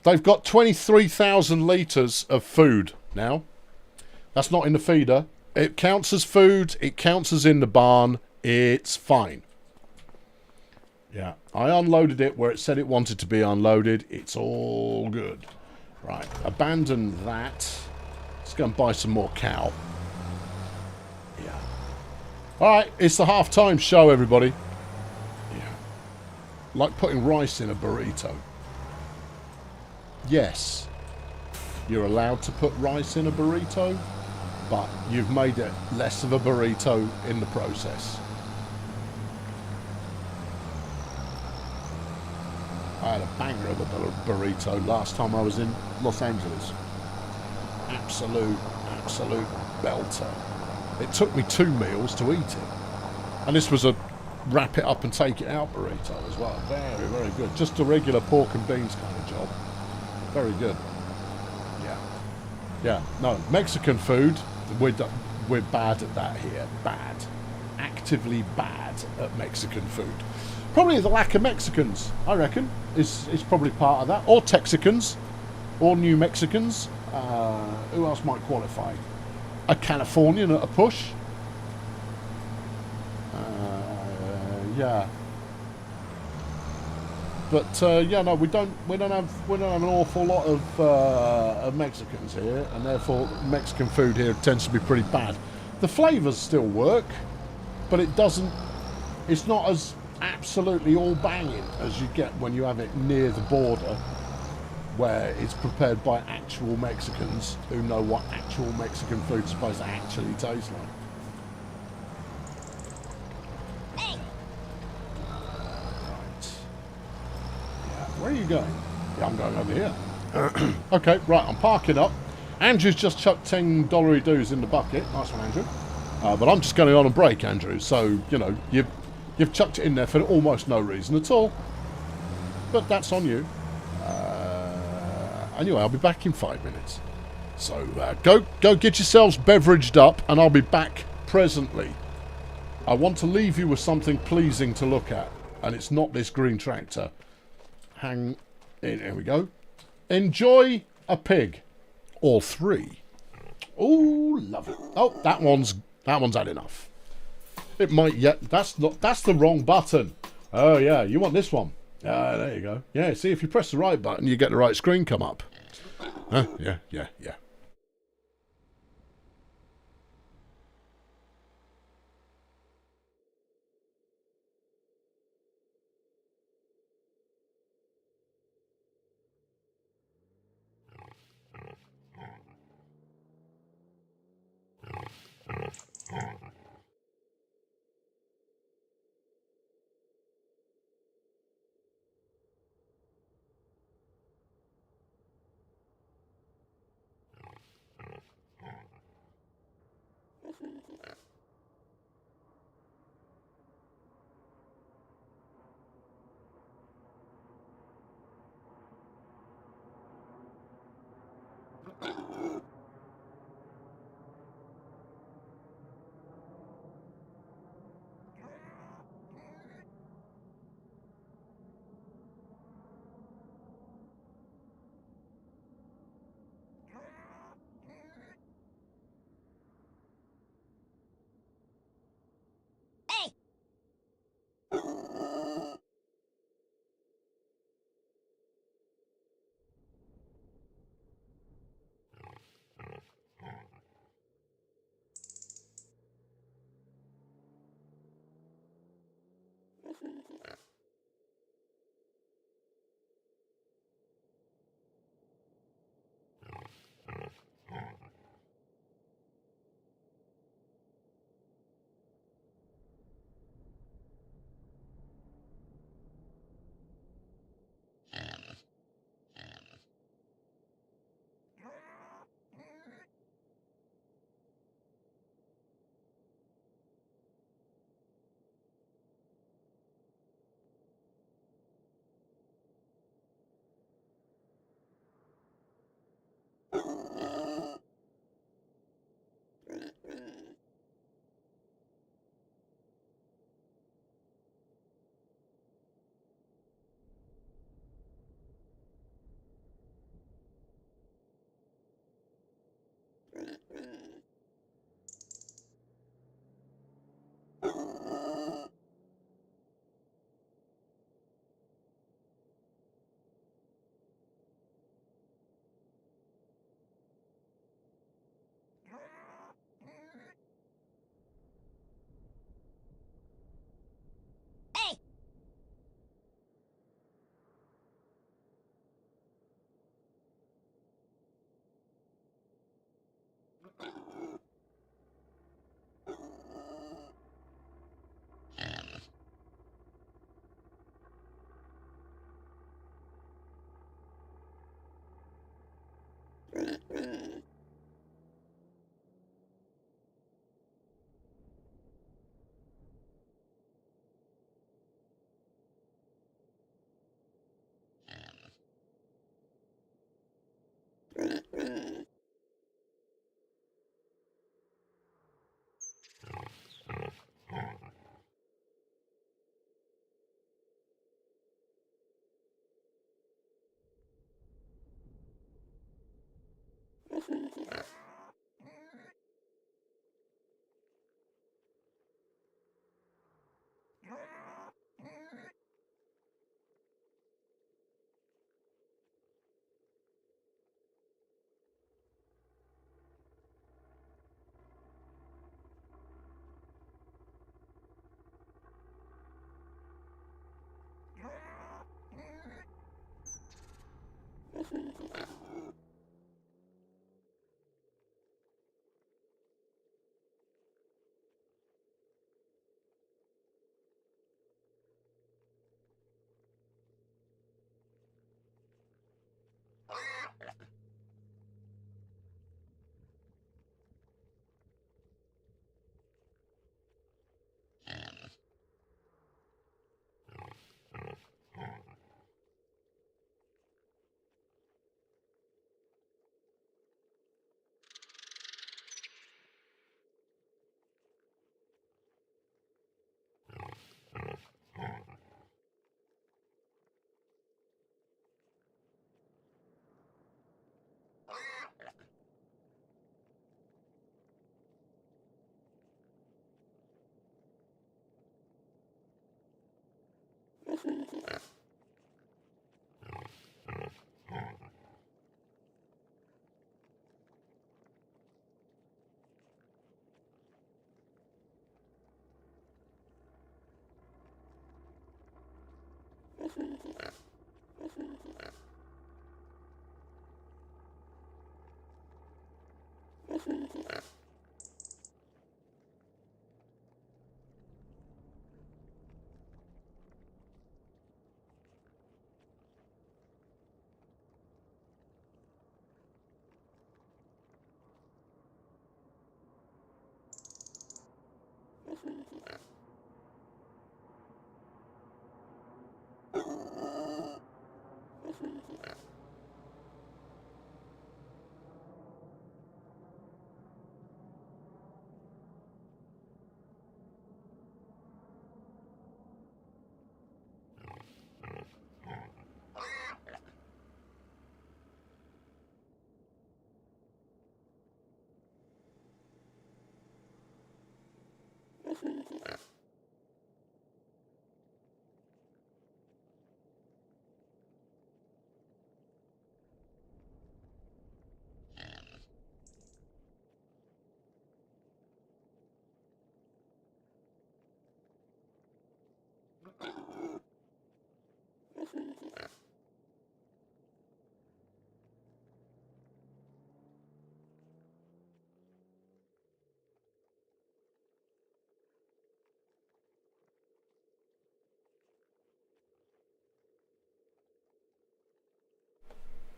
They've got 23,000 litres of food now. That's not in the feeder. It counts as food. It counts as in the barn. It's fine. Yeah. I unloaded it where it said it wanted to be unloaded. It's all good. Right. Abandon that. Let's go and buy some more cow. Yeah. Alright. It's the half-time show, everybody. Yeah. Like putting rice in a burrito. Yes. You're allowed to put rice in a burrito, but you've made it less of a burrito in the process. I had a banger of a burrito last time I was in Los Angeles. Absolute belter. It took me 2 meals to eat it. And this was a wrap it up and take it out burrito as well. Very, very good. Just a regular pork and beans kind of job. Very good. Yeah. Yeah. No, Mexican food, we're bad at that here. Bad. Actively bad at Mexican food. Probably the lack of Mexicans, I reckon, is probably part of that. Or Texicans. Or New Mexicans. Who else might qualify? A Californian at a push. Yeah. But yeah, no, we don't have an awful lot of Mexicans here, and therefore Mexican food here tends to be pretty bad. The flavours still work, but it's not as absolutely all banging as you get when you have it near the border, where it's prepared by actual Mexicans who know what actual Mexican food's supposed to actually taste like. Where are you going? Yeah, I'm going over here. Okay, right, I'm parking up. Andrew's just chucked $10 dues in the bucket. Nice one, Andrew. But I'm just going on a break, Andrew. So, you know, you've chucked it in there for almost no reason at all. But that's on you. Anyway, I'll be back in 5 minutes. So, go get yourselves beveraged up, and I'll be back presently. I want to leave you with something pleasing to look at, and it's not this green tractor. Hang in, here we go. Enjoy a pig. Or 3. Oh, love it. Oh, that one's had enough. It might that's the wrong button. Oh yeah, you want this one. There you go. Yeah, see, if you press the right button, you get the right screen come up. Yeah.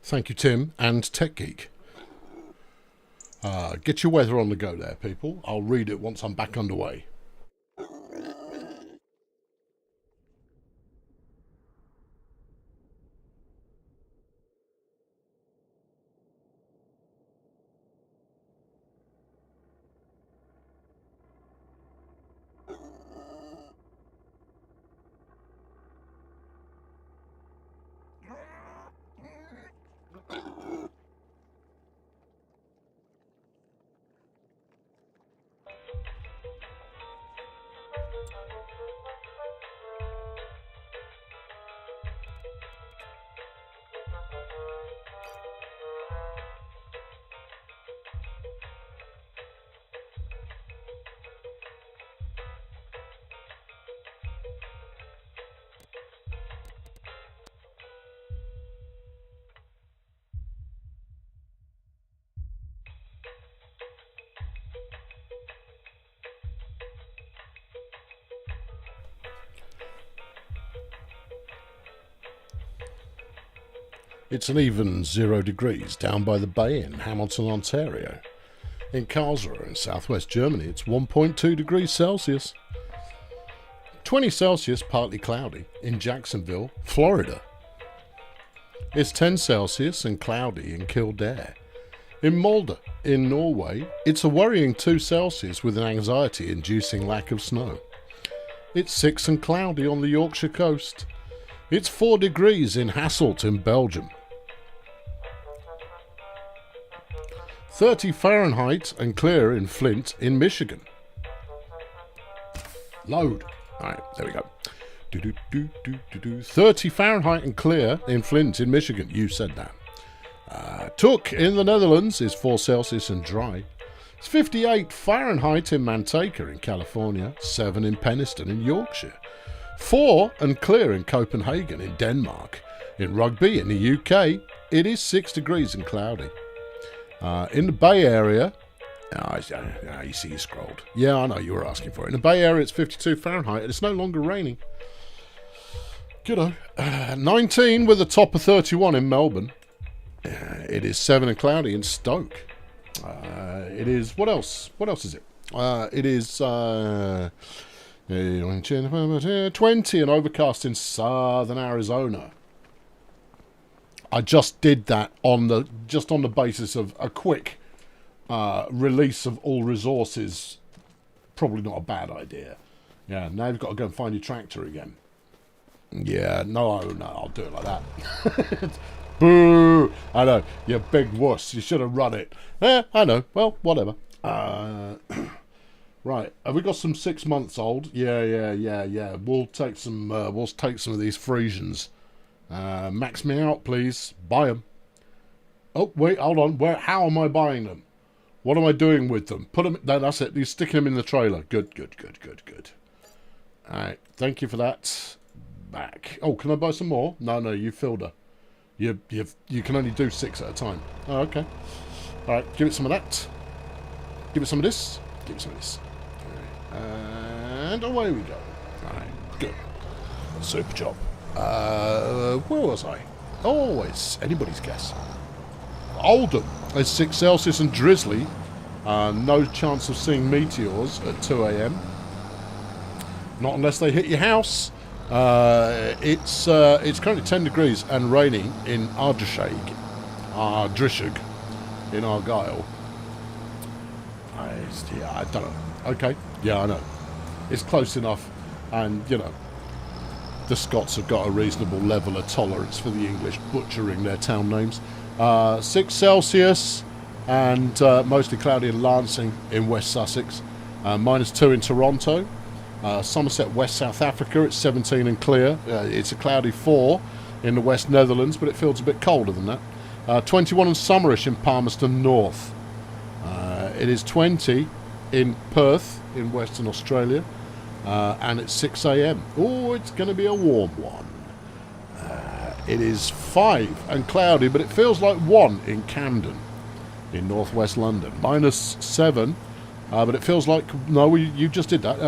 Thank you, Tim and Tech Geek. Get your weather on the go there, people. I'll read it once I'm back underway. It's an even 0 degrees down by the bay in Hamilton, Ontario. In Karlsruhe in southwest Germany, it's 1.2 degrees Celsius. 20 Celsius, partly cloudy, in Jacksonville, Florida. It's 10 Celsius and cloudy in Kildare. In Molde, in Norway, it's a worrying 2 Celsius with an anxiety-inducing lack of snow. It's 6 and cloudy on the Yorkshire coast. It's 4 degrees in Hasselt in Belgium. 30 Fahrenheit and clear in Flint in Michigan. Load. All right, there we go. 30 Fahrenheit and clear in Flint in Michigan. You said that. Took in the Netherlands is 4 Celsius and dry. It's 58 Fahrenheit in Manteca in California. 7 in Penistone in Yorkshire. 4 and clear in Copenhagen in Denmark. In Rugby in the UK, it is 6 degrees and cloudy. In the Bay Area, you see you scrolled. Yeah, I know you were asking for it. In the Bay Area, it's 52 Fahrenheit and it's no longer raining. Good. 19 with a top of 31 in Melbourne. It is 7 and cloudy in Stoke. It is, what else? What else is it? It is 20 and overcast in southern Arizona. I just did that on the basis of a quick release of all resources. Probably not a bad idea. Yeah, now you've got to go and find your tractor again. Yeah, no, I'll do it like that. Boo! I know, you big wuss. You should have run it. I know. Well, whatever. Right, have we got some 6 months old? Yeah. We'll take some of these Frisians. Max me out, please. Buy them. Oh, wait, hold on. How am I buying them? What am I doing with them? Put them. No, that's it. You're sticking them in the trailer. Good. All right, thank you for that. Back. Oh, can I buy some more? No, you filled her. You can only do 6 at a time. Oh, okay. All right, give it some of that. Give it some of this. Give it some of this. All right. And away we go. All right, good. Super job. Where was I? Always anybody's guess. Oldham is 6 Celsius and drizzly. No chance of seeing meteors at 2 a.m. Not unless they hit your house. It's currently 10 degrees and raining in Ardrishaig in Argyll. I don't know. Okay, yeah, I know. It's close enough, and you know, the Scots have got a reasonable level of tolerance for the English butchering their town names. 6 Celsius and mostly cloudy in Lancing in West Sussex. -2 in Toronto. Somerset, West South Africa, it's 17 and clear. It's a cloudy 4 in the West Netherlands, but it feels a bit colder than that. 21 and summerish in Palmerston North. It is 20 in Perth in Western Australia, and it's 6 a.m. Oh, it's going to be a warm one. It is 5 and cloudy, but it feels like 1 in Camden in northwest London. -7. But it feels like... No, you just did that.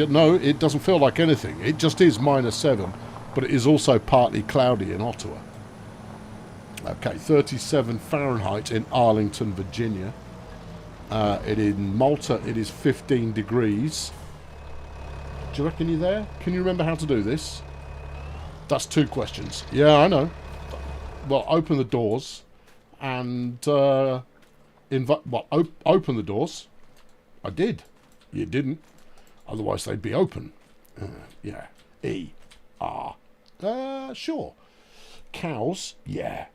No, it doesn't feel like anything. It just is -7. But it is also partly cloudy in Ottawa. Okay, 37 Fahrenheit in Arlington, Virginia. In Malta, it is 15 degrees. Do you reckon you're there? Can you remember how to do this? That's 2 questions. Yeah, I know. Well, open the doors. And... open the doors. I did. You didn't. Otherwise they'd be open. Yeah. E-R. Sure. Cows? Yeah.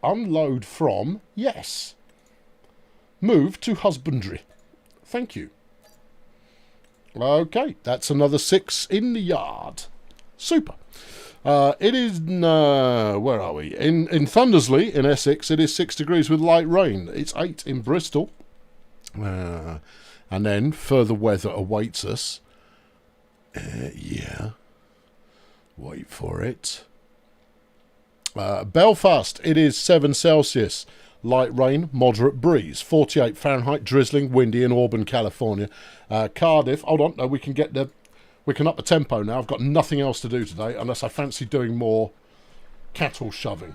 Unload from? Yes. Move to husbandry. Thank you. Okay, that's another 6 in the yard. Super. It is... where are we? In Thundersley, in Essex, it is 6 degrees with light rain. It's 8 in Bristol. And then further weather awaits us. Yeah. Wait for it. Belfast, it is 7 Celsius. Light rain, moderate breeze. 48 Fahrenheit, drizzling, windy in Auburn, California. Cardiff, hold on, no, we can up the tempo now. I've got nothing else to do today unless I fancy doing more cattle shoving.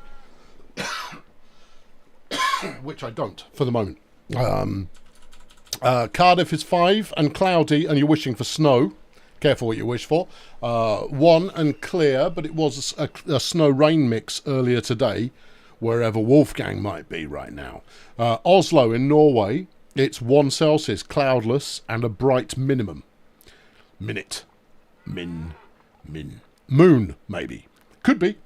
Which I don't, for the moment. Cardiff is 5 and cloudy, and you're wishing for snow. Careful what you wish for. 1 and clear, but it was a snow-rain mix earlier today, wherever Wolfgang might be right now. Oslo in Norway, it's 1 Celsius, cloudless, and a bright minimum. Moon, maybe. Could be.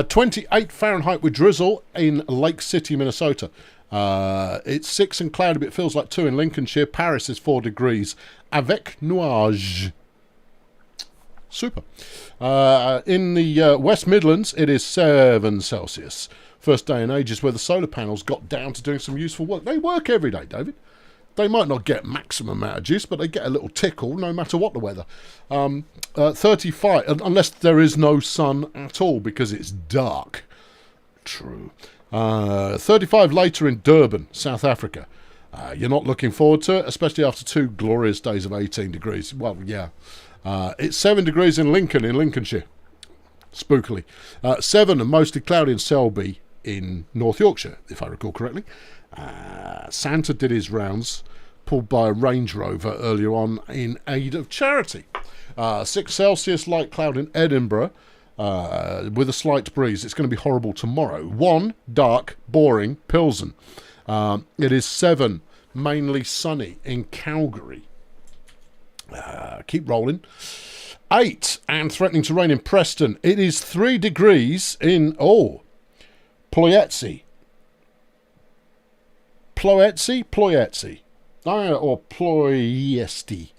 28 Fahrenheit with drizzle in Lake City, Minnesota. It's 6 and cloudy, but it feels like 2 in Lincolnshire. Paris is 4 degrees. Avec nuage. Super. In the West Midlands, it is 7 Celsius. First day in ages where the solar panels got down to doing some useful work. They work every day, David. They might not get maximum amount of juice, but they get a little tickle no matter what the weather. 35, unless there is no sun at all because it's dark. True. 35 later in Durban, South Africa. You're not looking forward to it, especially after 2 glorious days of 18 degrees. Well, yeah. It's 7 degrees in Lincoln, in Lincolnshire. Spookily. 7 and mostly cloudy in Selby in North Yorkshire, if I recall correctly. Santa did his rounds, pulled by a Range Rover earlier on in aid of charity. 6 Celsius, light cloud in Edinburgh, with a slight breeze. It's going to be horrible tomorrow. 1, dark, boring, Pilsen. It is 7, mainly sunny in Calgary. Keep rolling. 8, and threatening to rain in Preston. It is 3 degrees in, Ploietsy. Ploietsy. Or Ploiesti.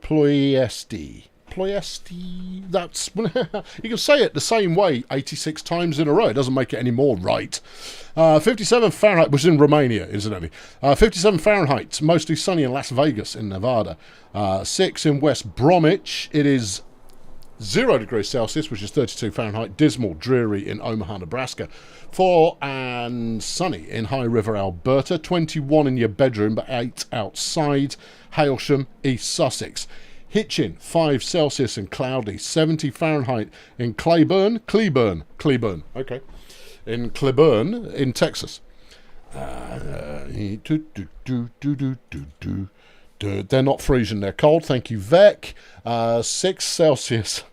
Ploiesti. Ploiesti. That's you can say it the same way 86 times in a row. It doesn't make it any more right. 57 Fahrenheit, which is in Romania, incidentally. 57 Fahrenheit, mostly sunny in Las Vegas in Nevada. 6 in West Bromwich. It is 0 degrees Celsius, which is 32 Fahrenheit. Dismal, dreary in Omaha, Nebraska. 4 and sunny in High River, Alberta. 21 in your bedroom, but 8 outside. Hailsham, East Sussex. Hitchin, 5 Celsius and cloudy. 70 Fahrenheit in Cleburne, okay. In Cleburne, in Texas. They're not freezing, they're cold. Thank you, Vec. 6 Celsius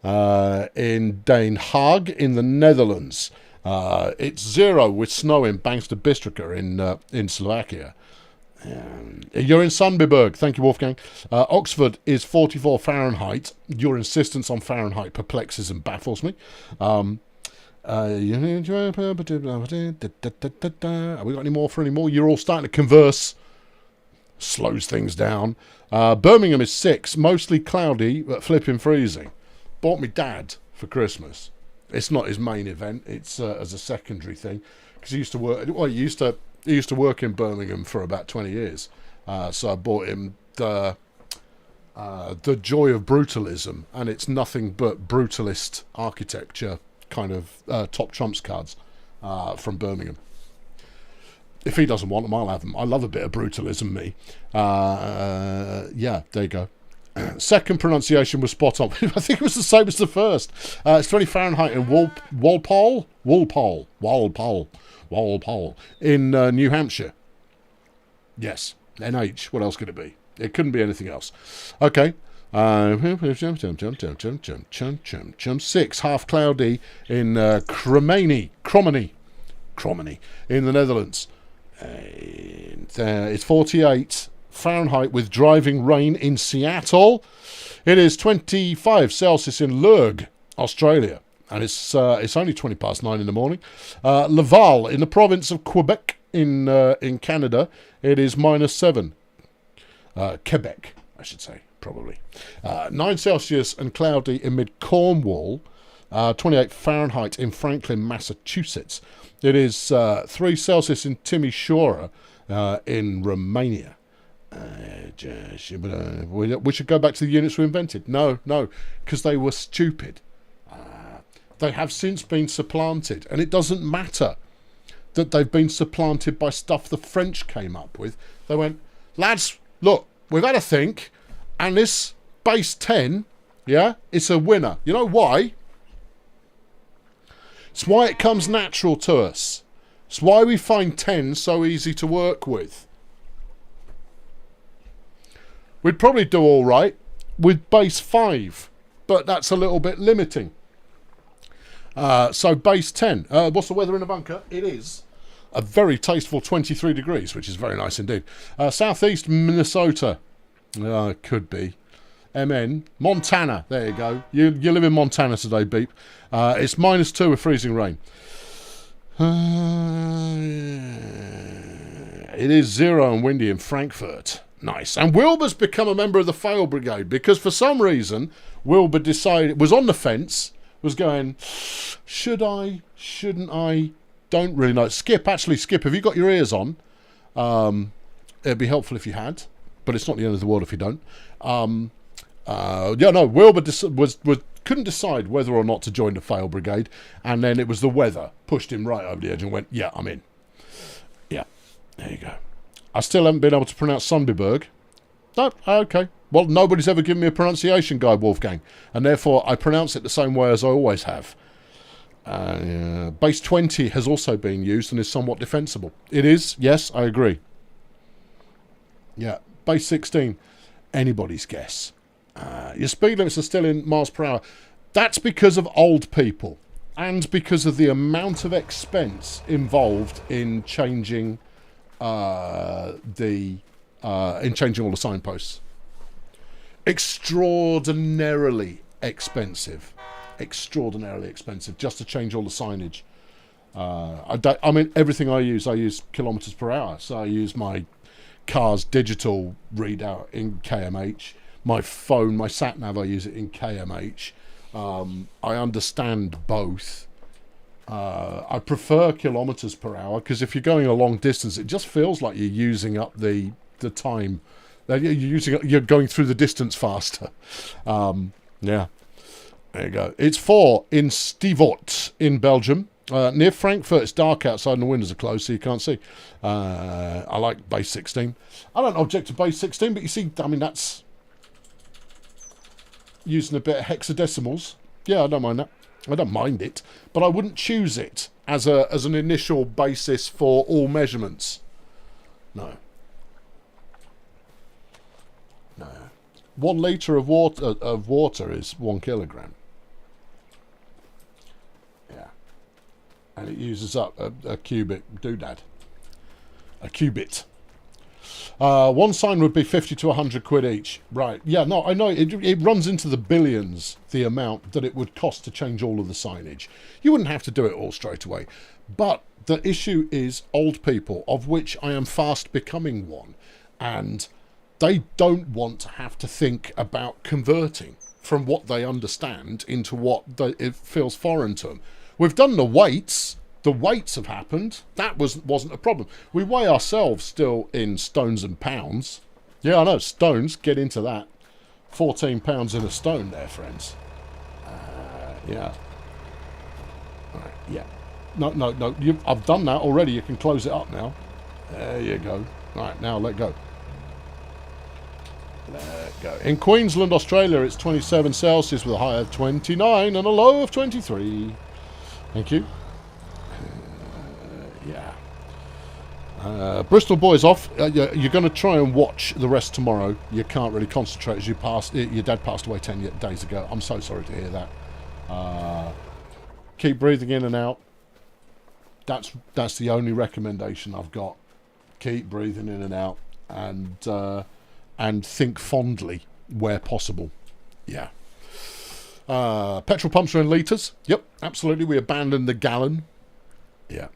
in Den Haag in the Netherlands. It's 0 with snow in Bankster Bystrica in Slovakia. You're in Sundbyberg. Thank you, Wolfgang. Oxford is 44 Fahrenheit. Your insistence on Fahrenheit perplexes and baffles me. Have we got any more for any more? You're all starting to converse. Slows things down. Birmingham is 6, mostly cloudy, but flipping freezing. Bought me dad for Christmas. It's not his main event. It's as a secondary thing because he used to work. Well, he used to work in Birmingham for about 20 years. So I bought him the Joy of Brutalism, and it's nothing but brutalist architecture, kind of top trumps cards from Birmingham. If he doesn't want them, I'll have them. I love a bit of brutalism, me. Yeah, there you go. Second pronunciation was spot on. I think it was the same as the first. It's 20 Fahrenheit in Walpole in New Hampshire. Yes, NH. What else could it be? It couldn't be anything else. Okay. 6, half cloudy in Cromany in the Netherlands. It's 48 Fahrenheit with driving rain in Seattle. It is 25 Celsius in Lurg, Australia, and it's only 9:20 in the morning. Laval in the province of Quebec in Canada, it is -7. Quebec, I should say, probably. 9 Celsius and cloudy in mid-Cornwall. 28 Fahrenheit in Franklin, Massachusetts. It is 3 Celsius in Timișoara in Romania. We should go back to the units we invented. No, because they were stupid. They have since been supplanted, and it doesn't matter that they've been supplanted by stuff the French came up with. They went, lads, look, we've had a think, and this base 10, yeah, it's a winner. You know why? It's why it comes natural to us. It's why we find 10 so easy to work with. We'd probably do all right with base 5, but that's a little bit limiting. So base 10. What's the weather in the bunker? It is a very tasteful 23 degrees, which is very nice indeed. Southeast Minnesota. Could be. MN. Montana. There you go. You live in Montana today, Beep. It's -2 with freezing rain. It is 0 and windy in Frankfurt. Nice. And Wilbur's become a member of the Fail Brigade because for some reason Wilbur was on the fence, was going, should I, shouldn't I, don't really know. Skip, have you got your ears on? It'd be helpful if you had, but it's not the end of the world if you don't. Wilbur couldn't decide whether or not to join the Fail Brigade, and then it was the weather pushed him right over the edge and went, yeah, I'm in. Yeah, there you go. I still haven't been able to pronounce Sundbyberg. No, okay. Well, nobody's ever given me a pronunciation guide, Wolfgang, and therefore I pronounce it the same way as I always have. Base 20 has also been used and is somewhat defensible. It is, yes, I agree. Yeah, base 16, anybody's guess. Your speed limits are still in miles per hour. That's because of old people and because of the amount of expense involved in changing all the signposts. Extraordinarily expensive just to change all the signage. I mean, everything I use kilometers per hour. So I use my car's digital readout in kmh. My phone, my sat nav, I use it in kmh. I understand both. I prefer kilometers per hour because if you're going a long distance, it just feels like you're using up the time. You're going through the distance faster. Yeah, there you go. It's 4 in Stevort in Belgium. Near Frankfurt, it's dark outside and the windows are closed, so you can't see. I like base 16. I don't object to base 16, but you see, I mean, that's using a bit of hexadecimals. Yeah, I don't mind that. I don't mind it, but I wouldn't choose it as an initial basis for all measurements. No. 1 litre of water is 1 kilogram. Yeah. And it uses up a cubic doodad. A cubit. One sign would be 50 to 100 quid each. Right. Yeah, no, I know. It runs into the billions, the amount that it would cost to change all of the signage. You wouldn't have to do it all straight away. But the issue is old people, of which I am fast becoming one. And they don't want to have to think about converting from what they understand into what it feels foreign to them. We've done the weights. The weights have happened. That wasn't a problem. We weigh ourselves still in stones and pounds. Yeah, I know. Stones, get into that. 14 pounds in a stone there, friends. Yeah. All right, yeah. No. I've done that already. You can close it up now. There you go. All right, now let go. Let go. In Queensland, Australia, it's 27 Celsius with a high of 29 and a low of 23. Thank you. Yeah. Bristol boys off. You're going to try and watch the rest tomorrow. You can't really concentrate as your dad passed away 10 days ago. I'm so sorry to hear that. Keep breathing in and out. That's the only recommendation I've got. Keep breathing in and out, and think fondly where possible. Yeah. Petrol pumps are in litres. Yep, absolutely. We abandoned the gallon. Yeah.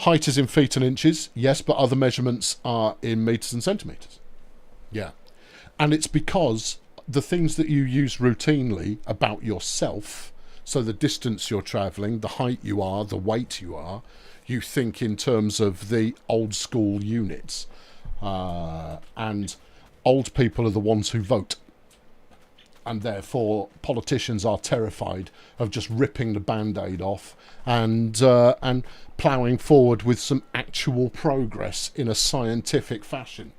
Height is in feet and inches. Yes, but other measurements are in metres and centimetres. Yeah. And it's because the things that you use routinely about yourself, so the distance you're travelling, the height you are, the weight you are, you think in terms of the old school units. And old people are the ones who vote. And therefore politicians are terrified of just ripping the band-aid off and ploughing forward with some actual progress in a scientific fashion.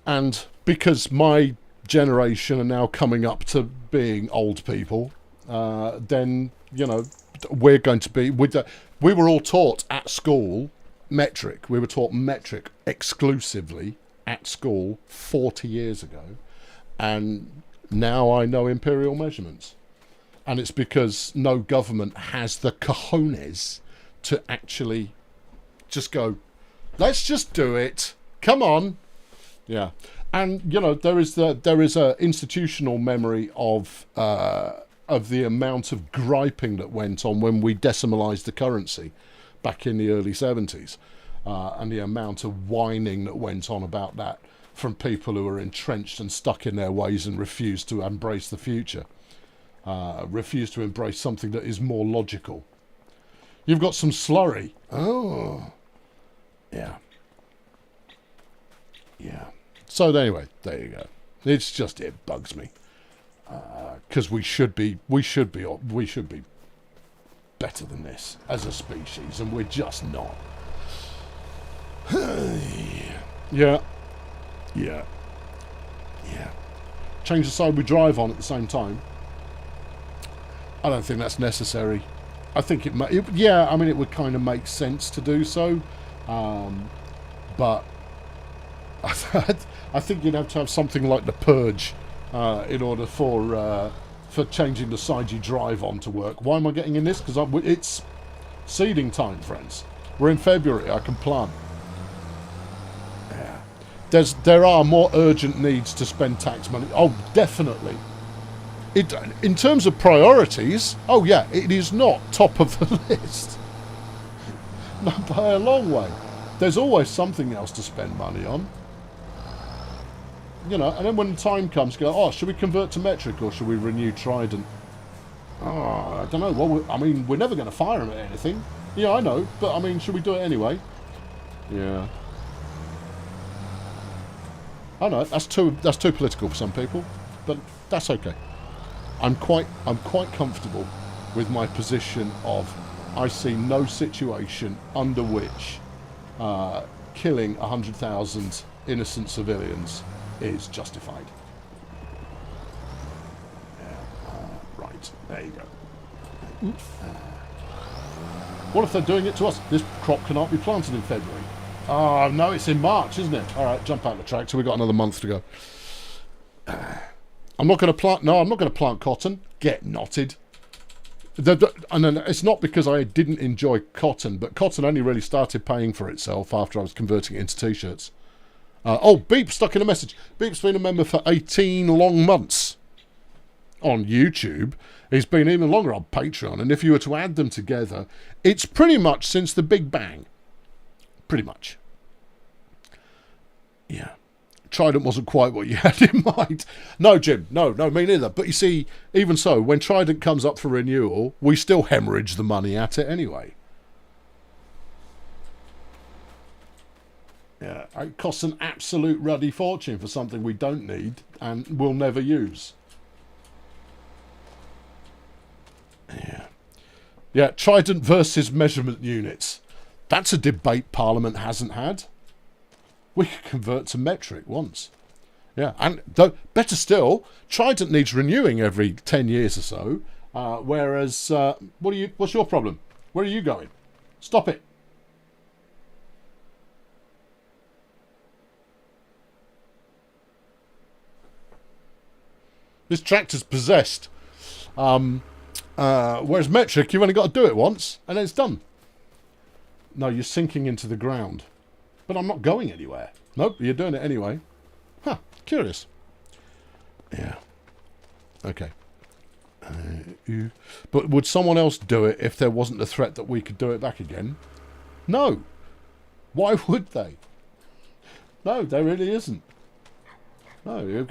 And because my generation are now coming up to being old people, then, you know, we're going to be... we were all taught at school metric. We were taught metric exclusively at school 40 years ago, and now I know imperial measurements, and it's because no government has the cojones to actually just go, let's just do it, come on. Yeah. And you know, there is a institutional memory of of the amount of griping that went on when we decimalised the currency back in the early 70s, and the amount of whining that went on about that from people who are entrenched and stuck in their ways and refuse to embrace the future, refuse to embrace something that is more logical. You've got some slurry. Oh, yeah. Yeah. So anyway, there you go. It's just, it bugs me. Because we should be better than this as a species, and we're just not. Yeah. Yeah. Yeah. Change the side we drive on at the same time. I don't think that's necessary. I think it would kind of make sense to do so, but I think you'd have to have something like the purge in order for changing the side you drive on to work. Why am I getting in this? Because it's seeding time, friends. We're in February. I can plant. Yeah. There are more urgent needs to spend tax money. Oh, definitely. In terms of priorities, oh yeah, it is not top of the list. Not by a long way. There's always something else to spend money on. You know, and then when the time comes, go, oh, should we convert to metric or should we renew Trident? Oh, I don't know. Well, we're never going to fire them at anything. Yeah, I know, but I mean, should we do it anyway? Yeah. I know that's too political for some people, but that's okay. I'm quite comfortable with my position of I see no situation under which killing 100,000 innocent civilians is justified. Right, there you go. What if they're doing it to us? This crop cannot be planted in February. Oh, no, it's in March, isn't it? All right, jump out the tractor. We've got another month to go. I'm not going to plant... No, I'm not going to plant cotton. Get knotted. And then it's not because I didn't enjoy cotton, but cotton only really started paying for itself after I was converting it into T-shirts. Beep stuck in a message. Beep's been a member for 18 long months on YouTube. He's been even longer on Patreon. And if you were to add them together, it's pretty much since the Big Bang. Pretty much. Yeah. Trident wasn't quite what you had in mind. No, Jim. No, me neither. But you see, even so, when Trident comes up for renewal, we still hemorrhage the money at it anyway. Yeah, it costs an absolute ruddy fortune for something we don't need and will never use. Yeah. Yeah, Trident versus measurement units. That's a debate Parliament hasn't had. We could convert to metric once. Yeah, and better still, Trident needs renewing every 10 years or so. Whereas, what's your problem? Where are you going? Stop it. This tractor's possessed. Whereas metric, you've only got to do it once, and then it's done. No, you're sinking into the ground. But I'm not going anywhere. Nope, you're doing it anyway. Huh, curious. Yeah. Okay. But would someone else do it if there wasn't the threat that we could do it back again? No. Why would they? No, there really isn't. No,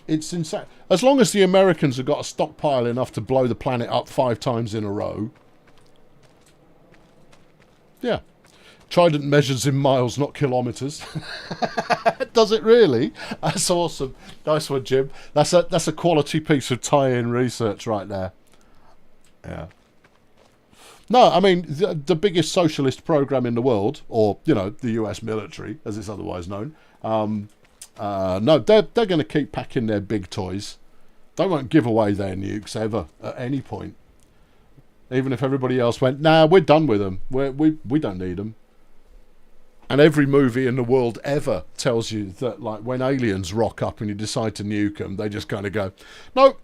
it's insane. As long as the Americans have got a stockpile enough to blow the planet up 5 times in a row. Yeah. Trident measures in miles, not kilometres. Does it really? That's awesome. Nice one, Jim. That's a quality piece of tie-in research right there. Yeah. No, I mean, the biggest socialist program in the world, or, you know, the US military, as it's otherwise known, no, they're going to keep packing their big toys. They won't give away their nukes ever, at any point. Even if everybody else went, nah, we're done with them. We don't need them. And every movie in the world ever tells you that, like, when aliens rock up and you decide to nuke them, they just kind of go, no,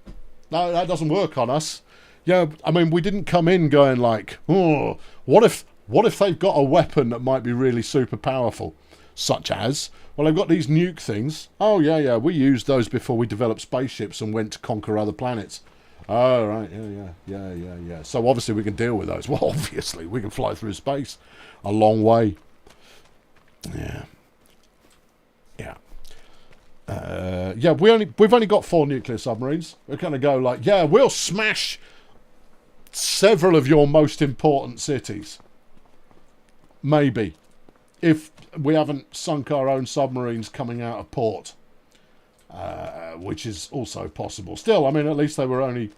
that doesn't work on us. Yeah, I mean, we didn't come in going like, oh, what if they've got a weapon that might be really super powerful? Such as, well, they've got these nuke things. Oh, yeah, we used those before we developed spaceships and went to conquer other planets. Oh, right, yeah. So obviously we can deal with those. Well, obviously we can fly through space a long way. Yeah. We've only got 4 nuclear submarines. We're going to go like, yeah, we'll smash several of your most important cities. Maybe. If we haven't sunk our own submarines coming out of port. Which is also possible. Still, I mean, at least they were only,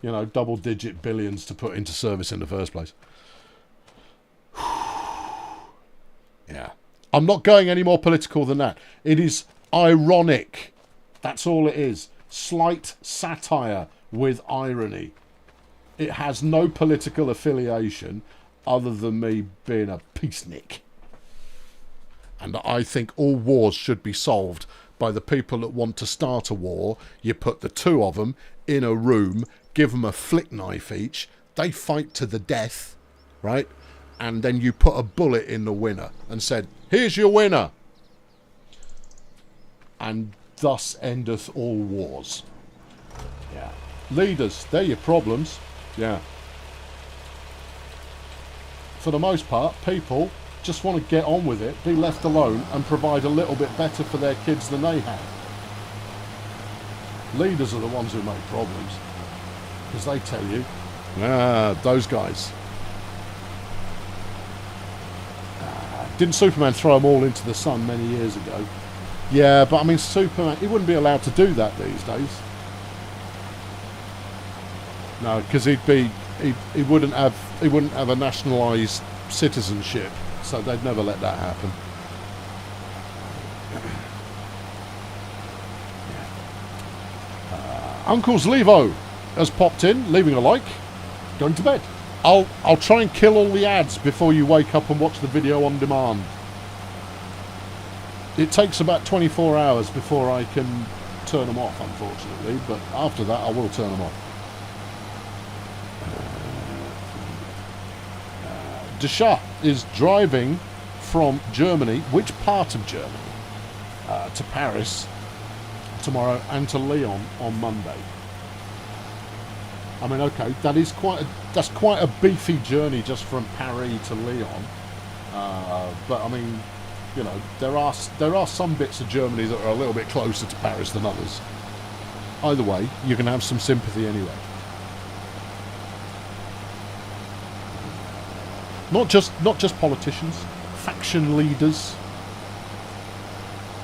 double-digit billions to put into service in the first place. Yeah. I'm not going any more political than that. It is ironic. That's all it is. Slight satire with irony. It has no political affiliation other than me being a peacenik. And I think all wars should be solved by the people that want to start a war. You put the 2 of them in a room, give them a flick knife each, they fight to the death, right? And then you put a bullet in the winner and said, here's your winner. And thus endeth all wars. Yeah. Leaders, they're your problems. Yeah. For the most part, people just want to get on with it, be left alone, and provide a little bit better for their kids than they have. Leaders are the ones who make problems. Because they tell you, those guys. Didn't Superman throw them all into the sun many years ago? Yeah, but I mean, Superman, he wouldn't be allowed to do that these days. No, because he wouldn't have a nationalised citizenship. So they'd never let that happen. Uncle's Levo has popped in, leaving a like, going to bed. I'll try and kill all the ads before you wake up and watch the video on demand. It takes about 24 hours before I can turn them off, unfortunately, but after that I will turn them off. Desha is driving from Germany, which part of Germany, to Paris tomorrow and to Lyon on Monday. I mean, okay, that's quite a beefy journey just from Paris to Lyon. But I mean, there are some bits of Germany that are a little bit closer to Paris than others. Either way, you can have some sympathy anyway. Not just politicians, faction leaders,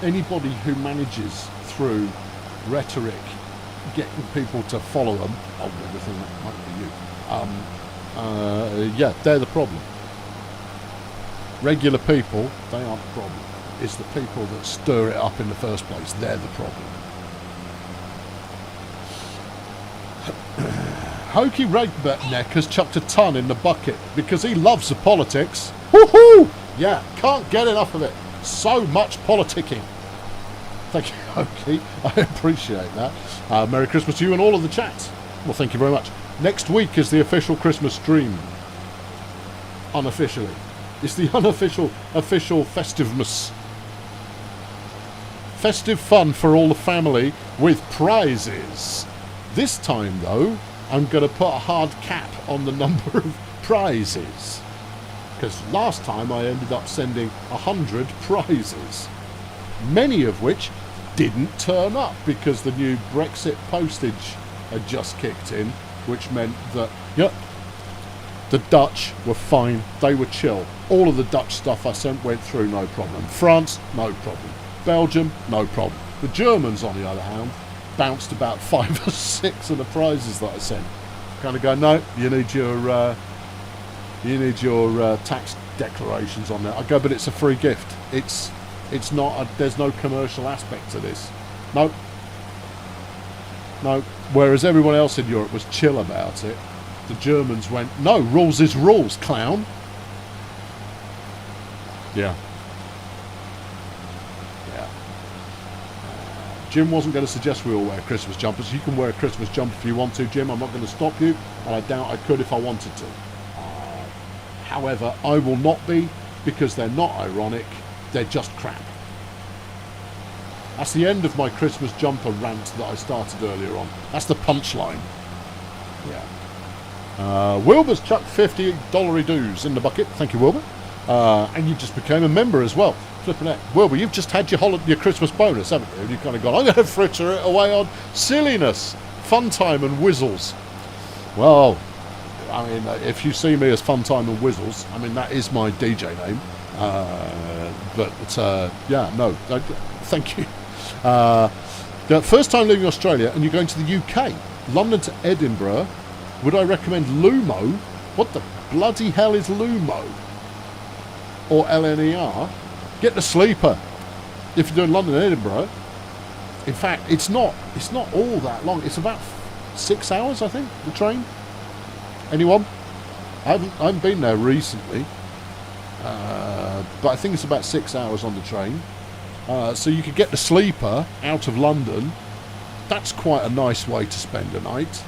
anybody who manages through rhetoric, getting people to follow them. Oh, everything that might be you. Yeah, they're the problem. Regular people, they aren't the problem. It's the people that stir it up in the first place. They're the problem. Hokey Redneck has chucked a ton in the bucket because he loves the politics. Woohoo! Yeah, can't get enough of it. So much politicking. Thank you, Hokey. I appreciate that. Merry Christmas to you and all of the chat. Well, thank you very much. Next week is the official Christmas stream. Unofficially. It's the unofficial, official Festivmas. Festive fun for all the family with prizes. This time, though, I'm going to put a hard cap on the number of prizes. Because last time I ended up sending 100 prizes. Many of which didn't turn up because the new Brexit postage had just kicked in, which meant that, the Dutch were fine. They were chill. All of the Dutch stuff I sent went through, no problem. France, no problem. Belgium, no problem. The Germans, on the other hand, bounced about 5 or 6 of the prizes that I sent. Kind of go, no, you need your tax declarations on there. I go, but it's a free gift. It's not. There's no commercial aspect to this. No. Whereas everyone else in Europe was chill about it, the Germans went, no, rules is rules, clown. Yeah. Jim wasn't going to suggest we all wear Christmas jumpers. You can wear a Christmas jumper if you want to, Jim. I'm not going to stop you, and I doubt I could if I wanted to. However, I will not be, because they're not ironic. They're just crap. That's the end of my Christmas jumper rant that I started earlier on. That's the punchline. Yeah. Wilbur's chucked $50 dues in the bucket. Thank you, Wilbur. And you just became a member as well. Flipping out. Wilbur, you've just had your Christmas bonus, haven't you? And you've kind of gone, I'm going to fritter it away on silliness, fun time and whizzles. Well, I mean, if you see me as Fun Time and Whizzles, I mean, that is my DJ name. Yeah, no, thank you. The first time leaving Australia and you're going to the UK, London to Edinburgh, would I recommend Lumo? What the bloody hell is Lumo? Or LNER? Get the sleeper if you're doing London and Edinburgh. In fact, it's not all that long. It's about 6 hours, I think, the train. Anyone? I haven't been there recently, but I think it's about 6 hours on the train. So you could get the sleeper out of London. That's quite a nice way to spend a night.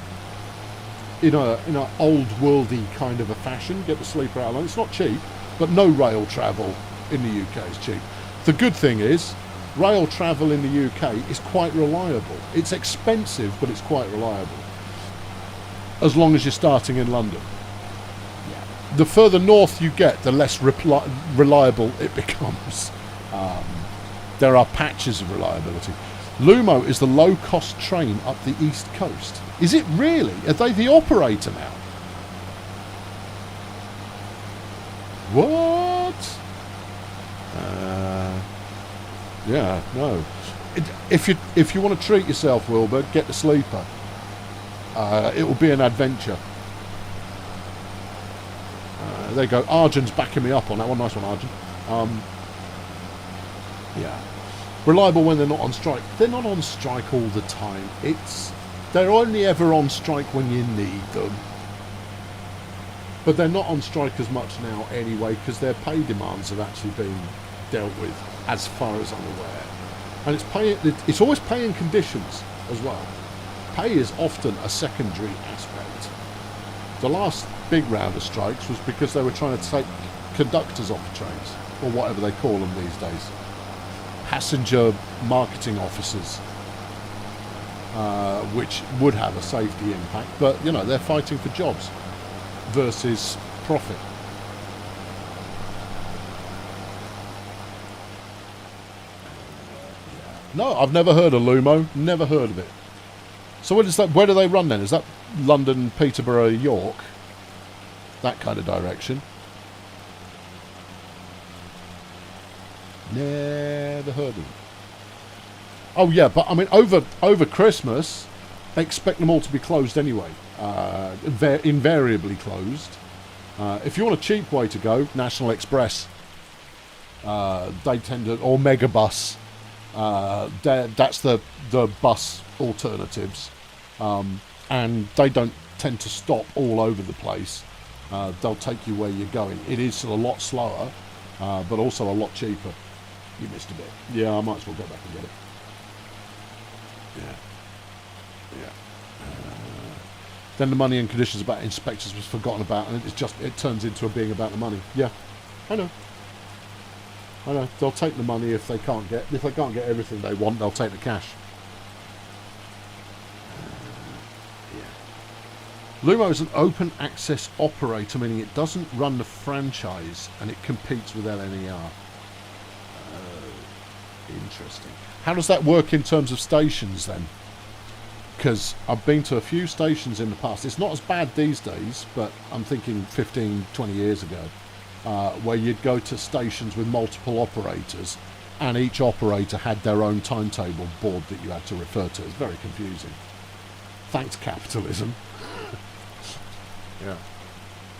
In a old worldy kind of a fashion. Get the sleeper out of London. It's not cheap, but no rail travel in the UK is cheap. The good thing is, rail travel in the UK is quite reliable. It's expensive, but it's quite reliable. As long as you're starting in London. Yeah. The further north you get, the less reliable it becomes. There are patches of reliability. Lumo is the low-cost train up the east coast. Is it really? Are they the operator now? What? Yeah, no. If you want to treat yourself, Wilbur, get the sleeper. It will be an adventure. There you go. Arjun's backing me up on that one. Nice one, Arjun. Yeah. Reliable when they're not on strike. They're not on strike all the time. They're only ever on strike when you need them. But they're not on strike as much now anyway, because their pay demands have actually been dealt with, as far as I'm aware. And it's always pay and conditions as well. Pay is often a secondary aspect. The last big round of strikes was because they were trying to take conductors off the trains, or whatever they call them these days. Passenger marketing officers, which would have a safety impact, but you know, they're fighting for jobs versus profit. No, I've never heard of Lumo. Never heard of it. So what is that? Where do they run then? Is that London, Peterborough, York? That kind of direction. Never heard of it. Oh yeah, but I mean over Christmas, I expect them all to be closed anyway. Invariably closed. If you want a cheap way to go, National Express. They tend to, or Megabus. That's the bus alternatives, and they don't tend to stop all over the place. They'll take you where you're going. It is a lot slower, but also a lot cheaper. You missed a bit. Yeah, I might as well go back and get it. Yeah. Then the money and conditions about inspectors was forgotten about, and it turns into being about the money. Yeah, I know. They'll take the money if they can't get everything they want. They'll take the cash. Lumo is an open access operator, meaning it doesn't run the franchise and it competes with LNER. Interesting. How does that work in terms of stations then? Because I've been to a few stations in the past. It's not as bad these days, but I'm thinking 15, 20 years ago, where you'd go to stations with multiple operators and each operator had their own timetable board that you had to refer to. It's very confusing. Thanks, capitalism. Yeah.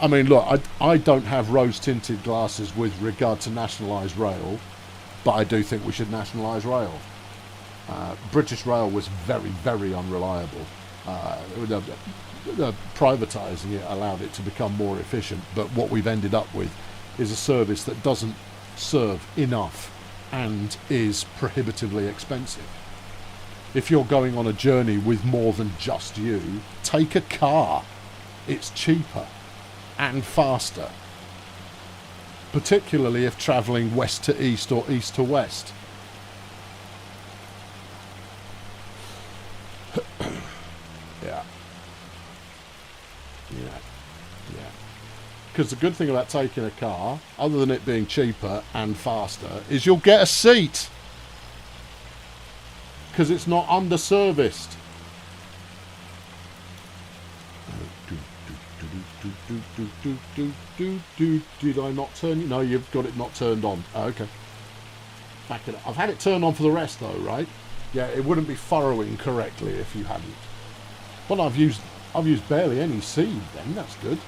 I mean, look, I don't have rose-tinted glasses with regard to nationalised rail, but I do think we should nationalise rail. British Rail was very, very unreliable. Privatising it allowed it to become more efficient, but what we've ended up with is a service that doesn't serve enough and is prohibitively expensive. If you're going on a journey with more than just you, take a car. It's cheaper and faster, particularly if travelling west to east or east to west. Yeah. because the good thing about taking a car, other than it being cheaper and faster, is you'll get a seat. Because it's not under-serviced. Did I not turn? No, you've got it not turned on. Oh, okay. Back it up. I've had it turned on for the rest though, right? Yeah, it wouldn't be furrowing correctly if you hadn't. But I've used barely any seed then. That's good.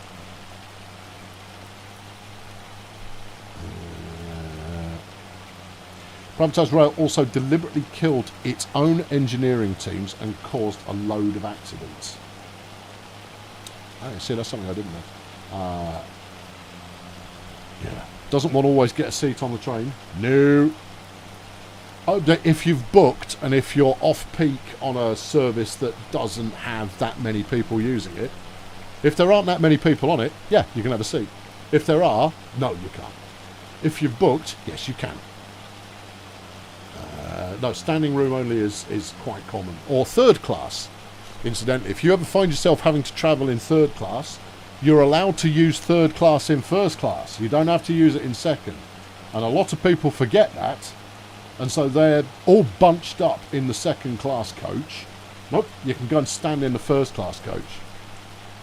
Privatised Rail also deliberately killed its own engineering teams and caused a load of accidents. Oh, see, that's something I didn't know. Yeah. Doesn't one always get a seat on the train? No. Oh, if you've booked and if you're off-peak on a service that doesn't have that many people using it, if there aren't that many people on it, yeah, you can have a seat. If there are, no, you can't. If you've booked, yes, you can. No, standing room only is quite common. Or third class. Incidentally, if you ever find yourself having to travel in third class, you're allowed to use third class in first class. You don't have to use it in second. And a lot of people forget that. And so they're all bunched up in the second class coach. Nope, you can go and stand in the first class coach.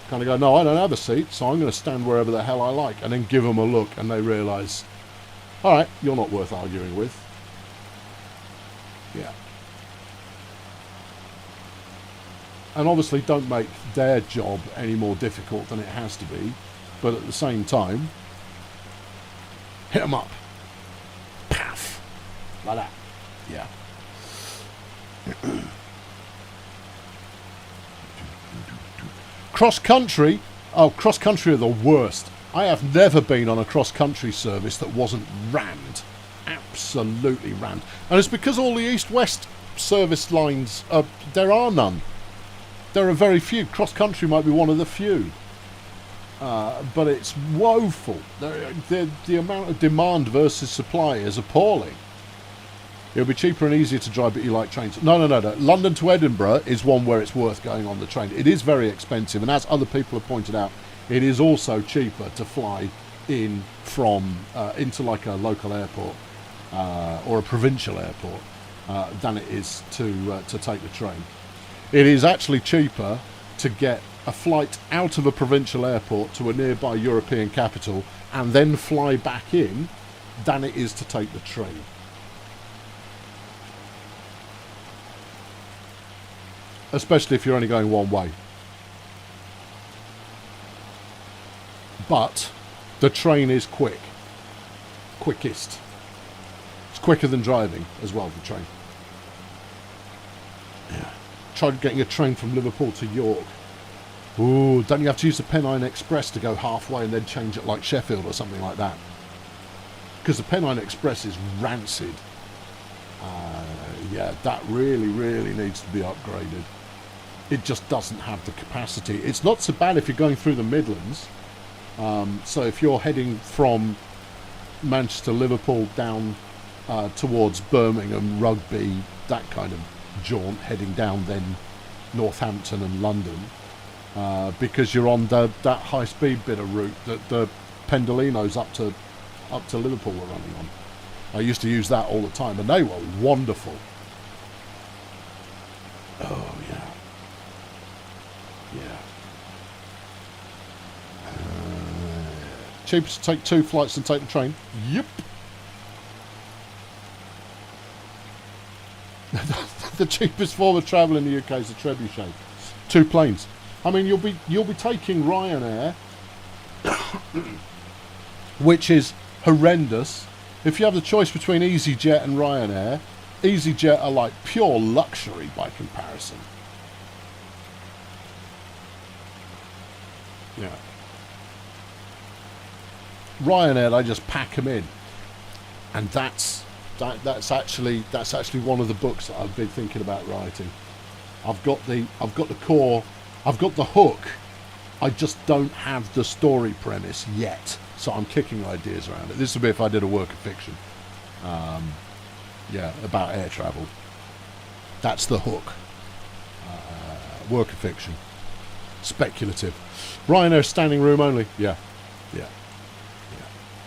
Kind of go, no, I don't have a seat, so I'm going to stand wherever the hell I like. And then give them a look and they realise, all right, you're not worth arguing with. Yeah. And obviously don't make their job any more difficult than it has to be. But at the same time, hit them up. Paff. Like that. Yeah. Cross-country. Oh, cross-country are the worst. I have never been on a cross-country service that wasn't rammed. Absolutely rammed. And it's because all the east-west service lines, there are none. There are very few. Cross-country might be one of the few. But it's woeful. The amount of demand versus supply is appalling. It'll be cheaper and easier to drive, but you like trains. No. London to Edinburgh is one where it's worth going on the train. It is very expensive, and as other people have pointed out, it is also cheaper to fly in from into like a local airport or a provincial airport than it is to take the train. It is actually cheaper to get a flight out of a provincial airport to a nearby European capital and then fly back in than it is to take the train. Especially if you're only going one way. But the train is quick. Quickest. It's quicker than driving as well, the train. Yeah. Tried getting a train from Liverpool to York. Ooh, don't you have to use the Pennine Express to go halfway and then change it like Sheffield or something like that? Because the Pennine Express is rancid. Yeah, that really needs to be upgraded. It just doesn't have the capacity. It's not so bad if you're going through the Midlands. So if you're heading from Manchester, Liverpool down towards Birmingham, Rugby, that kind of jaunt, heading down then Northampton and London, because you're on that high-speed bit of route that the Pendolinos up to Liverpool were running on. I used to use that all the time, and they were wonderful. Oh yeah. Cheaper to take 2 flights than take the train. Yep. The cheapest form of travel in the UK is the trebuchet. 2 planes. I mean, you'll be taking Ryanair, which is horrendous. If you have the choice between EasyJet and Ryanair, EasyJet are like pure luxury by comparison. Yeah. Ryanair, they just pack them in, and that's actually one of the books that I've been thinking about writing. I've got the core, I've got the hook. I just don't have the story premise yet, so I'm kicking ideas around it. This would be if I did a work of fiction, yeah, about air travel. That's the hook. Work of fiction, speculative. Ryanair standing room only. Yeah.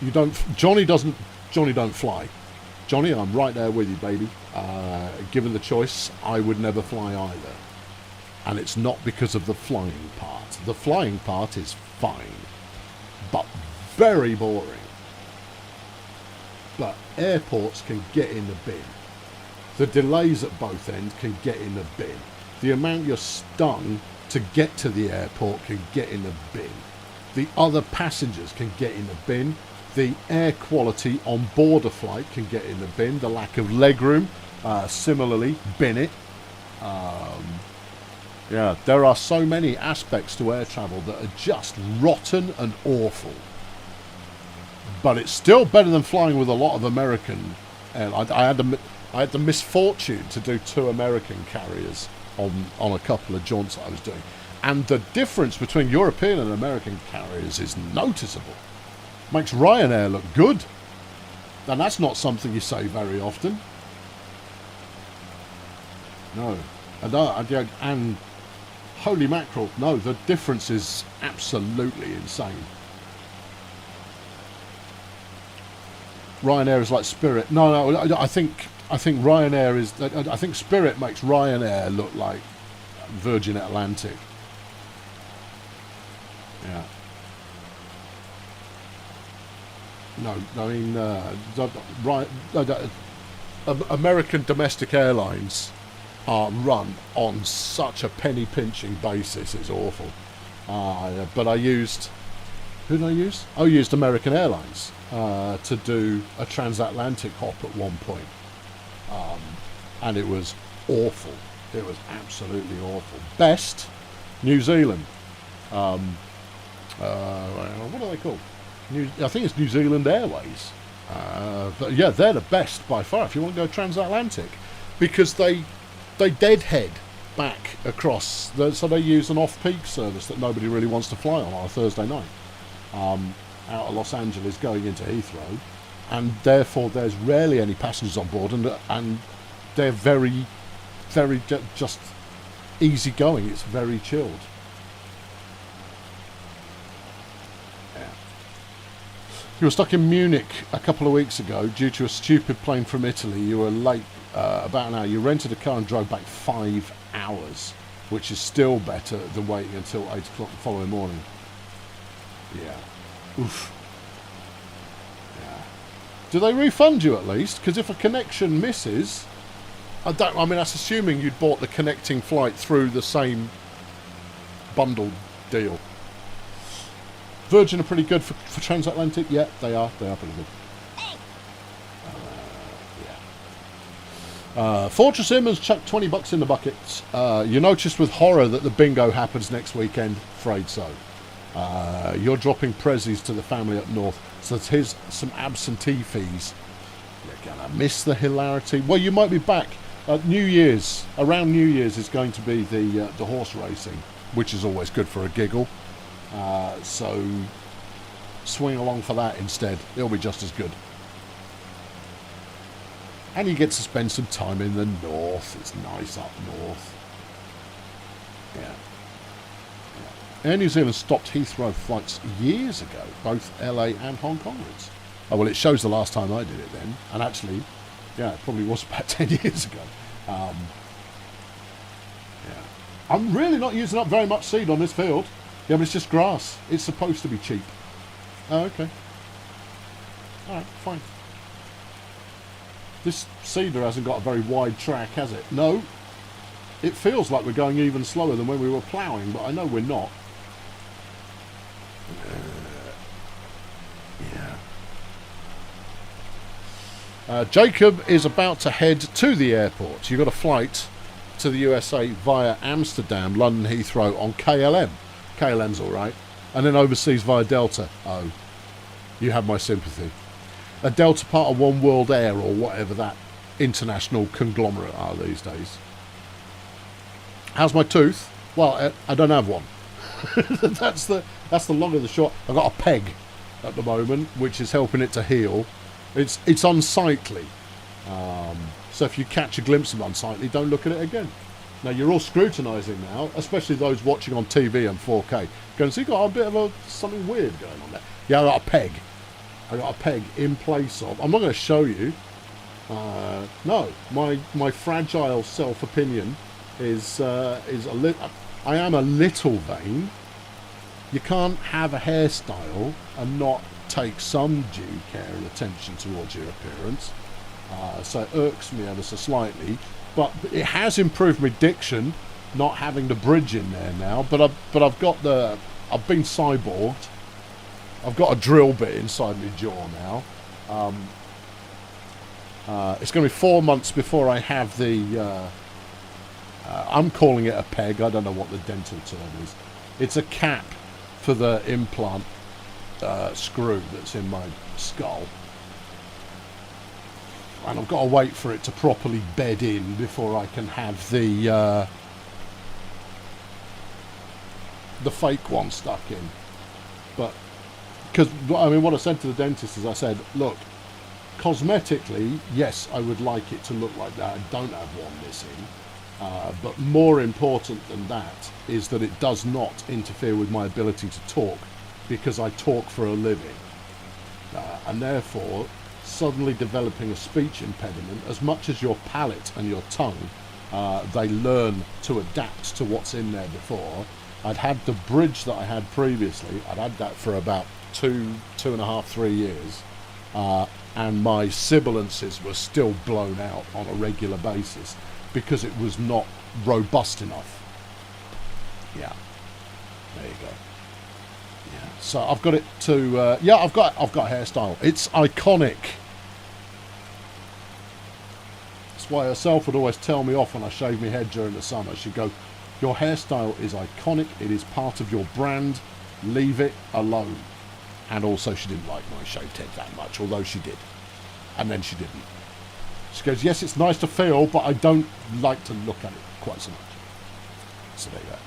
You don't. Johnny don't fly. Johnny, I'm right there with you, baby. Given the choice, I would never fly either. And it's not because of the flying part. The flying part is fine, but very boring. But airports can get in the bin. The delays at both ends can get in the bin. The amount you're stung to get to the airport can get in the bin. The other passengers can get in the bin. The air quality on board a flight can get in the bin. The lack of legroom, similarly, bin it. Yeah, there are so many aspects to air travel that are just rotten and awful. But it's still better than flying with a lot of American airlines. I had the misfortune to do 2 American carriers on a couple of jaunts that I was doing. And the difference between European and American carriers is noticeable. Makes Ryanair look good. And that's not something you say very often. No. And holy mackerel, no, the difference is absolutely insane. Ryanair is like Spirit. No, I think Ryanair is. I think Spirit makes Ryanair look like Virgin Atlantic. Yeah. No, I mean, American domestic airlines are run on such a penny pinching basis. It's awful. But I used. Who did I use? I used American Airlines to do a transatlantic hop at one point. And it was awful. It was absolutely awful. Best, New Zealand. What are they called? I think it's New Zealand Airways. But yeah, they're the best by far if you want to go transatlantic. Because they deadhead back across. So they use an off-peak service that nobody really wants to fly on a Thursday night. Out of Los Angeles going into Heathrow. And therefore there's rarely any passengers on board. And they're very, very just easy going. It's very chilled. You were stuck in Munich a couple of weeks ago due to a stupid plane from Italy. You were late about an hour. You rented a car and drove back 5 hours, which is still better than waiting until 8 o'clock the following morning. Yeah. Oof. Yeah. Do they refund you at least? Because if a connection misses, I mean, that's assuming you'd bought the connecting flight through the same bundled deal. Virgin are pretty good for transatlantic. Yeah, they are. They are pretty good. Yeah. Fortress Simmons chucked $20 in the bucket. You noticed with horror that the bingo happens next weekend. Afraid so. You're dropping prezzies to the family up north. So here's some absentee fees. You're gonna miss the hilarity. Well, you might be back. New Year's, around New Year's, is going to be the horse racing, which is always good for a giggle. So swing along for that instead. It'll be just as good. And you get to spend some time in the north. It's nice up north. Yeah. Air New Zealand stopped Heathrow flights years ago, both LA and Hong Kong routes. Oh, well, it shows the last time I did it then. And actually, yeah, it probably was about 10 years ago. Yeah. I'm really not using up very much seed on this field. Yeah, but it's just grass. It's supposed to be cheap. Oh, okay. Alright, fine. This seeder hasn't got a very wide track, has it? No. It feels like we're going even slower than when we were ploughing, but I know we're not. Yeah. Jacob is about to head to the airport. You've got a flight to the USA via Amsterdam, London Heathrow on KLM. KLM's alright. And then overseas via Delta. Oh, you have my sympathy. A Delta part of One World Air or whatever that international conglomerate are these days. How's my tooth? Well, I don't have one. that's the long of the short. I've got a peg at the moment, which is helping it to heal. It's unsightly. So if you catch a glimpse of unsightly, don't look at it again. Now, you're all scrutinising now, especially those watching on TV and 4K. Going, so you got a bit of something weird going on there. Yeah, I got a peg. I got a peg in place of. I'm not going to show you. No, my fragile self-opinion is a little. I am a little vain. You can't have a hairstyle and not take some due care and attention towards your appearance. So it irks me ever so slightly, but it has improved my diction, not having the bridge in there now. But I've been cyborged. I've got a drill bit inside my jaw now. It's going to be 4 months before I have the. I'm calling it a peg. I don't know what the dental term is. It's a cap for the implant screw that's in my skull. And I've got to wait for it to properly bed in before I can have the fake one stuck in. But because I mean, what I said to the dentist is, I said, look, cosmetically, yes, I would like it to look like that. I don't have one missing. But more important than that is that it does not interfere with my ability to talk, because I talk for a living. And therefore, suddenly developing a speech impediment, as much as your palate and your tongue, they learn to adapt to what's in there before. I'd had the bridge that I had previously. I'd had that for about 2.5, 3 years. And my sibilances were still blown out on a regular basis because it was not robust enough. Yeah, there you go. Yeah, so I've got it to. I've got a hairstyle. It's iconic. That's why herself would always tell me off when I shave my head during the summer. She'd go, "Your hairstyle is iconic. It is part of your brand. Leave it alone." And also, she didn't like my shaved head that much, although she did. And then she didn't. She goes, yes, it's nice to feel, but I don't like to look at it quite so much. So there you go.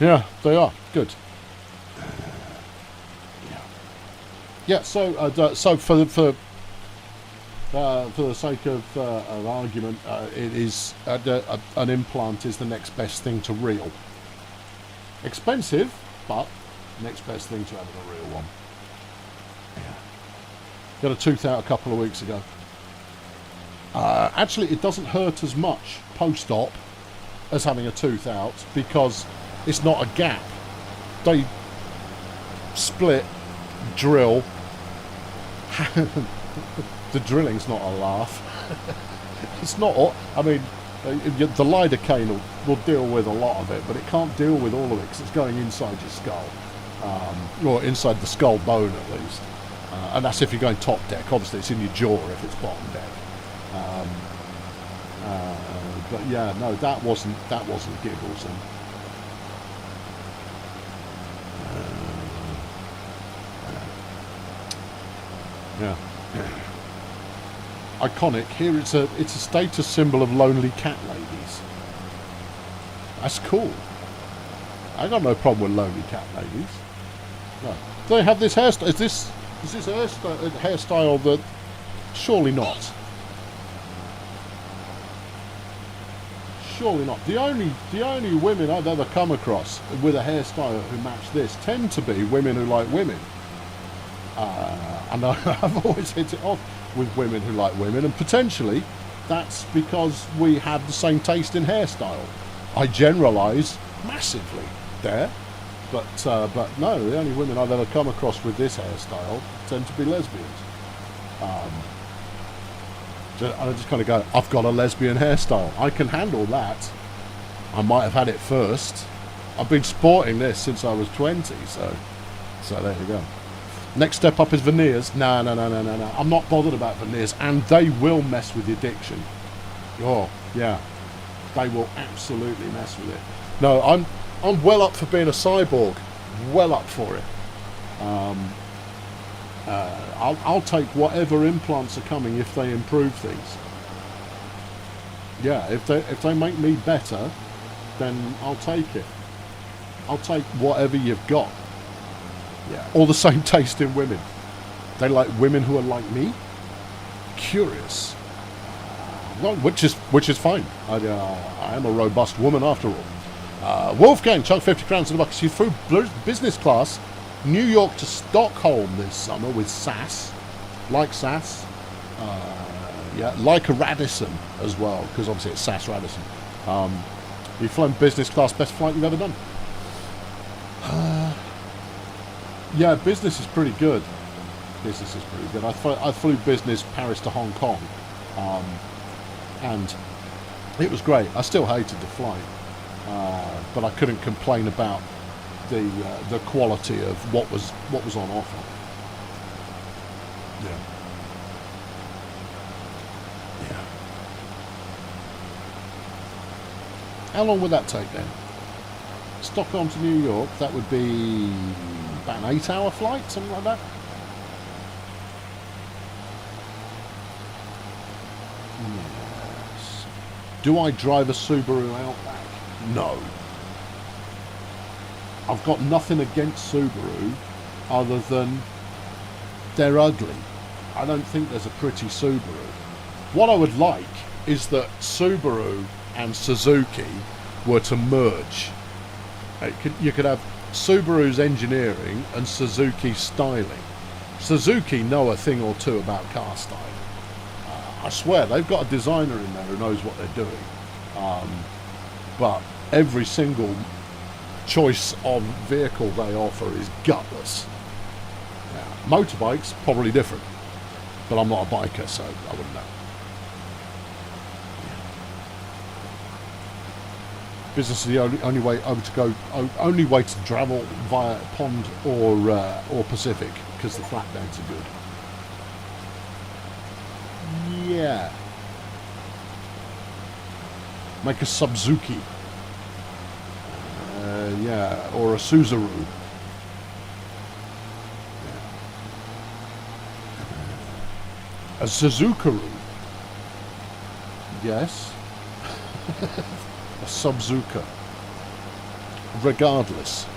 Yeah, they are. Good. Yeah, so for the sake of argument, it is an implant is the next best thing to real. Expensive, but next best thing to having a real one. Yeah. Got a tooth out a couple of weeks ago. Actually, it doesn't hurt as much post-op as having a tooth out because it's not a gap. They split, drill. The drilling's not a laugh. It's not. I mean, the lidocaine will deal with a lot of it, but it can't deal with all of it because it's going inside your skull, or inside the skull bone at least. And that's if you're going top deck. Obviously, it's in your jaw if it's bottom deck. But yeah, no, that wasn't giggles. And, yeah. Iconic. Here it's a status symbol of lonely cat ladies. That's cool. I got no problem with lonely cat ladies. No. Do they have this hairstyle? Is this a hairstyle that? Surely not. Surely not. The only women I've ever come across with a hairstyle who match this tend to be women who like women. And I've always hit it off with women who like women, and potentially that's because we have the same taste in hairstyle. I generalise massively there, but no, the only women I've ever come across with this hairstyle tend to be lesbians. I just kind of go, I've got a lesbian hairstyle. I can handle that. I might have had it first. I've been sporting this since I was 20, so there you go. Next step up is veneers. No. I'm not bothered about veneers, and they will mess with your diction. Oh, yeah. They will absolutely mess with it. No, I'm well up for being a cyborg. Well up for it. I'll take whatever implants are coming if they improve things. Yeah, if they make me better, then I'll take it. I'll take whatever you've got. Yeah. Or the same taste in women. They like women who are like me. Curious. Well, which is fine. I am a robust woman after all. Wolfgang, chuck 50 crowns in the bucket. You through business class. New York to Stockholm this summer with SAS, like SAS. Yeah, like a Radisson as well, because obviously it's SAS Radisson. You've flown business class, best flight you've ever done? Yeah, business is pretty good. Business is pretty good. I flew business Paris to Hong Kong, and it was great. I still hated the flight, but I couldn't complain about the quality of what was on offer. Yeah. How long would that take then? Stockholm to New York, that would be about an 8-hour flight, something like that. Yes. Do I drive a Subaru Outback? No. I've got nothing against Subaru other than they're ugly. I don't think there's a pretty Subaru. What I would like is that Subaru and Suzuki were to merge. You could have Subaru's engineering and Suzuki's styling. Suzuki know a thing or two about car styling. I swear, they've got a designer in there who knows what they're doing. But every single choice of vehicle they offer is gutless. Yeah. Motorbikes, probably different. But I'm not a biker, so I wouldn't know. Business is the only way only way to travel via pond or Pacific, because the flatbeds are good. Yeah. Make a Suzuki. Yeah, or a Suzaru. Yeah. A Suzukaru. Yes. A Subzuka. Regardless,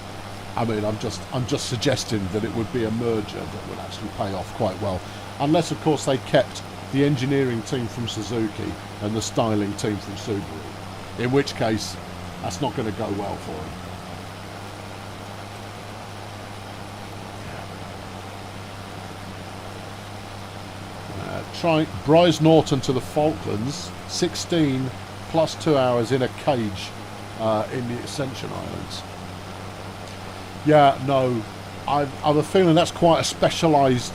I mean, I'm just suggesting that it would be a merger that would actually pay off quite well, unless of course they kept the engineering team from Suzuki and the styling team from Subaru, in which case that's not going to go well for them. Try Bryce Norton to the Falklands, 16 plus 2 hours in a cage in the Ascension Islands. Yeah, no, I have a feeling that's quite a specialised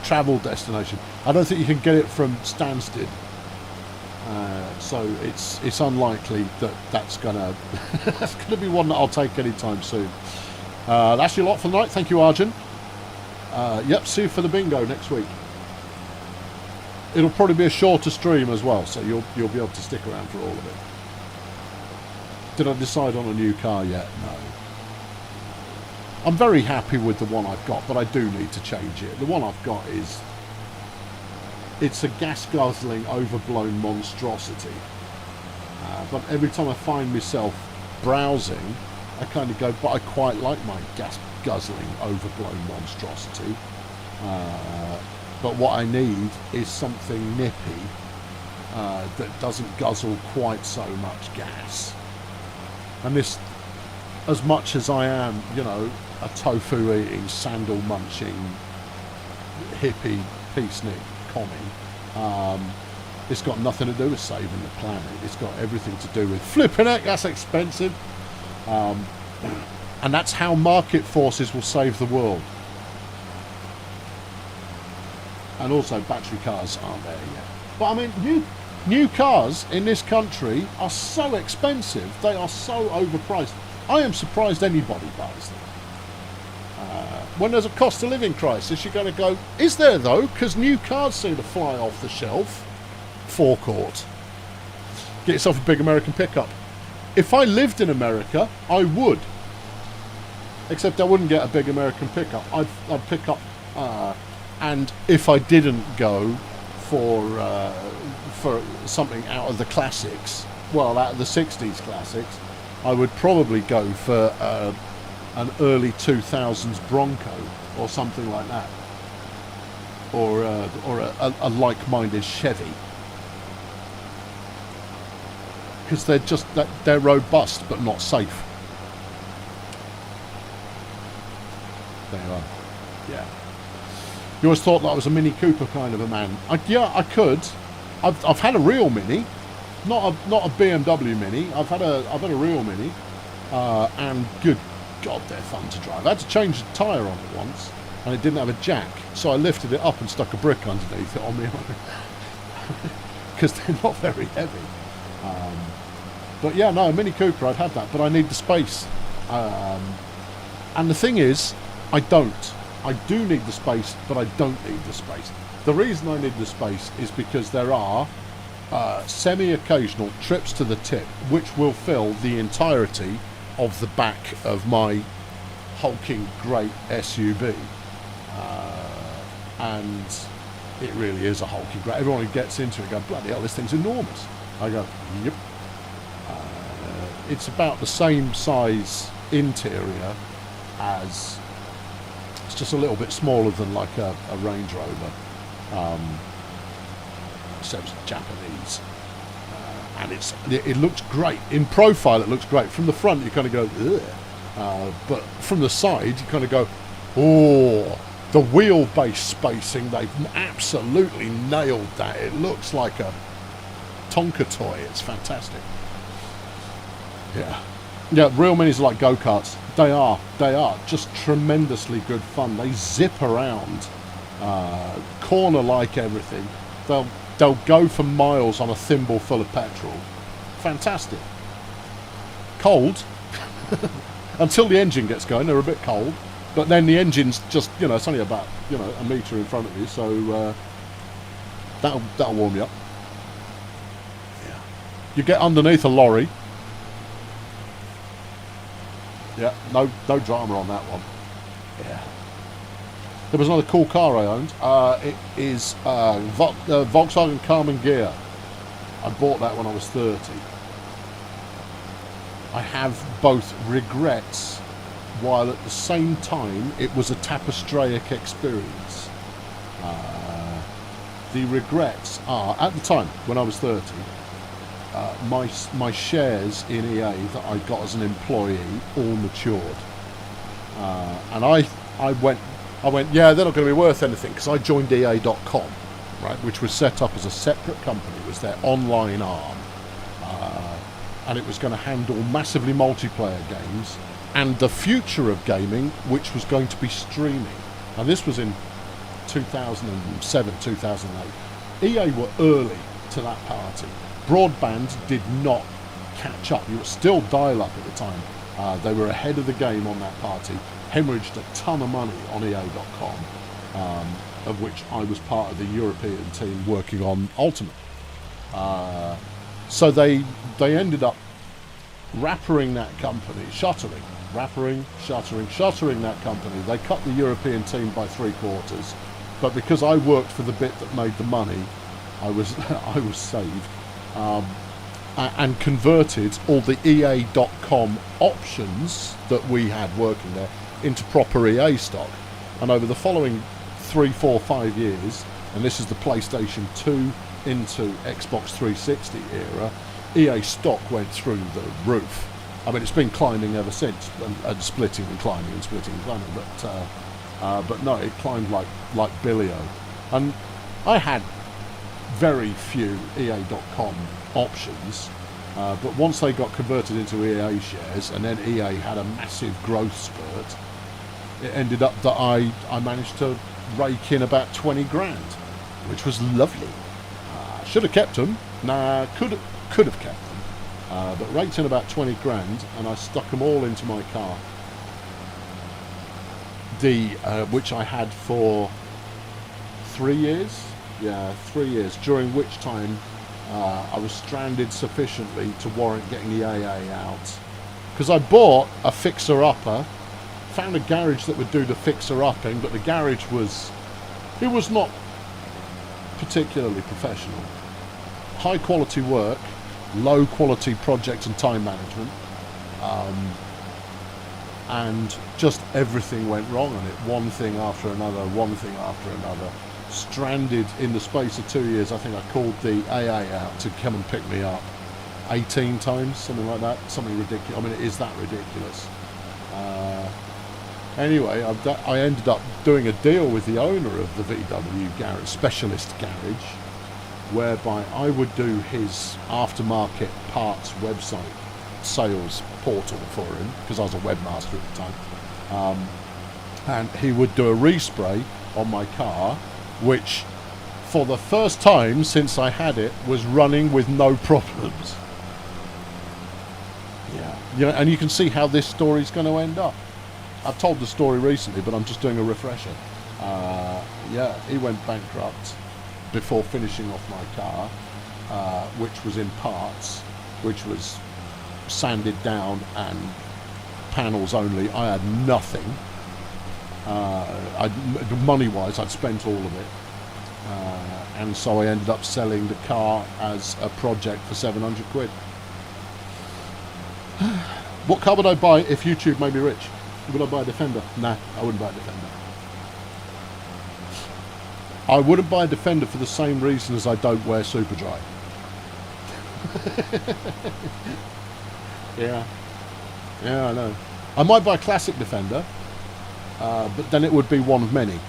travel destination. I don't think you can get it from Stansted, so it's unlikely that that's gonna that's gonna be one that I'll take anytime soon. That's your lot for the night. Thank you, Arjun. Yep, see you for the bingo next week. It'll probably be a shorter stream as well, so you'll be able to stick around for all of it. Did I decide on a new car yet? No. I'm very happy with the one I've got, but I do need to change it. The one I've got it's a gas-guzzling, overblown monstrosity. But every time I find myself browsing, I kind of go, but I quite like my gas-guzzling, overblown monstrosity. But what I need is something nippy that doesn't guzzle quite so much gas. And this, as much as I am, you know, a tofu-eating, sandal-munching, hippie, peacenik commie, it's got nothing to do with saving the planet. It's got everything to do with flipping it, that's expensive. And that's how market forces will save the world. And also battery cars aren't there yet. But I mean, new cars in this country are so expensive. They are so overpriced. I am surprised anybody buys them. When there's a cost of living crisis, you're going to go, is there though? Because new cars seem to fly off the shelf. Forecourt. Get yourself a big American pickup. If I lived in America, I would. Except I wouldn't get a big American pickup. I'd pick up... and if I didn't go for something out of the classics, well, out of the 60s classics, I would probably go for an early 2000s Bronco or something like that, or a like-minded Chevy, because they're robust but not safe. There you are. Yeah. You always thought that I was a Mini Cooper kind of a man. Yeah, I could. I've had a real Mini, not a BMW Mini. I've had a real Mini, and good God, they're fun to drive. I had to change the tyre on it once, and it didn't have a jack, so I lifted it up and stuck a brick underneath it on me, because they're not very heavy. But yeah, no, a Mini Cooper, I'd have that, but I need the space. And the thing is, I don't. I do need the space, but I don't need the space. The reason I need the space is because there are semi-occasional trips to the tip which will fill the entirety of the back of my hulking great SUV. And it really is a hulking great. Everyone who gets into it goes, bloody hell, this thing's enormous. I go, yep. It's about the same size interior as, it's just a little bit smaller than like a Range Rover, except it's Japanese, and it looks great in profile. It looks great from the front. You kind of go, ugh. But from the side, you kind of go, oh, the wheelbase spacing, they've absolutely nailed that. It looks like a Tonka toy. It's fantastic. Yeah, real minis are like go-karts. They are just tremendously good fun. They zip around, corner like everything. They'll go for miles on a thimble full of petrol. Fantastic. Cold until the engine gets going. They're a bit cold, but then the engine's just, it's only about a metre in front of you, so that'll warm you up. Yeah. You get underneath a lorry. Yeah, no drama on that one. Yeah. There was another cool car I owned. It is Volkswagen Carmen Ghia. I bought that when I was 30. I have both regrets, while at the same time it was a tapestraic experience. The regrets are, at the time, when I was 30, my shares in EA that I got as an employee all matured, and I went, yeah, they're not going to be worth anything, because I joined EA.com, right, which was set up as a separate company. It was their online arm, and it was going to handle massively multiplayer games and the future of gaming, which was going to be streaming. And this was in 2007, 2008. EA were early to that party. Broadband did not catch up. You were still dial-up at the time. They were ahead of the game on that party. Hemorrhaged a ton of money on EA.com, of which I was part of the European team working on Ultimate. So they ended up wrappering that company, shuttering that company. They cut the European team by 3/4, but because I worked for the bit that made the money, I was saved. And converted all the EA.com options that we had working there into proper EA stock. And over the following 3, 4, 5 years, and this is the PlayStation 2 into Xbox 360 era, EA stock went through the roof. I mean, it's been climbing ever since, and splitting and climbing and splitting and climbing, but no, it climbed like Billy-O. And I had very few EA.com options, but once they got converted into EA shares, and then EA had a massive growth spurt, it ended up that I managed to rake in about 20 grand, which was lovely. Should have kept them. Nah, could have kept them, but raked in about 20 grand, and I stuck them all into my car, which I had for 3 years. Yeah, 3 years, during which time I was stranded sufficiently to warrant getting the AA out. Because I bought a fixer-upper, found a garage that would do the fixer-upping, but the garage was not particularly professional. High quality work, low quality project and time management, and just everything went wrong on it. One thing after another, one thing after another. Stranded in the space of 2 years. I think I called the AA out to come and pick me up 18 times, something like that, something ridiculous. I mean, it is that ridiculous. Anyway, I ended up doing a deal with the owner of the VW garage, specialist garage, whereby I would do his aftermarket parts website sales portal for him, because I was a webmaster at the time. And he would do a respray on my car, which for the first time since I had it was running with no problems. Yeah, and you can see how this story's going to end up. I've told the story recently, but I'm just doing a refresher. Yeah, he went bankrupt before finishing off my car, which was in parts, which was sanded down and panels only. I had nothing. Money-wise, I'd spent all of it. And so I ended up selling the car as a project for 700 quid. What car would I buy if YouTube made me rich? Would I buy a Defender? Nah, I wouldn't buy a Defender. I wouldn't buy a Defender for the same reason as I don't wear Superdry. Yeah, I know. I might buy a classic Defender, but then it would be one of many.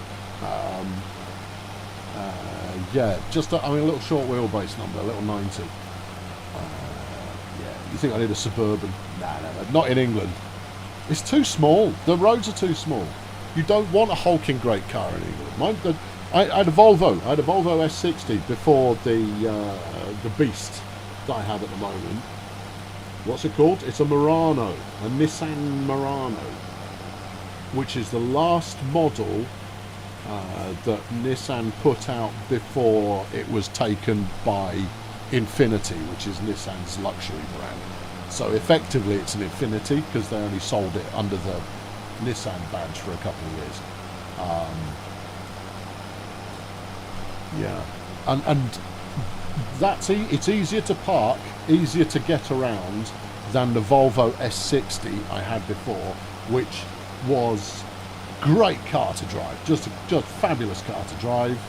Yeah, just a little short wheelbase number, a little 90. Yeah, you think I need a Suburban? No, not in England. It's too small. The roads are too small. You don't want a hulking great car in England. I had a Volvo. I had a Volvo S60 before the Beast that I have at the moment. What's it called? It's a Murano, a Nissan Murano, which is the last model that Nissan put out before it was taken by Infiniti, which is Nissan's luxury brand. So effectively it's an Infiniti because they only sold it under the Nissan badge for a couple of years. Yeah, and it's easier to park, easier to get around than the Volvo S60 I had before, which was great car to drive, just fabulous car to drive.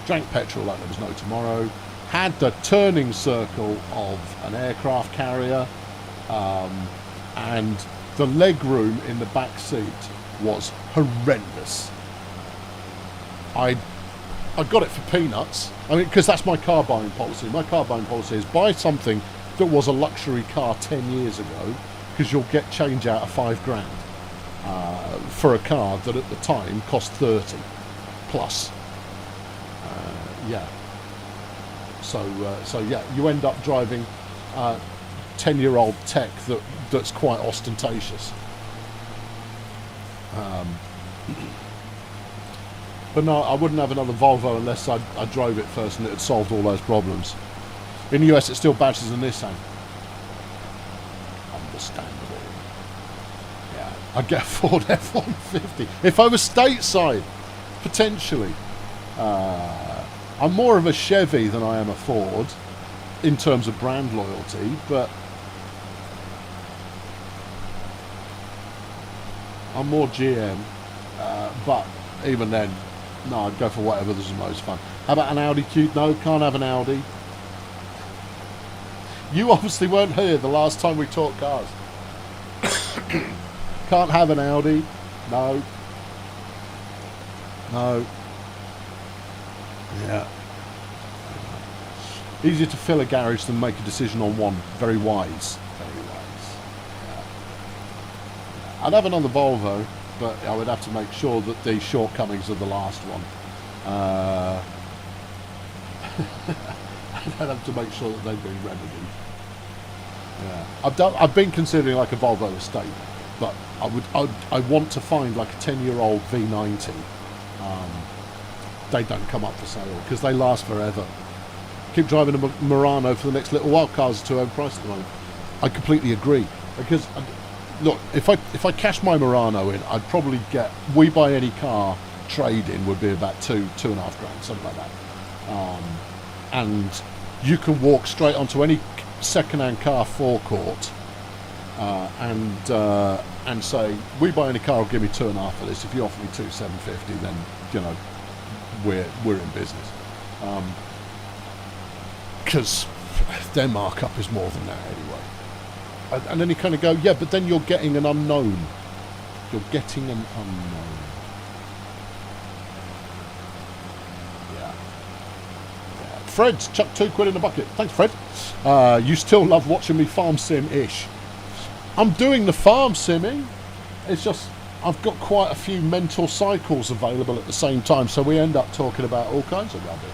Drank petrol like there was no tomorrow. Had the turning circle of an aircraft carrier, and the leg room in the back seat was horrendous. I got it for peanuts. I mean, because that's my car buying policy. My car buying policy is buy something that was a luxury car 10 years ago, because you'll get change out of $5,000 for a car that at the time cost 30 plus. Yeah. So yeah, you end up driving 10-year-old tech that's quite ostentatious. But no, I wouldn't have another Volvo unless I drove it first and it had solved all those problems. In the US, it still badges a Nissan. Understandable. Yeah, I'd get a Ford F-150 if I was stateside, potentially. I'm more of a Chevy than I am a Ford in terms of brand loyalty, but I'm more GM. But even then, no, I'd go for whatever was the most fun. How about an Audi Q? No, can't have an Audi. You obviously weren't here the last time we talked cars. Can't have an Audi. No. Yeah. Easier to fill a garage than make a decision on one. Very wise. Yeah. I'd have another Volvo, but I would have to make sure that the shortcomings of the last one. I'd have to make sure that they've been remedied. Yeah. I've been considering like a Volvo estate, but I want to find like a 10-year-old V90. They don't come up for sale because they last forever. Keep driving a Murano for the next little while. Cars are too overpriced at the moment. I completely agree, because look, if I cash my Murano in, I'd probably get, we buy any car trade-in would be about $2,500, something like that. And you can walk straight onto any second-hand car forecourt and say, we buy any car, will give me $2,500 for this. If you offer me $2,750, then we're in business. Because their markup is more than that anyway. And then you kind of go, yeah, but then you're getting an unknown. You're getting an unknown. Yeah. Fred's chucked £2 in the bucket. Thanks, Fred. You still love watching me farm sim-ish. I'm doing the farm simming. It's just I've got quite a few mental cycles available at the same time, so we end up talking about all kinds of rubbish.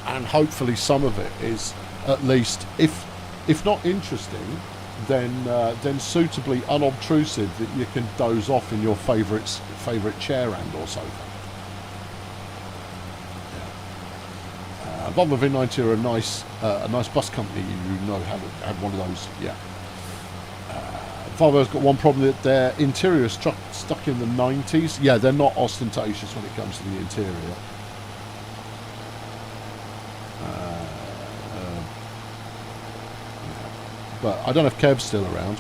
And hopefully some of it is at least, if not interesting, then suitably unobtrusive that you can doze off in your favourite chair and or sofa. Volvo V90 are a nice bus company. You know, had one of those. Yeah. Volvo's got one problem, that their interior is stuck in the 90s. Yeah, they're not ostentatious when it comes to the interior. But I don't know if Kev's still around.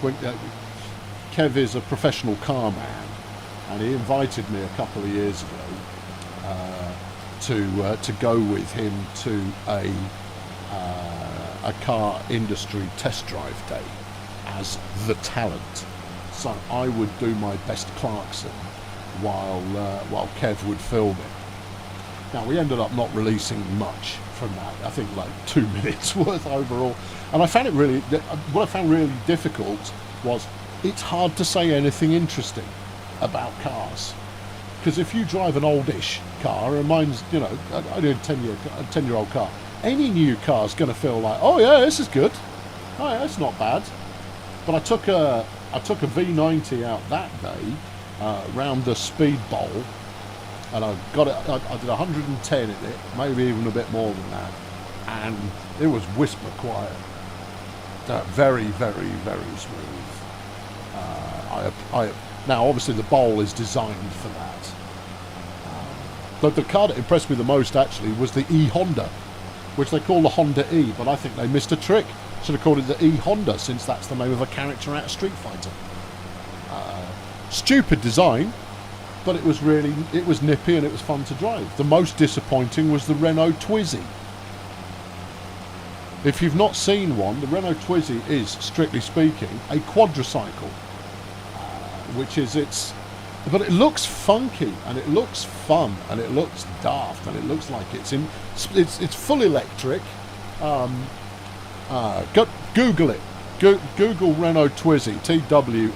Kev is a professional car man, and he invited me a couple of years ago to go with him to a car industry test drive day as the talent. So I would do my best Clarkson while Kev would film it. Now, we ended up not releasing much from that. I think like 2 minutes worth overall. And I found it really, what I found really difficult was it's hard to say anything interesting about cars. Because if you drive an oldish car, and mine's, you know, I do a 10-year-old car, any new car is going to feel like, oh yeah, this is good. Oh yeah, it's not bad. But I took a V90 out that day, round the speed bowl, and I got it. I did 110 in it, maybe even a bit more than that, and it was whisper quiet. Very, very, very smooth. Now, obviously, the bowl is designed for that. But the car that impressed me the most, actually, was the E-Honda, which they call the Honda E, but I think they missed a trick. Should have called it the E-Honda, since that's the name of a character out of Street Fighter. Stupid design, but it was nippy and it was fun to drive. The most disappointing was the Renault Twizy. If you've not seen one, the Renault Twizy is, strictly speaking, a quadricycle, but it looks funky and it looks fun and it looks daft and it looks like it's full electric. Google it. Google Renault Twizy, Twizy,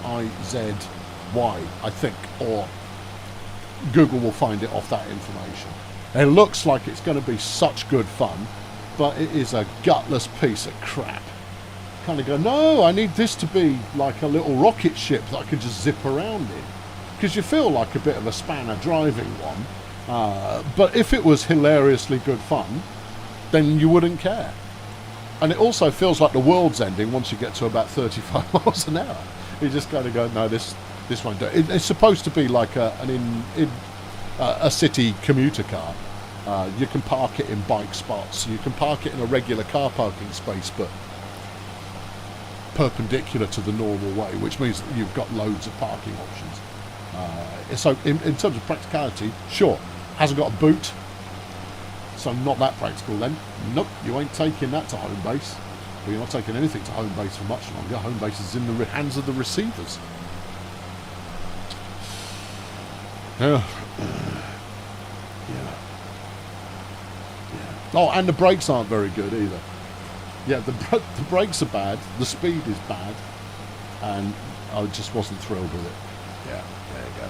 I think, or Google will find it off that information. It looks like it's going to be such good fun, but it is a gutless piece of crap. Kind of go, no, I need this to be like a little rocket ship that I can just zip around in. Because you feel like a bit of a spanner driving one. But if it was hilariously good fun, then you wouldn't care. And it also feels like the world's ending once you get to about 35 miles an hour. You just kind of go, no, this won't do it. It's supposed to be like a city commuter car. You can park it in bike spots. You can park it in a regular car parking space, but perpendicular to the normal way, which means that you've got loads of parking options. So in terms of practicality, sure, hasn't got a boot, so not that practical then. Nope, you ain't taking that to home base. Well, you're not taking anything to home base for much longer. Home base is in the hands of the receivers. Yeah. Oh, and the brakes aren't very good either. Yeah, the brakes are bad, the speed is bad, and I just wasn't thrilled with it. Yeah, there you go.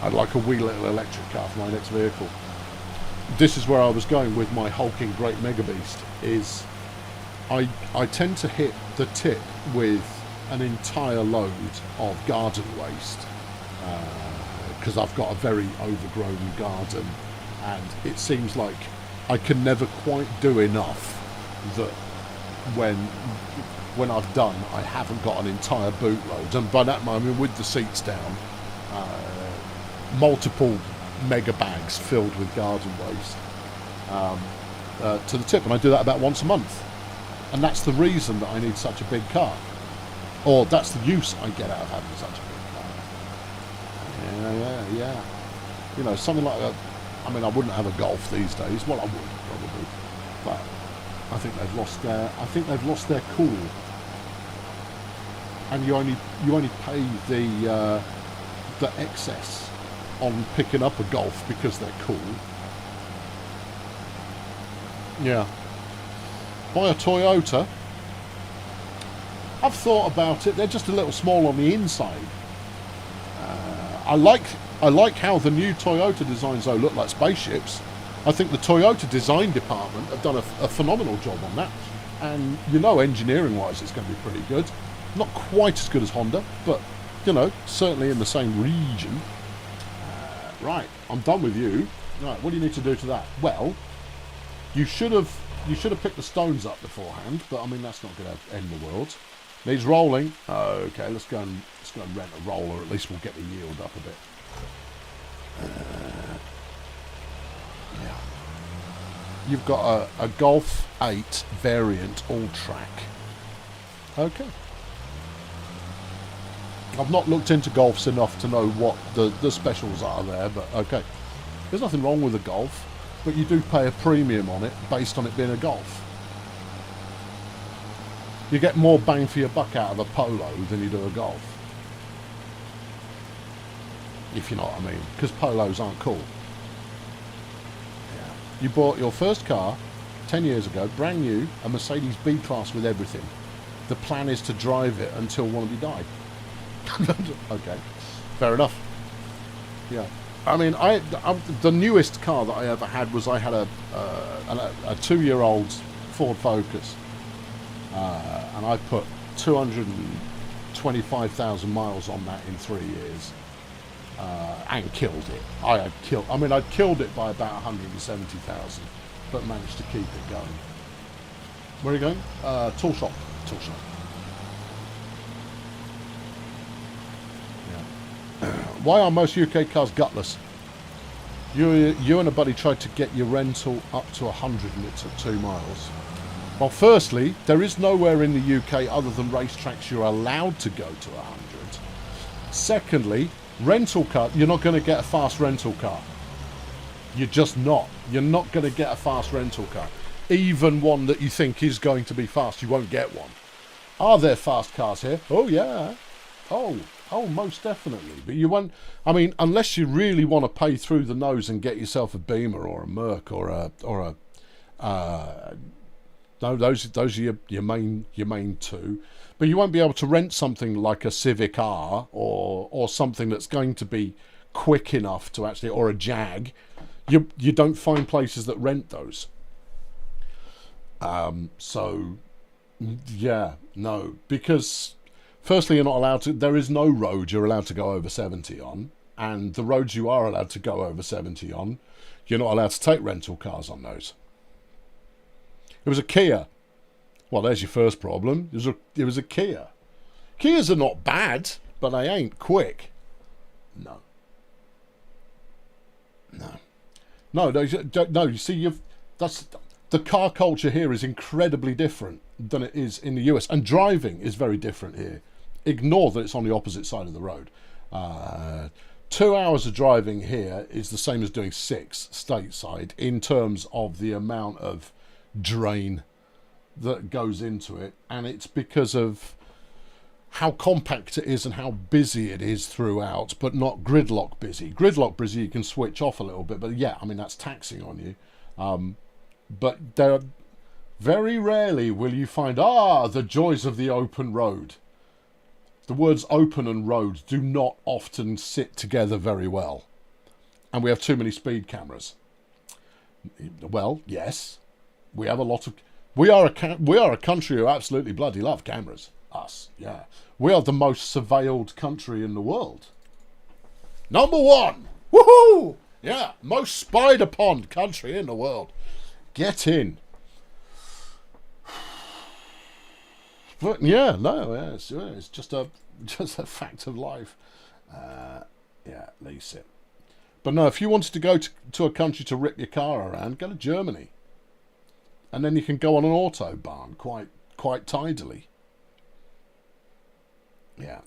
I'd like a wee little electric car for my next vehicle. This is where I was going with my hulking great mega beast, is I tend to hit the tip with an entire load of garden waste, because I've got a very overgrown garden, and it seems like I can never quite do enough that when I've done, I haven't got an entire bootload. And by that I mean with the seats down, multiple mega bags filled with garden waste to the tip. And I do that about once a month. And that's the reason that I need such a big car. Or that's the use I get out of having such a big car. Yeah. You know, something like that. I mean, I wouldn't have a Golf these days. Well, I would probably, but I think they've lost their cool. and you only pay the excess on picking up a Golf because they're cool. Yeah. Buy a Toyota. I've thought about it. They're just a little small on the inside. I like how the new Toyota designs though look like spaceships. I think the Toyota design department have done a phenomenal job on that. And you know, engineering wise it's going to be pretty good. Not quite as good as Honda, but you know, certainly in the same region. Right, I'm done with you. Right, what do you need to do to that? Well, you should have picked the stones up beforehand, but I mean that's not going to end the world. Needs rolling. Okay, let's go and rent a roller. At least we'll get the yield up a bit. Yeah. You've got a Golf 8 variant all track. Okay. I've not looked into Golfs enough to know what the specials are there, but okay. There's nothing wrong with a Golf, but you do pay a premium on it based on it being a Golf. You get more bang for your buck out of a Polo than you do a Golf. If you know what I mean. Because Polos aren't cool. Yeah. You bought your first car 10 years ago, brand new, a Mercedes B-Class with everything. The plan is to drive it until one of you die. Okay. Fair enough. Yeah. I mean, the newest car that I ever had was I had a 2-year-old Ford Focus. And I put 225,000 miles on that in 3 years, and killed it. I'd killed it by about 170,000, but managed to keep it going. Where are you going? Tool shop. Tool shop. Yeah. Why are most UK cars gutless? You and a buddy tried to get your rental up to 100 and it's at 2 miles. Well, firstly, there is nowhere in the UK other than racetracks you're allowed to go to 100. Secondly, rental car, you're not going to get a fast rental car. You're just not. You're not going to get a fast rental car. Even one that you think is going to be fast, you won't get one. Are there fast cars here? Oh, yeah. Oh, most definitely. But you won't, I mean, unless you really want to pay through the nose and get yourself a Beamer or a Merc or a no, those are your main two. But you won't be able to rent something like a Civic R or something that's going to be quick enough to actually, or a Jag. You don't find places that rent those. So yeah, no, because firstly you're not allowed to. There is no road you're allowed to go over 70 on, and the roads you are allowed to go over 70 on, you're not allowed to take rental cars on those. It was a Kia. Well, there's your first problem. It was a Kia. Kias are not bad, but they ain't quick. No. You see, that's the car culture here is incredibly different than it is in the US, and driving is very different here. Ignore that it's on the opposite side of the road. 2 hours of driving here is the same as doing 6 stateside in terms of the amount of drain that goes into it, and it's because of how compact it is and how busy it is throughout, but not gridlock busy. Gridlock busy you can switch off a little bit, but yeah, I mean that's taxing on you. But there, very rarely will you find the joys of the open road. The words open and road do not often sit together very well, and we have too many speed cameras. Well, yes. We have a lot of. We are a country who absolutely bloody love cameras. Us, yeah. We are the most surveilled country in the world. Number 1, woohoo! Yeah, most spied upon country in the world. Get in. But yeah, no, yeah, it's just a fact of life. Yeah, lease it. But no, if you wanted to go to a country to rip your car around, go to Germany. And then you can go on an autobahn quite tidily. Yeah.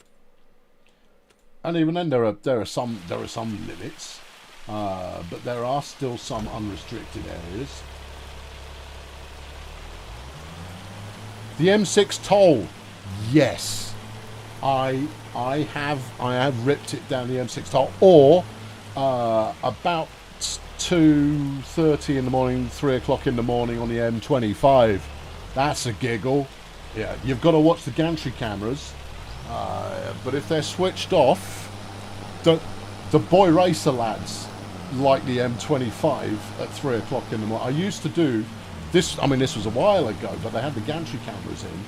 And even then there are some limits, but there are still some unrestricted areas. The M6 toll, yes. I have ripped it down the M6 toll, or about 2:30 in the morning, 3 o'clock in the morning on the M25. That's a giggle. Yeah, you've got to watch the gantry cameras, but if they're switched off, the boy racer lads like the M25 at 3 o'clock in the morning. I used to do this. I mean, this was a while ago, but they had the gantry cameras in.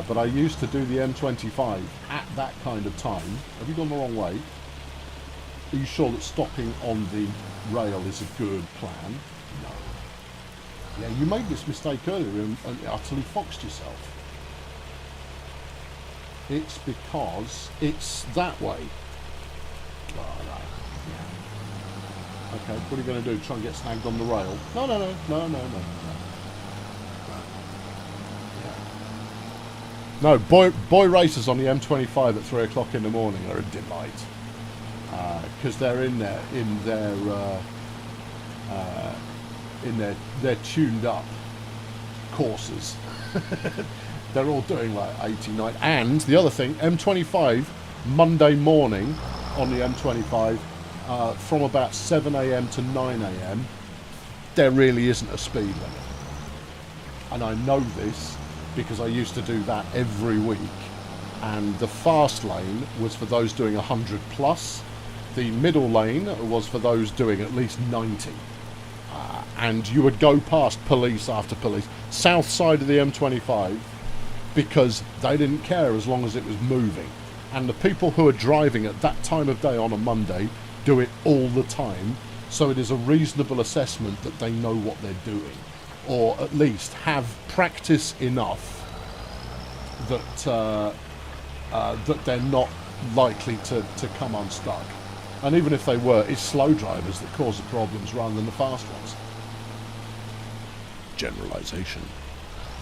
But I used to do the M25 at that kind of time. Have you gone the wrong way? Are you sure that stopping on the rail is a good plan? No. Yeah, you made this mistake earlier and utterly foxed yourself. It's because it's that way. Oh, no. Yeah. Okay, what are you going to do? Try and get snagged on the rail? No. No, boy racers on the M25 at 3 o'clock in the morning are a delight, because they're in their tuned up courses. They're all doing like 80, 90. And the other thing, M25 Monday morning on the M25 from about 7 a.m. to 9 a.m. there really isn't a speed limit, and I know this because I used to do that every week, and the fast lane was for those doing 100 plus, the middle lane was for those doing at least 90, and you would go past police after police, south side of the M25, because they didn't care as long as it was moving, and the people who are driving at that time of day on a Monday do it all the time, so it is a reasonable assessment that they know what they're doing, or at least have practice enough that that they're not likely to come unstuck. And even if they were, it's slow drivers that cause the problems rather than the fast ones. Generalisation.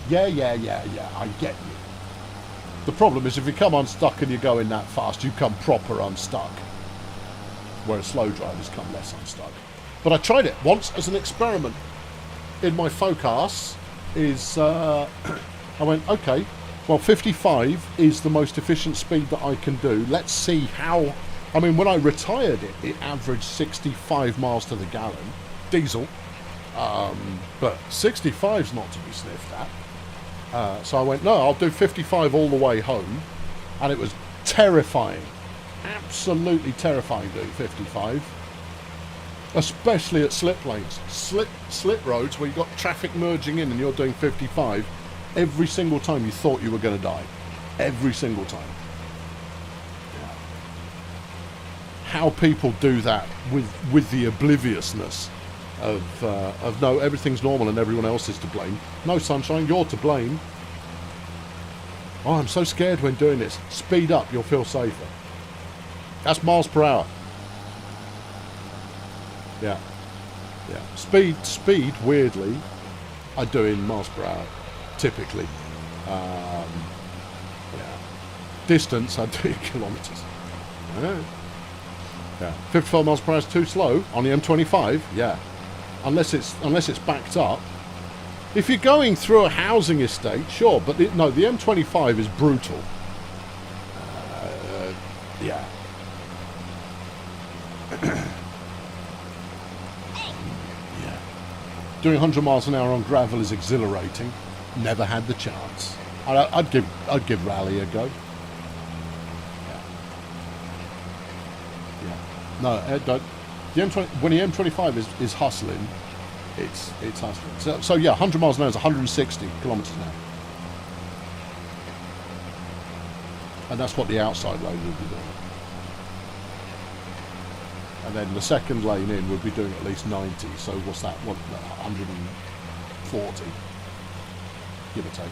Yeah, I get you. The problem is if you come unstuck and you're going that fast, you come proper unstuck. Whereas slow drivers come less unstuck. But I tried it once as an experiment. In my forecast I went, okay, well 55 is the most efficient speed that I can do. Let's see how, I mean, when I retired it averaged 65 miles to the gallon, diesel, but 65's not to be sniffed at. So I went, no, I'll do 55 all the way home, and it was terrifying, absolutely terrifying doing 55. Especially at slip lanes, slip roads where you've got traffic merging in and you're doing 55, every single time you thought you were going to die. Every single time. Yeah. How people do that with the obliviousness of no, everything's normal and everyone else is to blame. No, sunshine, you're to blame. Oh, I'm so scared when doing this. Speed up, you'll feel safer. That's miles per hour. Yeah. Speed, weirdly, I do in miles per hour, typically. Yeah. Distance, I do in kilometres. Yeah. 55 miles per hour is too slow on the M25. Yeah. Unless it's backed up. If you're going through a housing estate, sure, but no, the M25 is brutal. Yeah. Doing 100 miles an hour on gravel is exhilarating. Never had the chance. I'd give rally a go. Yeah. No, don't. The M20, when the M25 is hustling, it's hustling. So yeah, 100 miles an hour is 160 kilometres an hour, and that's what the outside lane would be doing. And then the second lane in would be doing at least 90. So what's that? 140, give or take.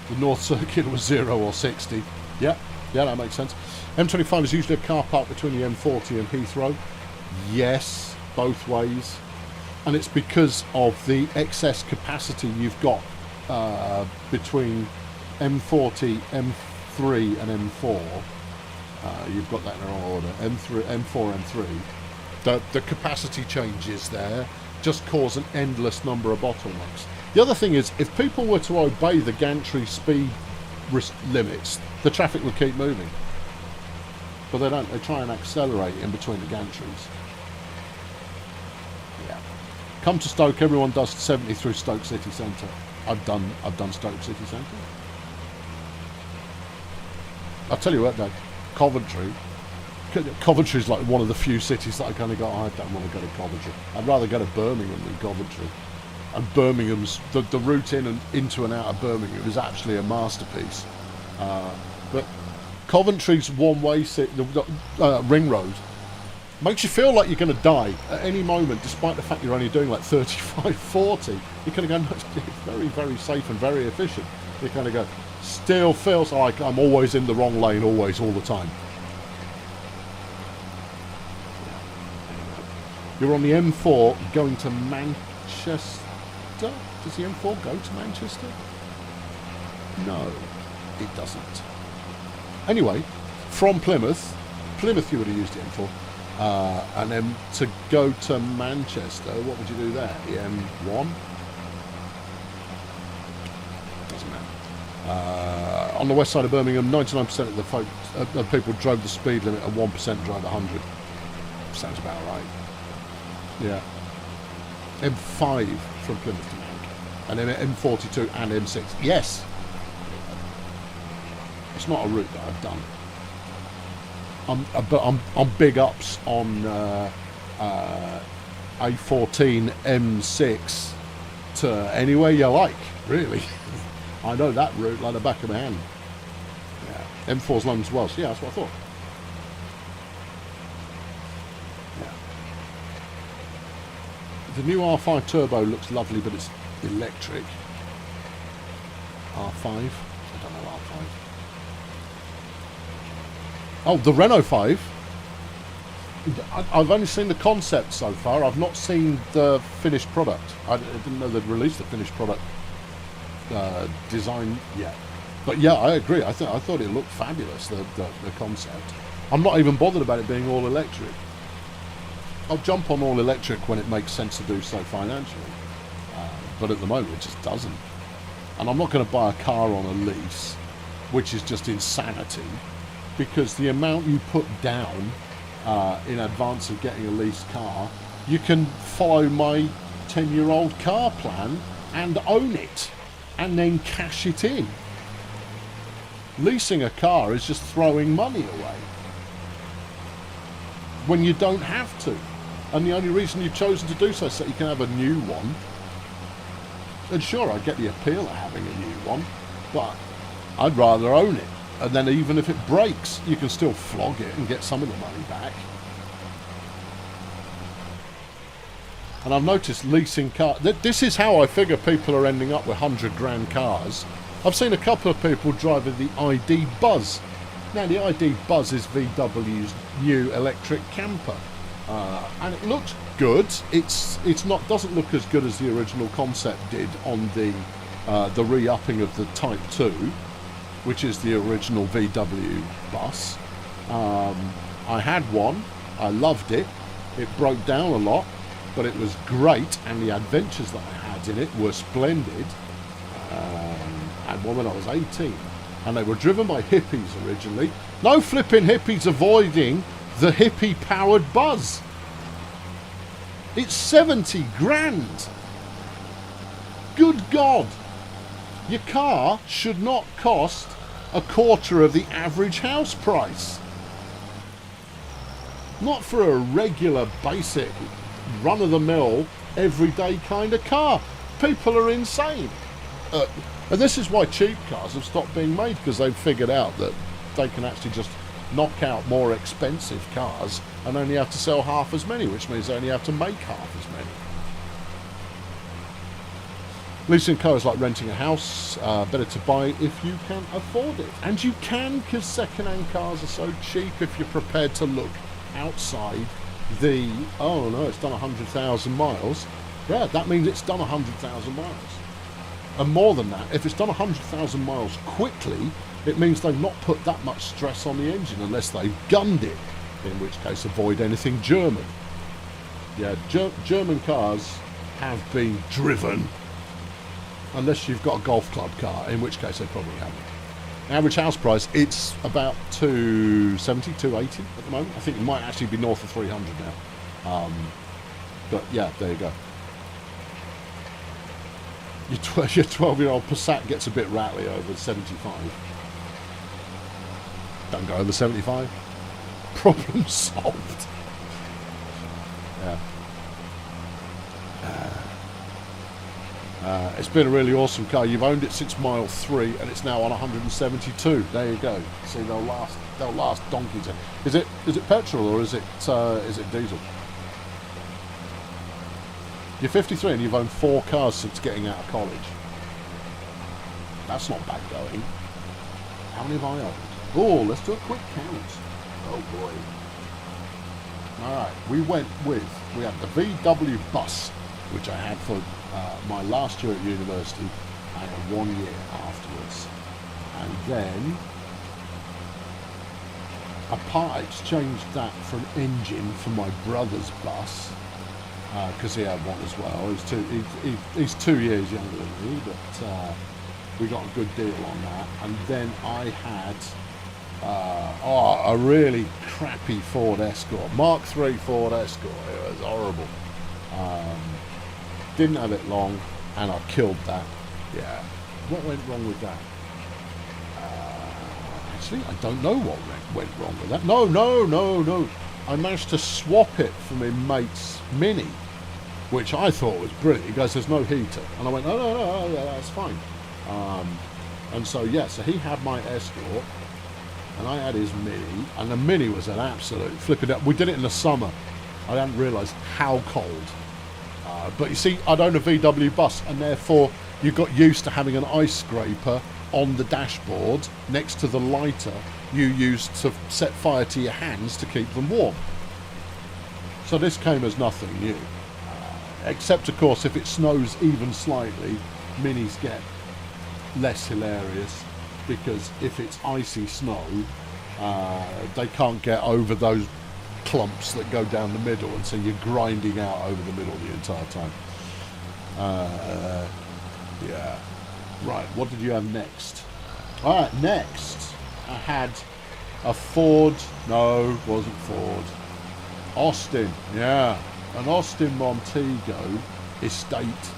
The North Circuit was 0 or 60. Yeah, that makes sense. M25 is usually a car park between the M40 and Heathrow. Yes, both ways. And it's because of the excess capacity you've got between M40, M3 and M4. You've got that in the wrong order. M4, M3. The capacity changes there just cause an endless number of bottlenecks. The other thing is, if people were to obey the gantry speed limits, the traffic would keep moving. But they don't. They try and accelerate in between the gantries. Yeah. Come to Stoke. Everyone does 70 through Stoke City Centre. I've done Stoke City Centre. I'll tell you what, though, Coventry's like one of the few cities that I kind of go, I don't want to go to Coventry. I'd rather go to Birmingham than Coventry. And Birmingham's, the route in and into and out of Birmingham is actually a masterpiece. But Coventry's one-way ring road makes you feel like you're going to die at any moment, despite the fact you're only doing like 35, 40. You kind of go, no, it's very, very safe and very efficient. You kind of go, still feels like I'm always in the wrong lane, always, all the time. You're on the M4 going to Manchester. Does the M4 go to Manchester? No, it doesn't. Anyway, from Plymouth you would have used the M4. And then to go to Manchester, what would you do there? The M1? Doesn't matter. On the west side of Birmingham, 99% of the folk, of people drove the speed limit and 1% drove 100. Sounds about right. Yeah. M5 from Plymouth to Mank. And then M42 and M6. Yes! It's not a route that I've done. But I'm big ups on A14 M6 to anywhere you like, really. I know that route like the back of my hand. Yeah. M4's London as well, so yeah, that's what I thought. The new R5 Turbo looks lovely, but it's electric. R5? I don't know R5. Oh, the Renault 5. I've only seen the concept so far. I've not seen the finished product. I didn't know they'd released the finished product design yet. But yeah, I agree. I thought it looked fabulous, the concept. I'm not even bothered about it being all electric. I'll jump on all electric when it makes sense to do so financially, but at the moment it just doesn't. And I'm not going to buy a car on a lease, which is just insanity, because the amount you put down in advance of getting a leased car, you can follow my 10-year-old car plan and own it, and then cash it in. Leasing a car is just throwing money away when you don't have to. And the only reason you've chosen to do so is so you can have a new one. And sure, I get the appeal of having a new one, but I'd rather own it. And then even if it breaks, you can still flog it and get some of the money back. And I've noticed leasing cars. This is how I figure people are ending up with 100 grand cars. I've seen a couple of people driving the ID Buzz. Now, the ID Buzz is VW's new electric camper. And it looks good. It's not, doesn't look as good as the original concept did on the re-upping of the Type 2, which is the original VW bus. I had one. I loved it. It broke down a lot, but it was great, and the adventures that I had in it were splendid. I had one when I was 18, and they were driven by hippies originally. No flipping hippies avoiding the hippie-powered Buzz. It's 70 grand. Good God. Your car should not cost a quarter of the average house price. Not for a regular, basic, run-of-the-mill, everyday kind of car. People are insane. And this is why cheap cars have stopped being made, because they've figured out that they can actually just knock out more expensive cars and only have to sell half as many, which means they only have to make half as many. Leasing a car is like renting a house. Better to buy if you can afford it. And you can, because second-hand cars are so cheap if you're prepared to look outside the, oh no, it's done 100,000 miles. Yeah, that means it's done 100,000 miles. And more than that, if it's done 100,000 miles quickly, it means they've not put that much stress on the engine unless they've gunned it, in which case avoid anything German. Yeah, German cars have been driven, unless you've got a golf club car, in which case they probably haven't. Average house price, it's about 270, 280 at the moment. I think it might actually be north of 300 now. But yeah, there you go. Your 12-year-old Passat gets a bit rattly over 75. Don't go over 75. Problem solved. Yeah. It's been a really awesome car. You've owned it since mile 3, and it's now on 172. There you go. See, they'll last donkeys. Is it petrol or is it diesel? You're 53 and you've owned 4 cars since getting out of college. That's not bad going. How many have I owned? Oh, let's do a quick count. Oh boy. Alright, we had the VW bus, which I had for my last year at university and 1 year afterwards. And then I part exchanged that for an engine for my brother's bus, because he had one as well. He's 2 years younger than me, but we got a good deal on that. And then I had a really crappy Ford Escort, Mark III Ford Escort. It was horrible. Didn't have it long, and I killed that. Yeah. What went wrong with that? Actually, I don't know what went wrong with that. No. I managed to swap it for my mate's Mini, which I thought was brilliant. He goes, there's no heater. And I went, no, yeah, that's fine. And so, yeah, so he had my Escort, and I had his Mini, and the Mini was an absolute flipping up. We did it in the summer. I hadn't realised how cold. But you see, I'd own a VW bus, and therefore you got used to having an ice scraper on the dashboard next to the lighter you used to set fire to your hands to keep them warm. So this came as nothing new. Except, of course, if it snows even slightly, Minis get less hilarious, because if it's icy snow, they can't get over those clumps that go down the middle, and so you're grinding out over the middle the entire time. Yeah. Right, what did you have next? Alright, next I had a Ford. No, wasn't Ford. Austin, yeah. An Austin Montego estate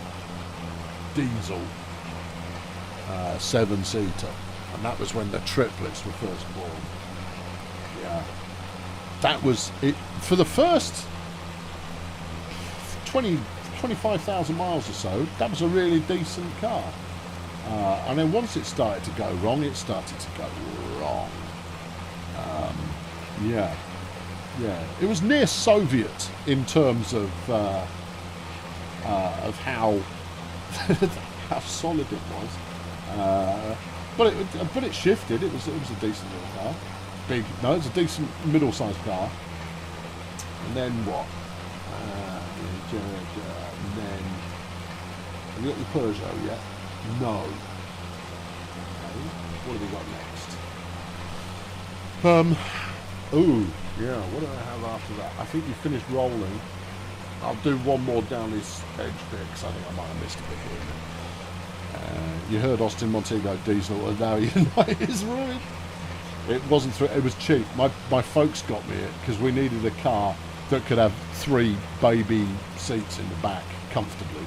diesel 7-seater. And that was when the triplets were first born. Yeah. That was it for the first 25,000 miles or so. That was a really decent car. And then once it started to go wrong, it started to go wrong. Yeah. It was near Soviet in terms of how how solid it was. But it shifted. It was a decent little car. It was a decent middle-sized car. And then what? And then have you got your Peugeot yet? No. Okay. What have we got next? What do I have after that? I think you finished rolling. I'll do one more down this edge bit, because I think I might have missed a bit here. You heard Austin Montego diesel, and now you know it's ruined. It wasn't through. It was cheap. My folks got me it because we needed a car that could have 3 baby seats in the back comfortably.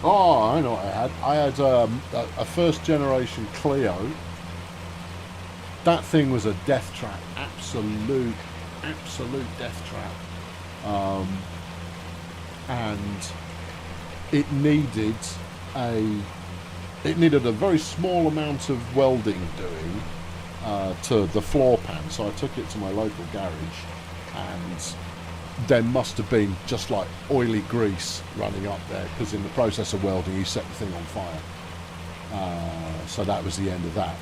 Oh, I know what I had. I had a first generation Clio. That thing was a death trap. Absolute death trap. And it needed a very small amount of welding doing to the floor pan, so I took it to my local garage, and there must have been just like oily grease running up there, because in the process of welding you set the thing on fire. So that was the end of that.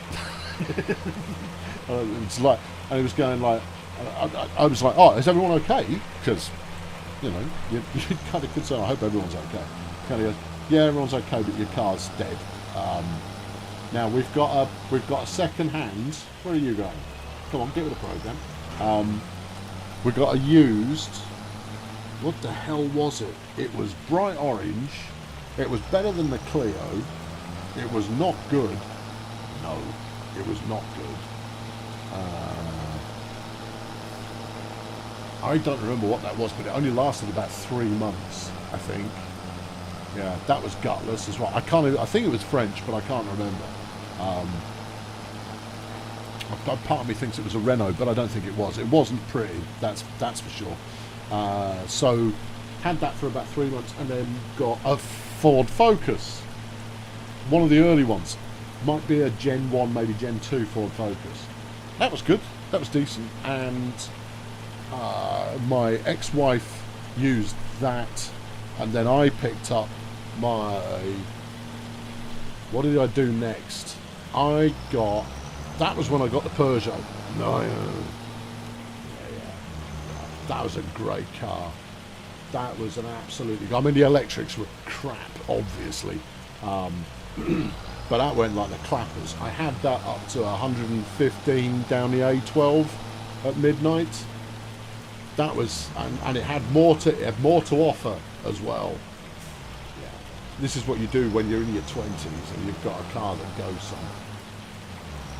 It's like, and it was going like, I was like, oh, is everyone okay? Because you're kind of concerned. I hope everyone's okay. Kind of goes, yeah, everyone's okay, but your car's dead. Now we've got a second hand. Where are you going? Come on, get with the program. We've got a used. What the hell was it? It was bright orange It was better than the Clio. It was not good. No, it was not good. I don't remember what that was, but it only lasted about 3 months, I think. Yeah, that was gutless as well. I think it was French, but I can't remember. Part of me thinks it was a Renault, but I don't think it was. It wasn't pretty. That's for sure. So had that for about 3 months, and then got a Ford Focus. One of the early ones. Might be a Gen 1, maybe Gen 2 Ford Focus. That was good. That was decent. And my ex-wife used that, and then I picked up my... What did I do next? That was when I got the Peugeot. No, that was a great car. That was an absolutely... I mean, the electrics were crap, obviously. But that went like the clappers. I had that up to 115 down the A12 at midnight. That was... And it had more to offer as well. Yeah. This is what you do when you're in your 20s and you've got a car that goes somewhere.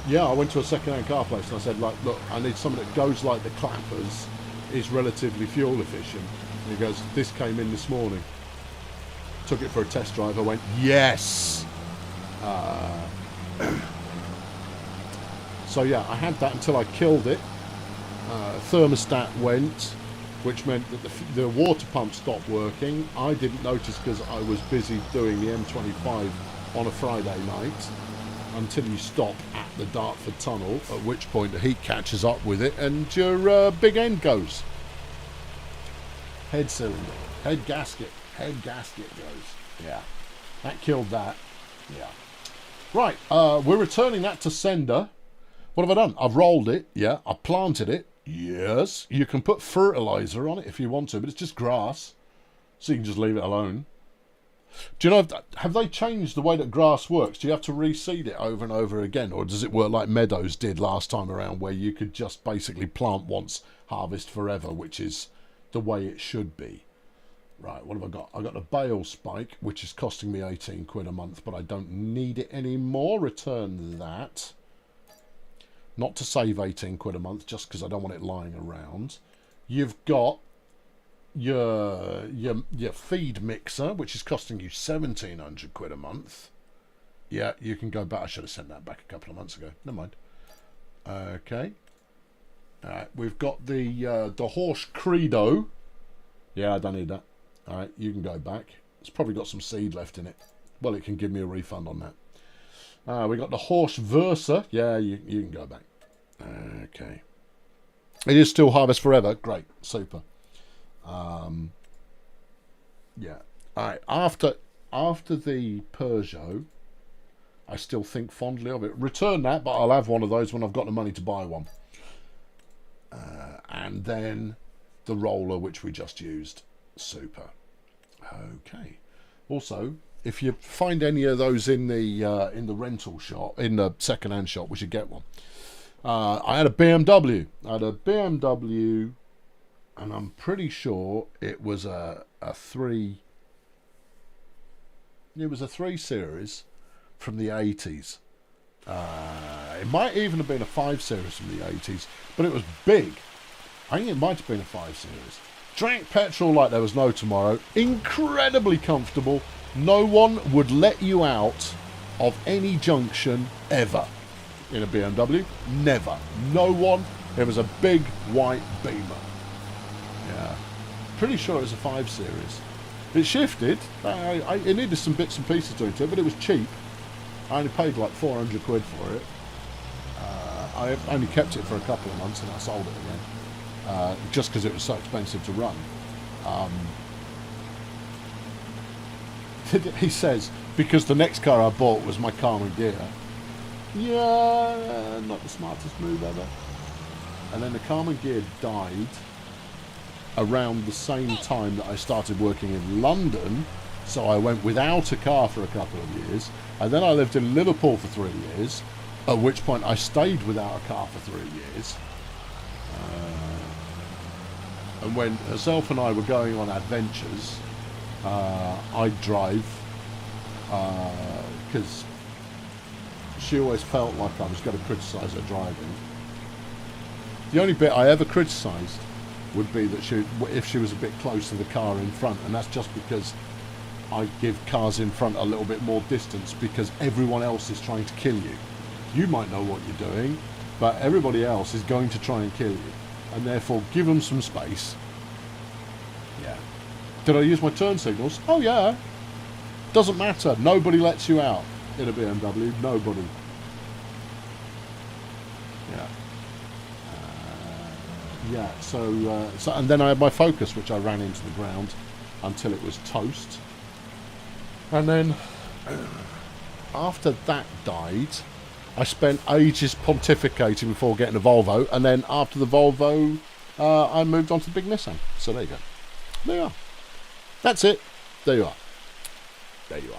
Yeah, I went to a second-hand car place and I said, like, look, I need something that goes like the clappers, is relatively fuel efficient. And he goes, this came in this morning. Took it for a test drive. I went, yes! So yeah, I had that until I killed it. Thermostat went, which meant that the water pump stopped working. I didn't notice because I was busy doing the M25 on a Friday night. Until you stop at the Dartford Tunnel, at which point the heat catches up with it and your big end goes. Head cylinder, head gasket goes. Yeah, that killed that. Yeah. Right, we're returning that to sender. What have I done? I've rolled it. Yeah, I planted it. Yes, you can put fertilizer on it if you want to, but it's just grass, so you can just leave it alone. Do you know, have they changed the way that grass works? Do you have to reseed it over and over again? Or does it work like Meadows did last time around, where you could just basically plant once, harvest forever, which is the way it should be? Right, what have I got? I got a bale spike, which is costing me 18 quid a month, but I don't need it anymore. Return that. Not to save 18 quid a month, just because I don't want it lying around. You've got your feed mixer, which is costing you 1,700 quid a month. Yeah, you can go back. I should have sent that back a couple of months ago. Never mind. Okay. We've got the horse Credo. Yeah, I don't need that. All right, you can go back. It's probably got some seed left in it. Well, it can give me a refund on that. We got the horse Versa. Yeah, you can go back. Okay. It is still harvest forever. Great, super. Yeah. All right. After the Peugeot, I still think fondly of it. Return that, but I'll have one of those when I've got the money to buy one. And then the roller, which we just used. Super. Okay. Also, if you find any of those in the rental shop, in the second-hand shop, we should get one. I had a BMW. And I'm pretty sure it was a 3 Series from the 80s. It might even have been a 5 Series from the 80s, but it was big. I think it might have been a 5 Series. Drank petrol like there was no tomorrow. Incredibly comfortable. No one would let you out of any junction ever in a BMW. Never. No one. It was a big white Beamer. Yeah, pretty sure it was a 5 Series. It shifted. It needed some bits and pieces doing to it, but it was cheap. I only paid like 400 quid for it. I only kept it for a couple of months and I sold it again, just because it was so expensive to run. He says, because the next car I bought was my Carmen Gear. Yeah, not the smartest move ever. And then the Carmen Gear died around the same time that I started working in London, so I went without a car for a couple of years, and then I lived in Liverpool for 3 years, at which point I stayed without a car for 3 years. And when herself and I were going on adventures, I'd drive because she always felt like I was going to criticise her driving. The only bit I ever criticised would be that if she was a bit close to the car in front, and that's just because I give cars in front a little bit more distance because everyone else is trying to kill you. You might know what you're doing, but everybody else is going to try and kill you, and therefore give them some space. Yeah. Did I use my turn signals? Oh yeah. Doesn't matter. Nobody lets you out in a BMW. Nobody. Yeah. Yeah. So and then I had my Focus, which I ran into the ground until it was toast. And then after that died, I spent ages pontificating before getting a Volvo, and then after the Volvo, I moved on to the big Nissan. So there you go. There you are. That's it. There you are. There you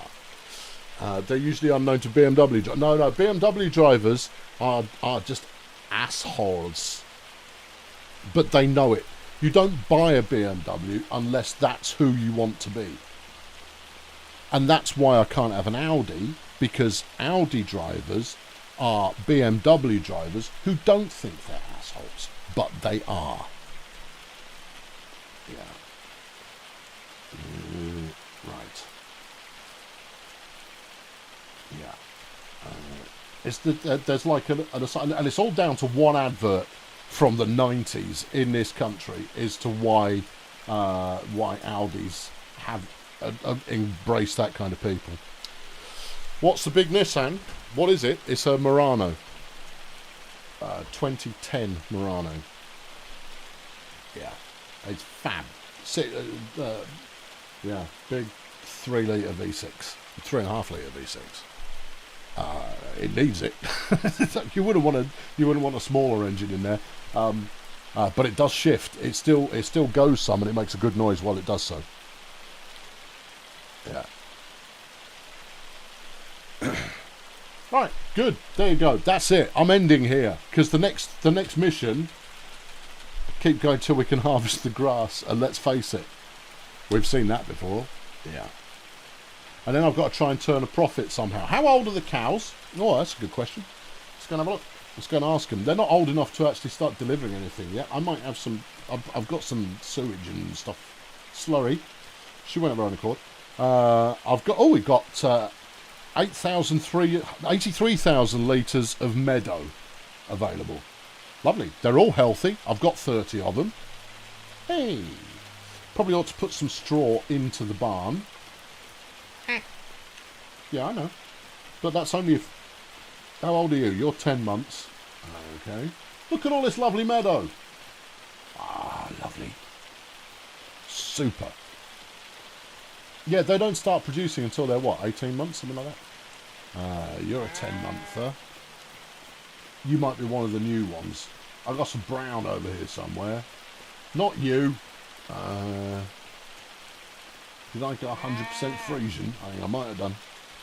are. They're usually unknown to BMW drivers. No, BMW drivers are just assholes. But they know it. You don't buy a BMW unless that's who you want to be. And that's why I can't have an Audi, because Audi drivers are BMW drivers who don't think they're assholes, but they are. Yeah. Right. Yeah. There's like an and it's all down to one advert from the 90s in this country as to why Audis have embraced that kind of people. What's the big Nissan? What is it? It's a Murano. 2010 Murano. Yeah. It's fab. Yeah, big 3 litre V6. 3.5 litre V6. It needs it. You wouldn't want a smaller engine in there. But it does shift. It still goes some, and it makes a good noise while it does so. Yeah. Right, good. There you go. That's it. I'm ending here because the next mission. Keep going till we can harvest the grass, and let's face it, we've seen that before. Yeah. And then I've got to try and turn a profit somehow. How old are the cows? Oh, that's a good question. Let's go and have a look. Let's go and ask them. They're not old enough to actually start delivering anything yet. I might have some. I've got some sewage and stuff. Slurry. She went of her own accord. We've got 83,000 litres of meadow available. Lovely. They're all healthy. I've got 30 of them. Hey. Probably ought to put some straw into the barn. Yeah, I know. But that's only if... How old are you? You're 10 months. Okay. Look at all this lovely meadow. Ah, lovely. Super. Yeah, they don't start producing until they're, what, 18 months? Something like that? You're a 10-monther. You might be one of the new ones. I've got some brown over here somewhere. Not you. Did I get 100% Frisian? I think I might have done.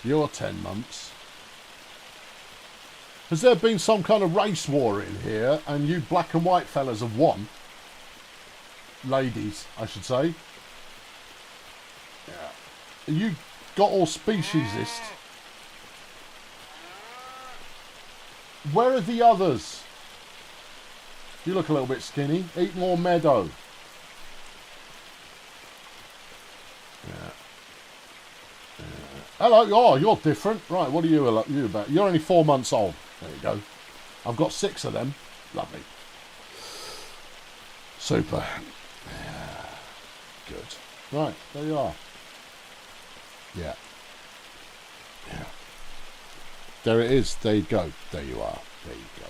You're 10 months. Has there been some kind of race war in here and you black and white fellas have won? Ladies, I should say. Yeah. You got all speciesist. Where are the others? You look a little bit skinny. Eat more meadow. Yeah. Hello. Oh, you're different. Right, what are you about? You're only 4 months old. There you go. I've got 6 of them. Lovely. Super. Yeah. Good. Right, there you are. Yeah. Yeah. There it is. There you go. There you are. There you go.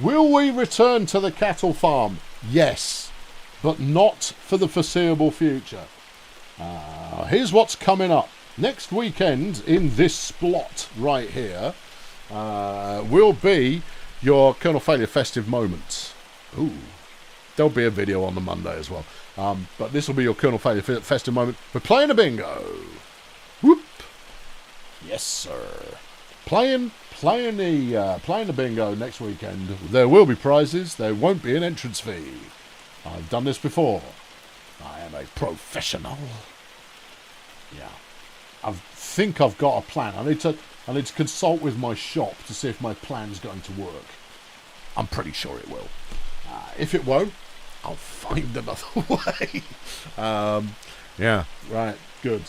Will we return to the cattle farm? Yes, but not for the foreseeable future. Here's what's coming up. Next weekend in this splot right here will be your Colonel Failure festive moments. Ooh. There'll be a video on the Monday as well. But this will be your Colonel Failure festive moment. We're playing a bingo. Whoop. Yes, sir. Playing the bingo next weekend. There will be prizes. There won't be an entrance fee. I've done this before. I am a professional. Yeah. I think I've got a plan. I need to consult with my shop to see if my plan's going to work. I'm pretty sure it will. If it won't, I'll find another way. Yeah, right, good.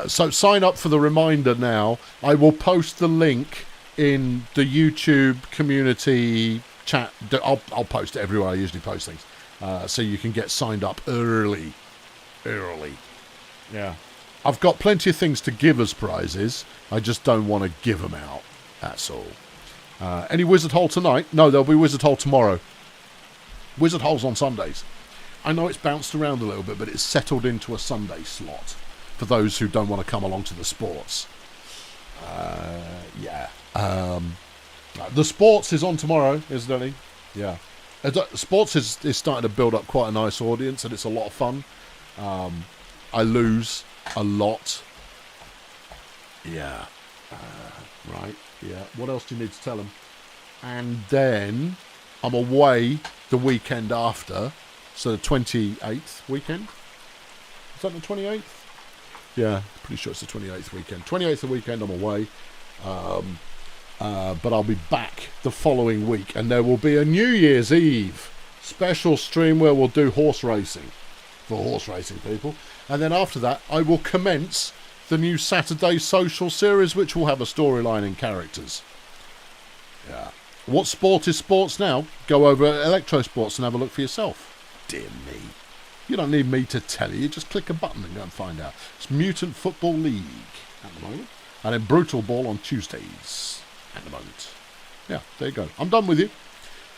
So sign up for the reminder now. I will post the link in the YouTube community chat. I'll post it everywhere I usually post things, so you can get signed up early. Yeah, I've got plenty of things to give as prizes. I just don't want to give them out. That's all. Any Wizard Hole tonight? No, there'll be Wizard Hole tomorrow. Wizard Hole's on Sundays. I know it's bounced around a little bit, but it's settled into a Sunday slot for those who don't want to come along to the sports. Yeah. The sports is on tomorrow, isn't it? Yeah. Sports is starting to build up quite a nice audience, and it's a lot of fun. I lose a lot. Yeah. Right. Yeah. What else do you need to tell them? And then I'm away the weekend after. So the 28th weekend? Is that the 28th? Yeah, pretty sure it's the 28th weekend. 28th weekend I'm away. But I'll be back the following week. And there will be a New Year's Eve special stream where we'll do horse racing. For horse racing people. And then after that, I will commence the new Saturday social series, which will have a storyline and characters. Yeah. What sport is sports now? Go over at Electro Sports and have a look for yourself. Dear me. You don't need me to tell you. Just click a button and go and find out. It's Mutant Football League at the moment. And then Brutal Ball on Tuesdays at the moment. Yeah, there you go. I'm done with you.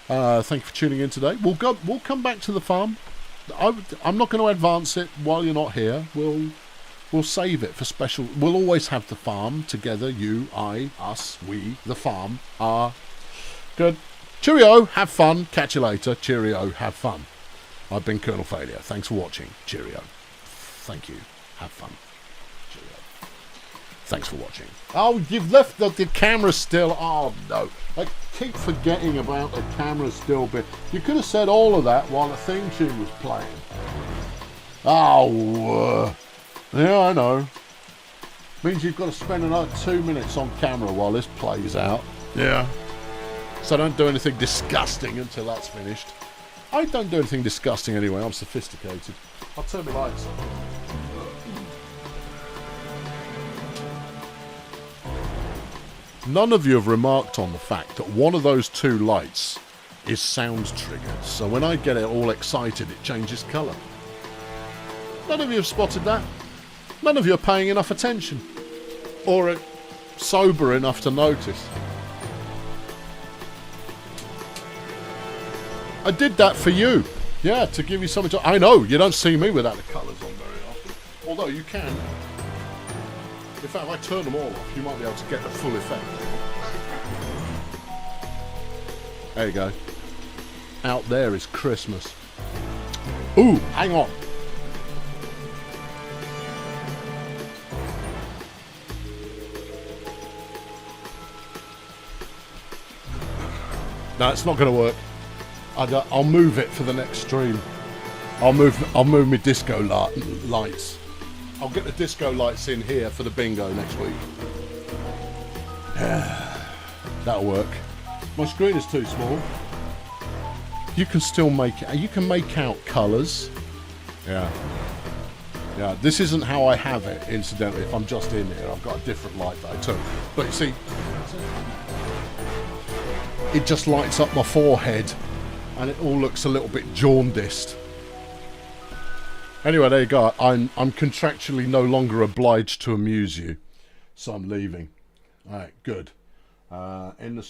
Thank you for tuning in today. We'll come back to the farm. I'm not going to advance it while you're not here. We'll save it for special. We'll always have the farm together. You, I, us, we, the farm are good. Cheerio. Have fun. Catch you later. Cheerio. Have fun. I've been Colonel Failure. Thanks for watching. Cheerio. Thank you. Have fun. Cheerio. Thanks for watching. Oh, you've left the camera still. Oh, no. I keep forgetting about the camera still bit. You could have said all of that while the theme tune was playing. Oh, yeah, I know. Means you've got to spend another 2 minutes on camera while this plays out. Yeah. So don't do anything disgusting until that's finished. I don't do anything disgusting anyway. I'm sophisticated. I'll turn my lights on. None of you have remarked on the fact that one of those two lights is sound triggered. So when I get it all excited, it changes colour. None of you have spotted that. None of you are paying enough attention. Or sober enough to notice. I did that for you. Yeah, to give you something to... I know, you don't see me without the colours on very often. Although you can. In fact, if I turn them all off, you might be able to get the full effect. There you go. Out there is Christmas. Ooh, hang on. No, it's not going to work. I'll move it for the next stream. I'll move my disco lights. I'll get the disco lights in here for the bingo next week. That'll work. My screen is too small. You can still make it. You can make out colours. Yeah. Yeah. This isn't how I have it. Incidentally, if I'm just in here, I've got a different light that I turn. But you see, it just lights up my forehead. And it all looks a little bit jaundiced. Anyway, there you go. I'm contractually no longer obliged to amuse you. So I'm leaving. Alright, good. In the